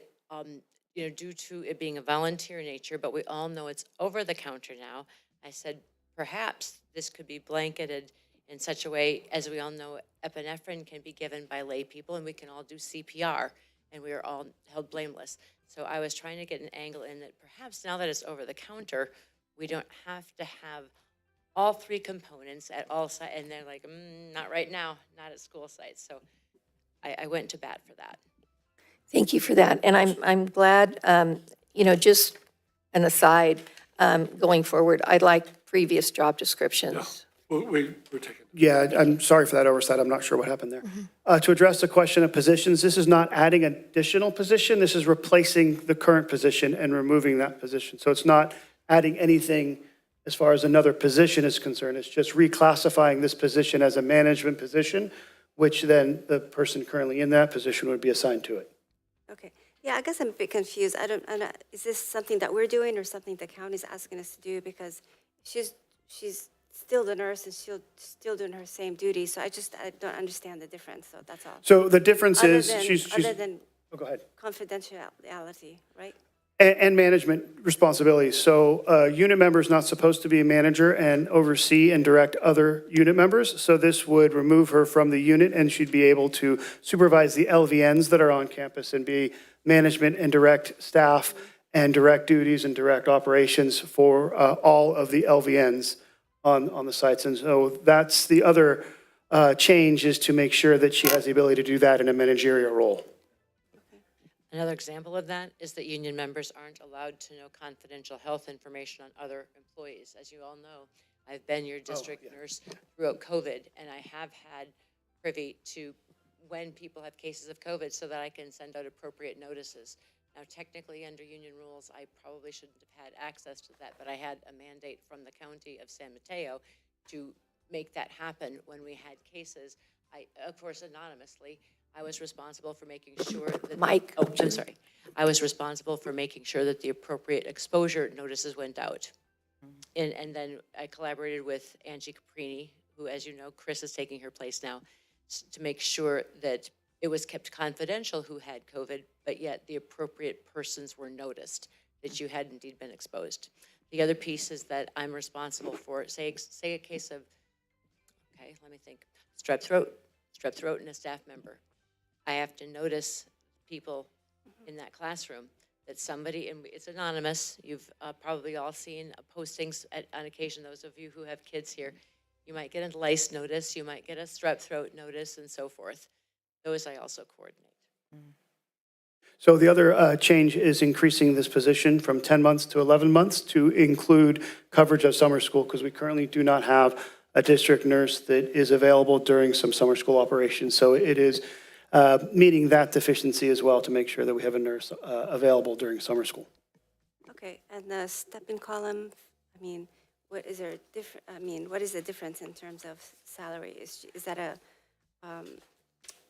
due to it being a volunteer nature, but we all know it's over the counter now, I said, perhaps this could be blanketed in such a way, as we all know, epinephrine can be given by lay people, and we can all do CPR, and we are all held blameless. So I was trying to get an angle in that perhaps now that it's over the counter, we don't have to have all 3 components at all sites, and they're like, not right now, not at school sites. So I went to bat for that. Thank you for that. And I'm glad, just an aside, going forward, I'd like previous job descriptions. We're taking. Yeah, I'm sorry for that oversight. I'm not sure what happened there. To address the question of positions, this is not adding additional position. This is replacing the current position and removing that position. So it's not adding anything as far as another position is concerned. It's just reclassifying this position as a management position, which then the person currently in that position would be assigned to it. okay. Yeah, I guess I'm a bit confused. I don't, is this something that we're doing or something the county's asking us to do? Because she's still the nurse and she'll still doing her same duty. So I don't understand the difference. So that's all. So the difference Other is than- she's, Other than oh, go ahead. confidentiality, right? And management responsibilities. So a unit member is not supposed to be a manager and oversee and direct other unit members. So this would remove her from the unit, and she'd be able to supervise the LVNs that are on campus and be management and direct staff and direct duties and direct operations for all of the LVNs on the sites. And so that's the other change, is to make sure that she has the ability to do that in a managerial role. Another example of that is that union members aren't allowed to know confidential health information on other employees. As you all know, I've been your district nurse throughout COVID, and I have had privy to when people have cases of COVID so that I can send out appropriate notices. Now, technically, under union rules, I probably shouldn't have had access to that, but I had a mandate from the county of San Mateo to make that happen when we had cases. Of course, anonymously, I was responsible for making sure that... Mike. Oh, I'm sorry. I was responsible for making sure that the appropriate exposure notices went out. And then I collaborated with Angie Caprini, who, as you know, Chris is taking her place now, to make sure that it was kept confidential who had COVID, but yet the appropriate persons were noticed that you had indeed been exposed. The other piece is that I'm responsible for, say a case of, okay, let me think, strep throat in a staff member. I have to notice people in that classroom that somebody, and it's anonymous, you've probably all seen postings on occasion, those of you who have kids here, you might get a lice notice, you might get a strep throat notice, and so forth. Those I also coordinate. So the other change is increasing this position from 10 months to 11 months to include coverage of summer school, because we currently do not have a district nurse that is available during some summer school operations. So it is meeting that deficiency as well to make sure that we have a nurse available during summer school. Okay, and the step-in column, I mean, what is there different? I mean, what is the difference in terms of salary? Is that a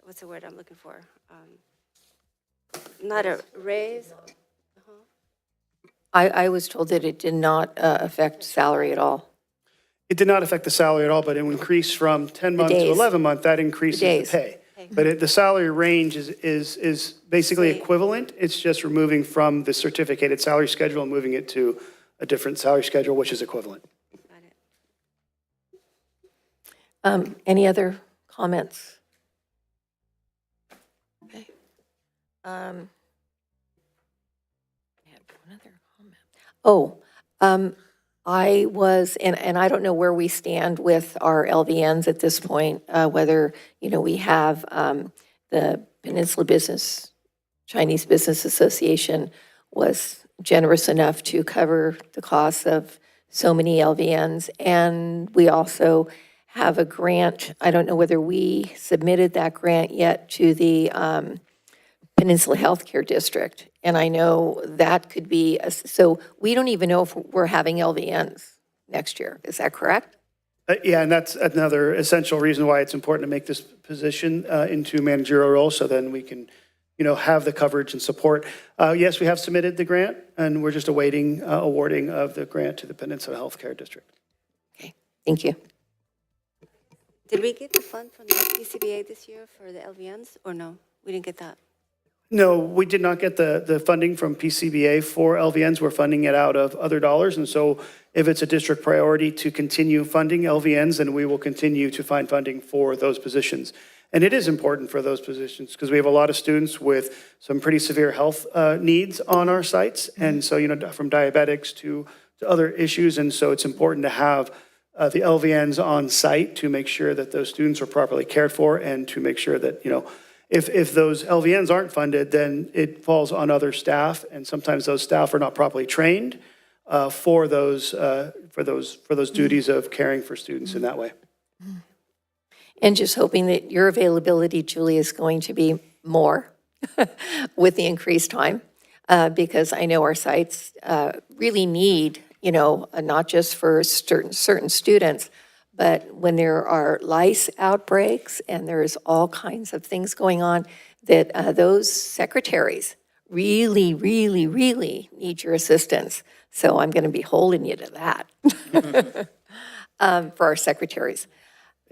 what's the word I'm looking for? Not a raise. I was told that it did not affect salary at all. It did not affect the salary at all, but it increased from 10 months to days. 11 month, that increases the days. pay. But the salary range is basically equivalent. It's just removing from the certificated salary schedule and moving it to a different salary schedule, which is equivalent. Any other comments? Okay. I had one other comment. I was, and I don't know where we stand with our LVNs at this point, whether, we have the Peninsula Chinese Business Association was generous enough to cover the costs of so many LVNs. And we also have a grant. I don't know whether we submitted that grant yet to the Peninsula Healthcare District. And I know that could be, so we don't even know if we're having LVNs next year. Is that correct? Yeah, and that's another essential reason why it's important to make this position into managerial role, so then we can, have the coverage and support. Yes, we have submitted the grant, and we're just awaiting awarding of the grant to the Peninsula Healthcare District. Okay, thank you. Did we get the fund from the PCBA this year for the LVNs, or no? We didn't get that. No, we did not get the funding from PCBA for LVNs. We're funding it out of other dollars. And so if it's a district priority to continue funding LVNs, then we will continue to find funding for those positions. And it is important for those positions because we have a lot of students with some pretty severe health needs on our sites. And so, from diabetics to other issues. And so it's important to have the LVNs on site to make sure that those students are properly cared for and to make sure that, if those LVNs aren't funded, then it falls on other staff, and sometimes those staff are not properly trained for those duties of caring for students in that way. And just hoping that your availability, Julie, is going to be more with the increased time, because I know our sites really need, not just for certain students, but when there are lice outbreaks and there's all kinds of things going on, that those secretaries really, really, really need your assistance. So I'm going to be holding you to that for our secretaries.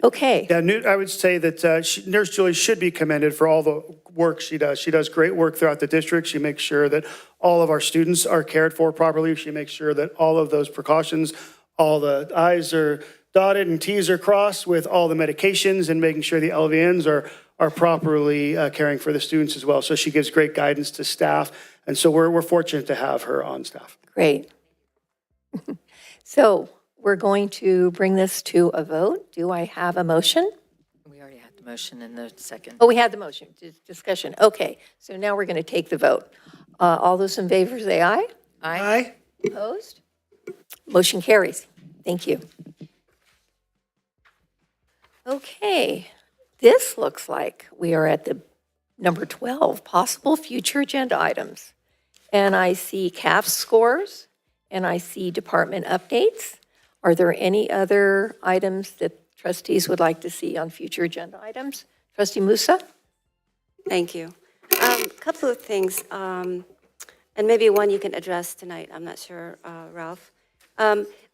Okay. Yeah, I would say that Nurse Julie should be commended for all the work she does. She does great work throughout the district. She makes sure that all of our students are cared for properly. She makes sure that all of those precautions, all the I's are dotted and T's are crossed with all the medications, and making sure the LVNs are properly caring for the students as well. So she gives great guidance to staff. And so we're fortunate to have her on staff. Great. So we're going to bring this to a vote. Do I have a motion? We already had the motion in the second. Oh, we had the motion, discussion. Okay, so now we're going to take the vote. All those in favor say aye. Aye. Opposed? Motion carries. Thank you. Okay, this looks like we are at the number 12, possible future agenda items. And I see CAF scores, and I see department updates. Are there any other items that trustees would like to see on future agenda items? Trustee Musa? Thank you. A couple of things, and maybe one you can address tonight. I'm not sure, Ralph.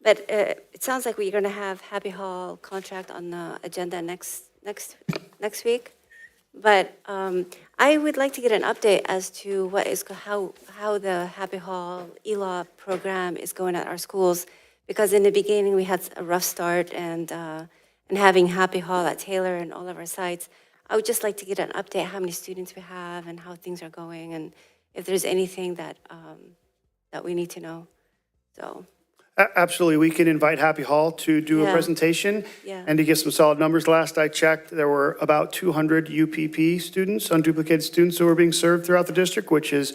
But it sounds like we're going to have Happy Hall contract on the agenda next week. But I would like to get an update as to how the Happy Hall ELA program is going at our schools, because in the beginning we had a rough start, and having Happy Hall at Taylor and all of our sites, I would just like to get an update how many students we have and how things are going, and if there's anything that we need to know. So. Absolutely. We can invite Happy Hall to do a presentation and to give some solid numbers. Last I checked, there were about 200 UPP students, unduplicated students, who were being served throughout the district, which is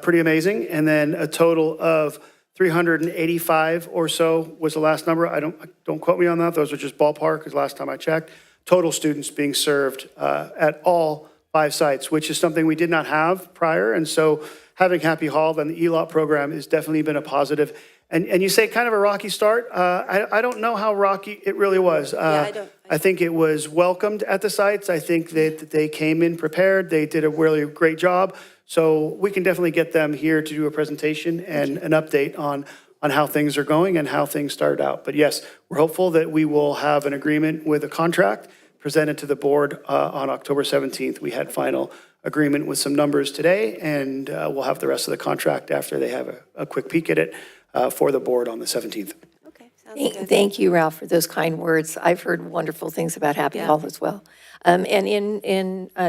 pretty amazing. And then a total of 385 or so was the last number. Don't quote me on that. Those are just ballpark, because last time I checked, total students being served at all 5 sites, which is something we did not have prior. And so having Happy Hall and the ELOT program has definitely been a positive. And you say kind of a rocky start. I don't know how rocky it really was. I think it was welcomed at the sites. I think that they came in prepared. They did a really great job. So we can definitely get them here to do a presentation and an update on on how things are going and how things started out. But yes, we're hopeful that we will have an agreement with a contract presented to the board on October 17th. We had final agreement with some numbers today, and we'll have the rest of the contract after they have a quick peek at it for the board on the 17th. Thank you, Ralph, for those kind words. I've heard wonderful things about Happy Hall as well. And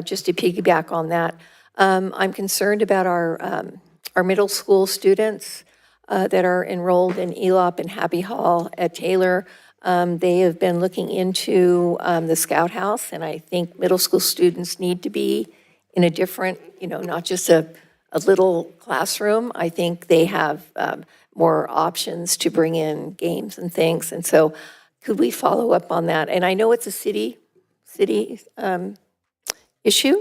just to piggyback on that, I'm concerned about our middle school students that are enrolled in ELOP and Happy Hall at Taylor. They have been looking into the Scout House, and I think middle school students need to be in a different, not just a little classroom. I think they have more options to bring in games and things. And so could we follow up on that? And I know it's a city issue,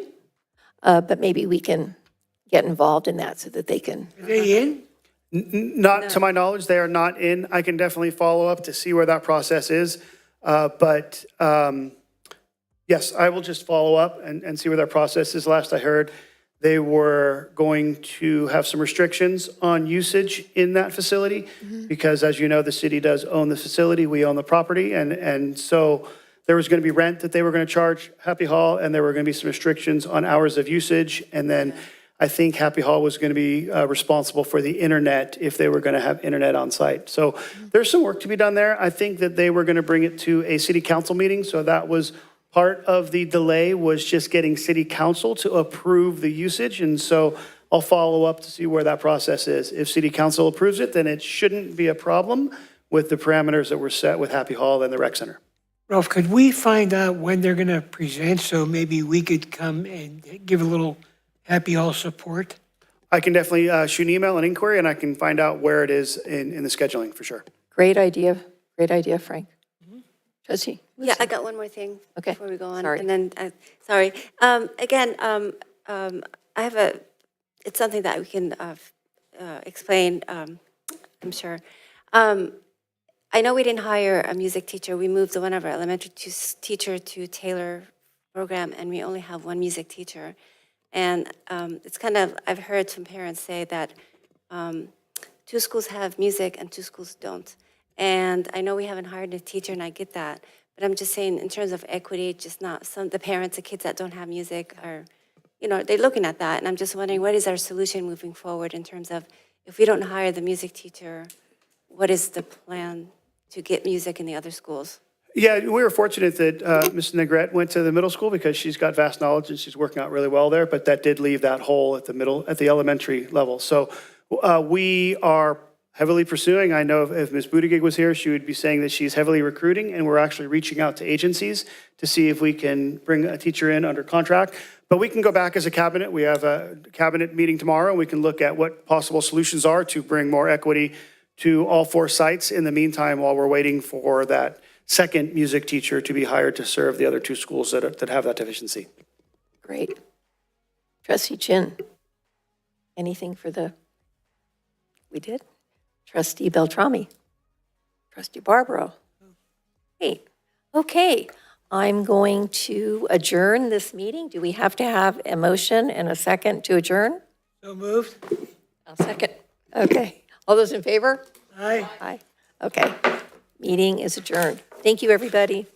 but maybe we can get involved in that so that they can. Are they in? Not to my knowledge, they are not in. I can definitely follow up to see where that process is. But yes, I will just follow up and see where that process is. Last I heard, they were going to have some restrictions on usage in that facility because, as you know, the city does own the facility. We own the property. And so there was going to be rent that they were going to charge Happy Hall, and there were going to be some restrictions on hours of usage. And then I think Happy Hall was going to be responsible for the internet if they were going to have internet on site. So there's some work to be done there. I think that they were going to bring it to a city council meeting. So that was part of the delay, was just getting city council to approve the usage. And so I'll follow up to see where that process is. If city council approves it, then it shouldn't be a problem with the parameters that were set with Happy Hall and the rec center. Ralph, could we find out when they're going to present so maybe we could come and give a little Happy Hall support? I can definitely shoot an email, an inquiry, and I can find out where it is in the scheduling for sure. Great idea, Frank. Trustee? Yeah, I got one more thing before we go on. Sorry. And then, sorry. Again, I have it's something that we can explain, I'm sure. I know we didn't hire a music teacher. We moved one of our elementary teacher to Taylor program, and we only have one music teacher. And it's kind of, I've heard some parents say that 2 schools have music and 2 schools don't. And I know we haven't hired a teacher, and I get that. But I'm just saying, in terms of equity, just not the parents, the kids that don't have music are, they're looking at that. And I'm just wondering, what is our solution moving forward in terms of, if we don't hire the music teacher, what is the plan to get music in the other schools? Yeah, we were fortunate that Ms. Negrete went to the middle school because she's got vast knowledge and she's working out really well there, but that did leave that hole at the elementary level. So we are heavily pursuing. I know if Ms. Buttigieg was here, she would be saying that she's heavily recruiting, and we're actually reaching out to agencies to see if we can bring a teacher in under contract. But we can go back as a cabinet. We have a cabinet meeting tomorrow, and we can look at what possible solutions are to bring more equity to all 4 sites in the meantime while we're waiting for that second music teacher to be hired to serve the other 2 schools that have that deficiency. Great. Trustee Chin, anything for we did? Trustee Beltrami. Trustee Barbaro. Great. Okay. I'm going to adjourn this meeting. Do we have to have a motion and a second to adjourn? So moved. I'll second. Okay. All those in favor? Aye. Aye. Okay. Meeting is adjourned. Thank you, everybody.